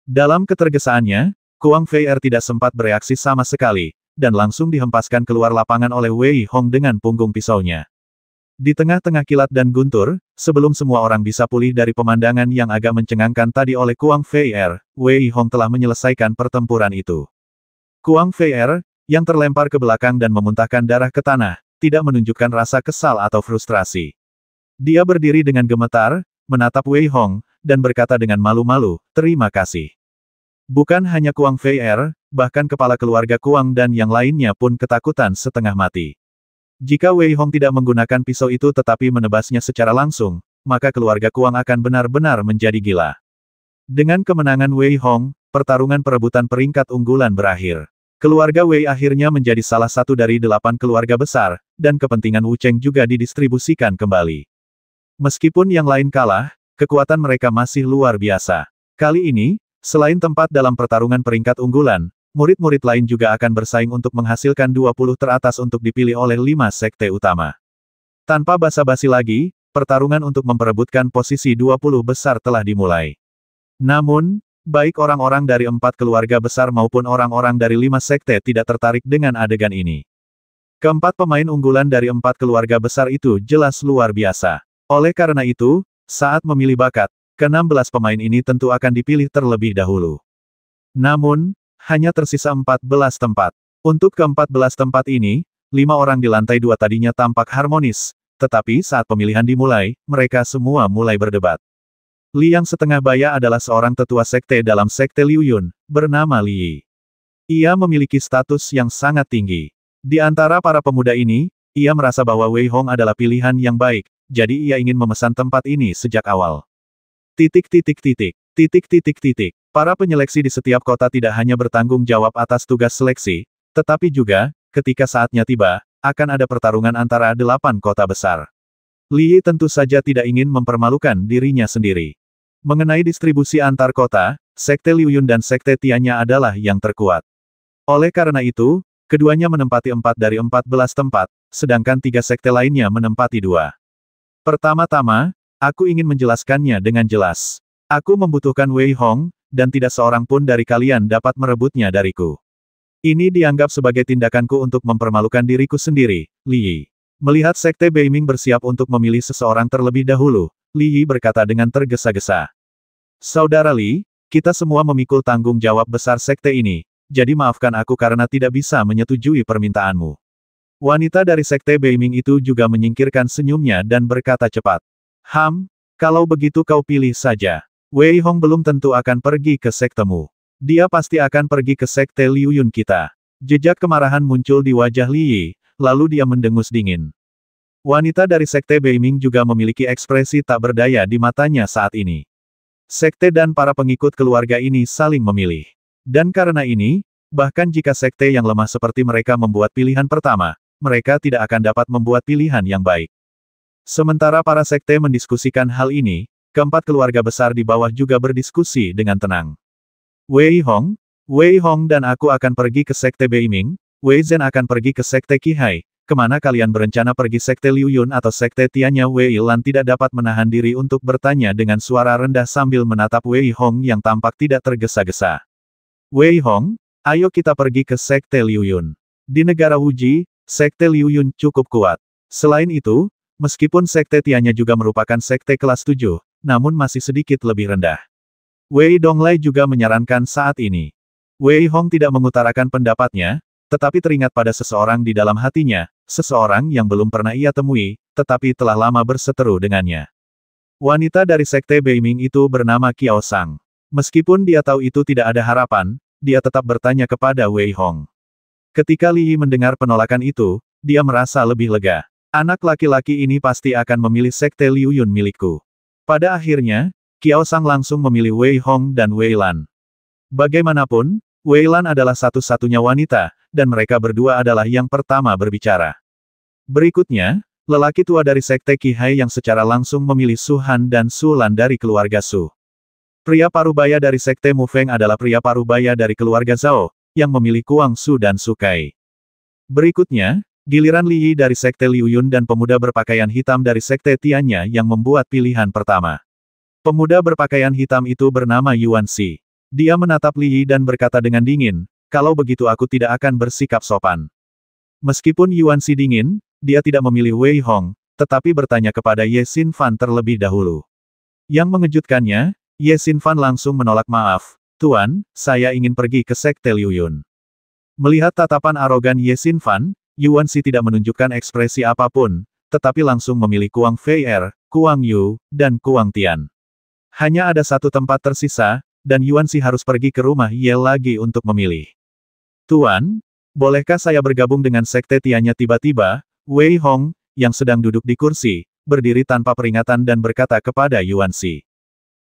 Dalam ketergesaannya, Kuang Fei Er tidak sempat bereaksi sama sekali, dan langsung dihempaskan keluar lapangan oleh Wei Hong dengan punggung pisaunya. Di tengah-tengah kilat dan guntur, sebelum semua orang bisa pulih dari pemandangan yang agak mencengangkan tadi oleh Kuang Fei Er, Wei Hong telah menyelesaikan pertempuran itu. Kuang Fei Er, yang terlempar ke belakang dan memuntahkan darah ke tanah, tidak menunjukkan rasa kesal atau frustrasi. Dia berdiri dengan gemetar, menatap Wei Hong, dan berkata dengan malu-malu, "Terima kasih." Bukan hanya Kuang Fei Er, bahkan kepala keluarga Kuang dan yang lainnya pun ketakutan setengah mati. Jika Wei Hong tidak menggunakan pisau itu tetapi menebasnya secara langsung, maka keluarga Kuang akan benar-benar menjadi gila. Dengan kemenangan Wei Hong, pertarungan perebutan peringkat unggulan berakhir. Keluarga Wei akhirnya menjadi salah satu dari 8 keluarga besar, dan kepentingan Wu Cheng juga didistribusikan kembali. Meskipun yang lain kalah, kekuatan mereka masih luar biasa. Kali ini, selain tempat dalam pertarungan peringkat unggulan, murid-murid lain juga akan bersaing untuk menghasilkan 20 teratas untuk dipilih oleh 5 sekte utama. Tanpa basa-basi lagi, pertarungan untuk memperebutkan posisi 20 besar telah dimulai. Namun, baik orang-orang dari 4 keluarga besar maupun orang-orang dari 5 sekte tidak tertarik dengan adegan ini. Keempat pemain unggulan dari 4 keluarga besar itu jelas luar biasa. Oleh karena itu, saat memilih bakat, ke-16 pemain ini tentu akan dipilih terlebih dahulu. Namun, hanya tersisa 14 tempat. Untuk ke-14 tempat ini, 5 orang di lantai 2 tadinya tampak harmonis, tetapi saat pemilihan dimulai, mereka semua mulai berdebat. Li yang setengah baya adalah seorang tetua sekte dalam sekte Liu Yun, bernama Li Yi. Ia memiliki status yang sangat tinggi. Di antara para pemuda ini, ia merasa bahwa Wei Hong adalah pilihan yang baik, jadi ia ingin memesan tempat ini sejak awal. Para penyeleksi di setiap kota tidak hanya bertanggung jawab atas tugas seleksi, tetapi juga, ketika saatnya tiba, akan ada pertarungan antara 8 kota besar. Li Yi tentu saja tidak ingin mempermalukan dirinya sendiri. Mengenai distribusi antar kota, sekte Liu Yun dan sekte Tianya adalah yang terkuat. Oleh karena itu, keduanya menempati 4 dari 14 tempat, sedangkan 3 sekte lainnya menempati 2. Pertama-tama, aku ingin menjelaskannya dengan jelas. Aku membutuhkan Wei Hong, dan tidak seorang pun dari kalian dapat merebutnya dariku. Ini dianggap sebagai tindakanku untuk mempermalukan diriku sendiri, Li Yi. Melihat sekte Beiming bersiap untuk memilih seseorang terlebih dahulu, Li Yi berkata dengan tergesa-gesa. Saudara Li, kita semua memikul tanggung jawab besar sekte ini, jadi maafkan aku karena tidak bisa menyetujui permintaanmu. Wanita dari sekte Beiming itu juga menyingkirkan senyumnya dan berkata cepat. Kalau begitu kau pilih saja. Wei Hong belum tentu akan pergi ke sektemu. Dia pasti akan pergi ke sekte Liu Yun kita. Jejak kemarahan muncul di wajah Li Yi, lalu dia mendengus dingin. Wanita dari sekte Beiming juga memiliki ekspresi tak berdaya di matanya saat ini. Sekte dan para pengikut keluarga ini saling memilih. Dan karena ini, bahkan jika sekte yang lemah seperti mereka membuat pilihan pertama, mereka tidak akan dapat membuat pilihan yang baik. Sementara para sekte mendiskusikan hal ini, keempat keluarga besar di bawah juga berdiskusi dengan tenang. Wei Hong dan aku akan pergi ke sekte Beiming, Wei Zhen akan pergi ke sekte Qihai, kemana kalian berencana pergi sekte Liu Yun atau sekte Tianya? Wei Lan tidak dapat menahan diri untuk bertanya dengan suara rendah sambil menatap Wei Hong yang tampak tidak tergesa-gesa. Wei Hong, ayo kita pergi ke sekte Liu Yun. Di negara Wuji, sekte Liu Yun cukup kuat. Selain itu, meskipun sekte Tianya juga merupakan sekte kelas 7, namun masih sedikit lebih rendah. Wei Donglai juga menyarankan saat ini. Wei Hong tidak mengutarakan pendapatnya, tetapi teringat pada seseorang di dalam hatinya, seseorang yang belum pernah ia temui, tetapi telah lama berseteru dengannya. Wanita dari sekte Beiming itu bernama Qiao Sang. Meskipun dia tahu itu tidak ada harapan, dia tetap bertanya kepada Wei Hong. Ketika Li Yi mendengar penolakan itu, dia merasa lebih lega. Anak laki-laki ini pasti akan memilih sekte Liu Yun milikku. Pada akhirnya, Qiao Sang langsung memilih Wei Hong dan Wei Lan. Bagaimanapun, Wei Lan adalah satu-satunya wanita, dan mereka berdua adalah yang pertama berbicara. Berikutnya, lelaki tua dari Sekte Qihai yang secara langsung memilih Su Han dan Su Lan dari keluarga Su. Pria parubaya dari Sekte Mufeng adalah pria parubaya dari keluarga Zhao, yang memilih Kuang Su dan Su Kai. Berikutnya, giliran Li Yi dari Sekte Liu Yun dan pemuda berpakaian hitam dari Sekte Tianya yang membuat pilihan pertama. Pemuda berpakaian hitam itu bernama Yuan Xi. Dia menatap Li Yi dan berkata dengan dingin, kalau begitu aku tidak akan bersikap sopan. Meskipun Yuan Xi dingin, dia tidak memilih Wei Hong, tetapi bertanya kepada Ye Xinfan terlebih dahulu. Yang mengejutkannya, Ye Xinfan langsung menolak maaf, Tuan, saya ingin pergi ke Sekte Liu Yun. Melihat tatapan arogan Ye Xinfan, Yuan Xi tidak menunjukkan ekspresi apapun, tetapi langsung memilih Kuang Fei Er, Kuang Yu, dan Kuang Tian. Hanya ada satu tempat tersisa, dan Yuan Xi harus pergi ke rumah Ye lagi untuk memilih. Tuan, bolehkah saya bergabung dengan Sekte Tianya? Tiba-tiba, Wei Hong, yang sedang duduk di kursi, berdiri tanpa peringatan dan berkata kepada Yuan Xi.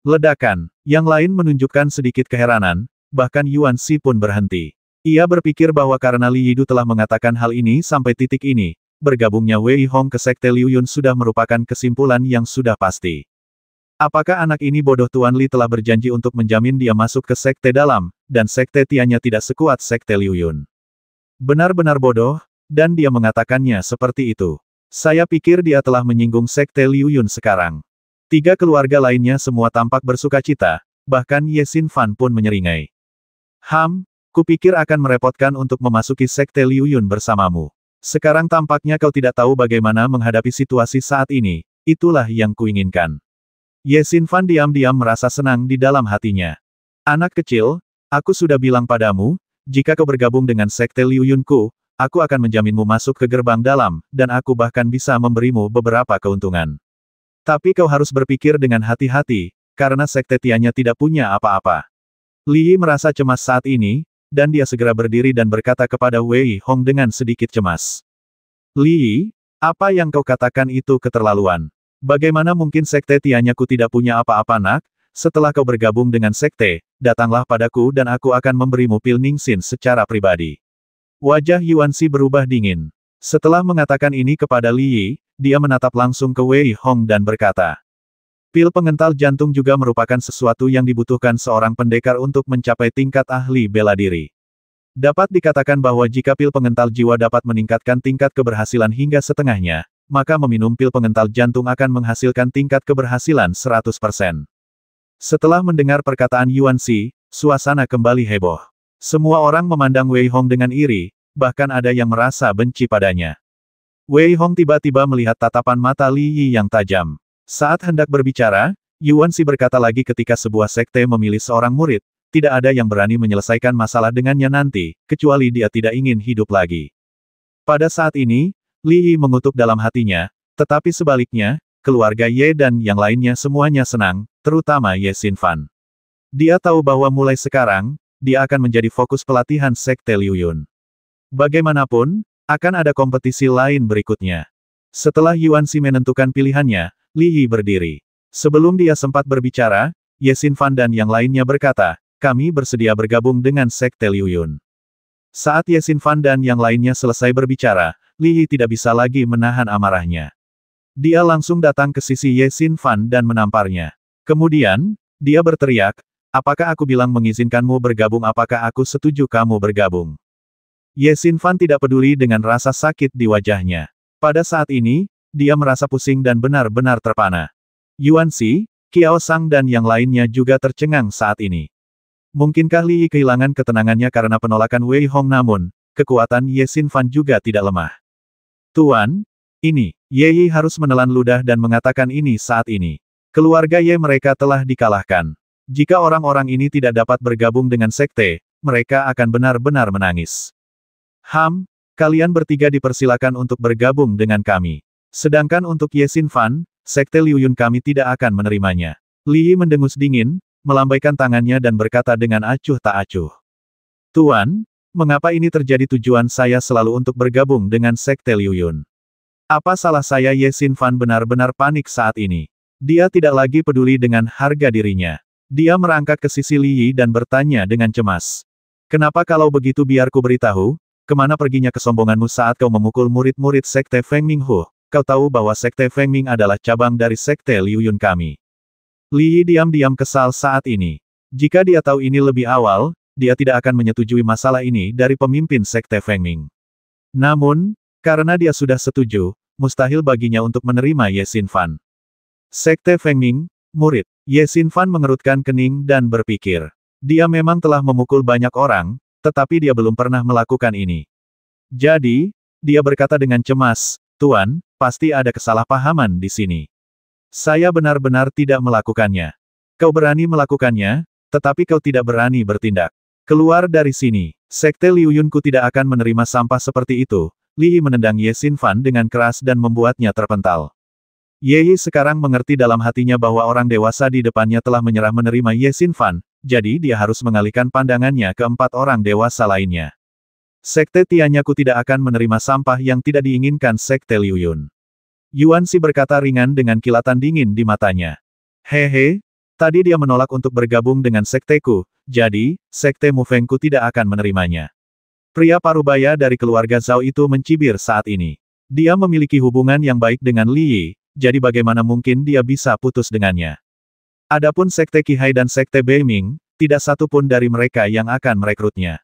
Ledakan, yang lain menunjukkan sedikit keheranan, bahkan Yuan Xi pun berhenti. Ia berpikir bahwa karena Li Yidu telah mengatakan hal ini sampai titik ini, bergabungnya Wei Hong ke Sekte Liu Yun sudah merupakan kesimpulan yang sudah pasti. Apakah anak ini bodoh? Tuan Li telah berjanji untuk menjamin dia masuk ke Sekte Dalam, dan Sekte Tianya tidak sekuat Sekte Liu Yun. Benar-benar bodoh, dan dia mengatakannya seperti itu. Saya pikir dia telah menyinggung Sekte Liu Yun sekarang. Tiga keluarga lainnya semua tampak bersukacita, bahkan Ye Xinfan pun menyeringai. Kupikir akan merepotkan untuk memasuki Sekte Liu Yun bersamamu. Sekarang tampaknya kau tidak tahu bagaimana menghadapi situasi saat ini, itulah yang kuinginkan. Ye Xinfan diam-diam merasa senang di dalam hatinya. Anak kecil, aku sudah bilang padamu, jika kau bergabung dengan Sekte Liu Yunku, aku akan menjaminmu masuk ke gerbang dalam, dan aku bahkan bisa memberimu beberapa keuntungan. Tapi kau harus berpikir dengan hati-hati, karena Sekte Tianya tidak punya apa-apa. Li Yi merasa cemas saat ini, dan dia segera berdiri dan berkata kepada Wei Hong dengan sedikit cemas. Li Yi, apa yang kau katakan itu keterlaluan. Bagaimana mungkin Sekte Tianyaku tidak punya apa-apa nak? Setelah kau bergabung dengan Sekte, datanglah padaku dan aku akan memberimu pil Ningxin secara pribadi. Wajah Yuan Xi berubah dingin. Setelah mengatakan ini kepada Li Yi, dia menatap langsung ke Wei Hong dan berkata, pil pengental jantung juga merupakan sesuatu yang dibutuhkan seorang pendekar untuk mencapai tingkat ahli bela diri. Dapat dikatakan bahwa jika pil pengental jiwa dapat meningkatkan tingkat keberhasilan hingga setengahnya, maka meminum pil pengental jantung akan menghasilkan tingkat keberhasilan 100%. Setelah mendengar perkataan Yuan Xi, suasana kembali heboh. Semua orang memandang Wei Hong dengan iri, bahkan ada yang merasa benci padanya. Wei Hong tiba-tiba melihat tatapan mata Li Yi yang tajam. Saat hendak berbicara, Yuan Xi berkata lagi ketika sebuah sekte memilih seorang murid, tidak ada yang berani menyelesaikan masalah dengannya nanti, kecuali dia tidak ingin hidup lagi. Pada saat ini, Li Yi mengutuk dalam hatinya, tetapi sebaliknya, keluarga Ye dan yang lainnya semuanya senang, terutama Ye Xinfan. Dia tahu bahwa mulai sekarang, dia akan menjadi fokus pelatihan Sekte Liu Yun. Bagaimanapun, akan ada kompetisi lain berikutnya. Setelah Yuan Xi menentukan pilihannya, Li Yi berdiri. Sebelum dia sempat berbicara, Ye Xinfan dan yang lainnya berkata, kami bersedia bergabung dengan Sekte Liu Yun. Saat Ye Xinfan dan yang lainnya selesai berbicara, Li Yi tidak bisa lagi menahan amarahnya. Dia langsung datang ke sisi Ye Xinfan dan menamparnya. Kemudian, dia berteriak, apakah aku bilang mengizinkanmu bergabung? Apakah aku setuju kamu bergabung? Ye Xinfan tidak peduli dengan rasa sakit di wajahnya. Pada saat ini, dia merasa pusing dan benar-benar terpana. Yuan Xi, Qiao Sang dan yang lainnya juga tercengang saat ini. Mungkinkah Li Yi kehilangan ketenangannya karena penolakan Wei Hong? Namun, kekuatan Ye Xinfan juga tidak lemah. Tuan, ini, Ye Yi harus menelan ludah dan mengatakan ini saat ini. Keluarga Ye mereka telah dikalahkan. Jika orang-orang ini tidak dapat bergabung dengan sekte, mereka akan benar-benar menangis. Kalian bertiga dipersilakan untuk bergabung dengan kami. Sedangkan untuk Ye Xinfan, Sekte Liu Yun kami tidak akan menerimanya. Li Yi mendengus dingin, melambaikan tangannya dan berkata dengan acuh tak acuh. Tuan, mengapa ini terjadi? Tujuan saya selalu untuk bergabung dengan Sekte Liu Yun. Apa salah saya? Ye Xinfan benar-benar panik saat ini. Dia tidak lagi peduli dengan harga dirinya. Dia merangkak ke sisi Li Yi dan bertanya dengan cemas. Kenapa kalau begitu biar ku beritahu, kemana perginya kesombonganmu saat kau memukul murid-murid Sekte Feng Minghu? Kau tahu bahwa Sekte Feng Ming adalah cabang dari Sekte Liu Yun kami. Li Yi diam-diam kesal saat ini. Jika dia tahu ini lebih awal, dia tidak akan menyetujui masalah ini dari pemimpin Sekte Feng Ming. Namun, karena dia sudah setuju, mustahil baginya untuk menerima Ye Xinfan. Sekte Feng Ming, murid. Ye Xinfan mengerutkan kening dan berpikir. Dia memang telah memukul banyak orang, tetapi dia belum pernah melakukan ini. Jadi, dia berkata dengan cemas, Tuan, pasti ada kesalahpahaman di sini. Saya benar-benar tidak melakukannya. Kau berani melakukannya, tetapi kau tidak berani bertindak. Keluar dari sini. Sekte Liu Yunku tidak akan menerima sampah seperti itu. Li Yi menendang Ye Xinfan dengan keras dan membuatnya terpental. Ye Yi sekarang mengerti dalam hatinya bahwa orang dewasa di depannya telah menyerah menerima Ye Xinfan, jadi dia harus mengalihkan pandangannya ke 4 orang dewasa lainnya. Sekte Tianyaku tidak akan menerima sampah yang tidak diinginkan Sekte Liu Yun. Yuan Xi berkata ringan dengan kilatan dingin di matanya. Hehe, tadi dia menolak untuk bergabung dengan sekteku, jadi, Sekte Mufengku tidak akan menerimanya. Pria parubaya dari keluarga Zhao itu mencibir saat ini. Dia memiliki hubungan yang baik dengan Li Yi, jadi bagaimana mungkin dia bisa putus dengannya. Adapun Sekte Qihai dan Sekte Beiming, tidak satu pun dari mereka yang akan merekrutnya.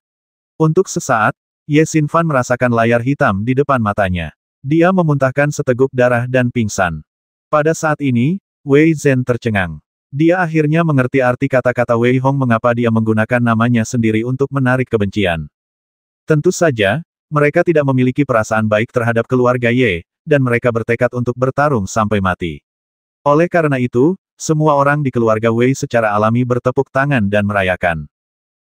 Untuk sesaat, Ye Xinfan merasakan layar hitam di depan matanya. Dia memuntahkan seteguk darah dan pingsan. Pada saat ini, Wei Zhen tercengang. Dia akhirnya mengerti arti kata-kata Wei Hong mengapa dia menggunakan namanya sendiri untuk menarik kebencian. Tentu saja, mereka tidak memiliki perasaan baik terhadap keluarga Ye, dan mereka bertekad untuk bertarung sampai mati. Oleh karena itu, semua orang di keluarga Wei secara alami bertepuk tangan dan merayakan.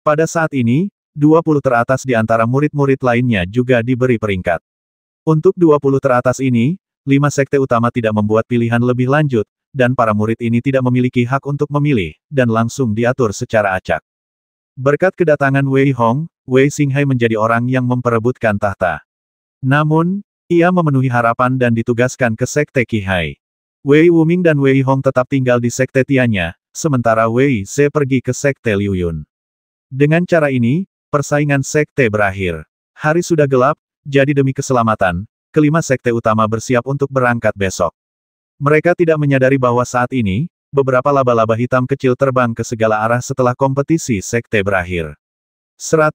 Pada saat ini, 20 teratas di antara murid-murid lainnya juga diberi peringkat. Untuk 20 teratas ini, 5 sekte utama tidak membuat pilihan lebih lanjut, dan para murid ini tidak memiliki hak untuk memilih, dan langsung diatur secara acak. Berkat kedatangan Wei Hong, Wei Xinghai menjadi orang yang memperebutkan tahta. Namun, ia memenuhi harapan dan ditugaskan ke Sekte Qihai. Wei Wuming dan Wei Hong tetap tinggal di Sekte Tianya, sementara Wei Ze pergi ke Sekte Liu Yun. Dengan cara ini, persaingan sekte berakhir. Hari sudah gelap, jadi demi keselamatan, kelima sekte utama bersiap untuk berangkat besok. Mereka tidak menyadari bahwa saat ini, beberapa laba-laba hitam kecil terbang ke segala arah setelah kompetisi sekte berakhir. 110.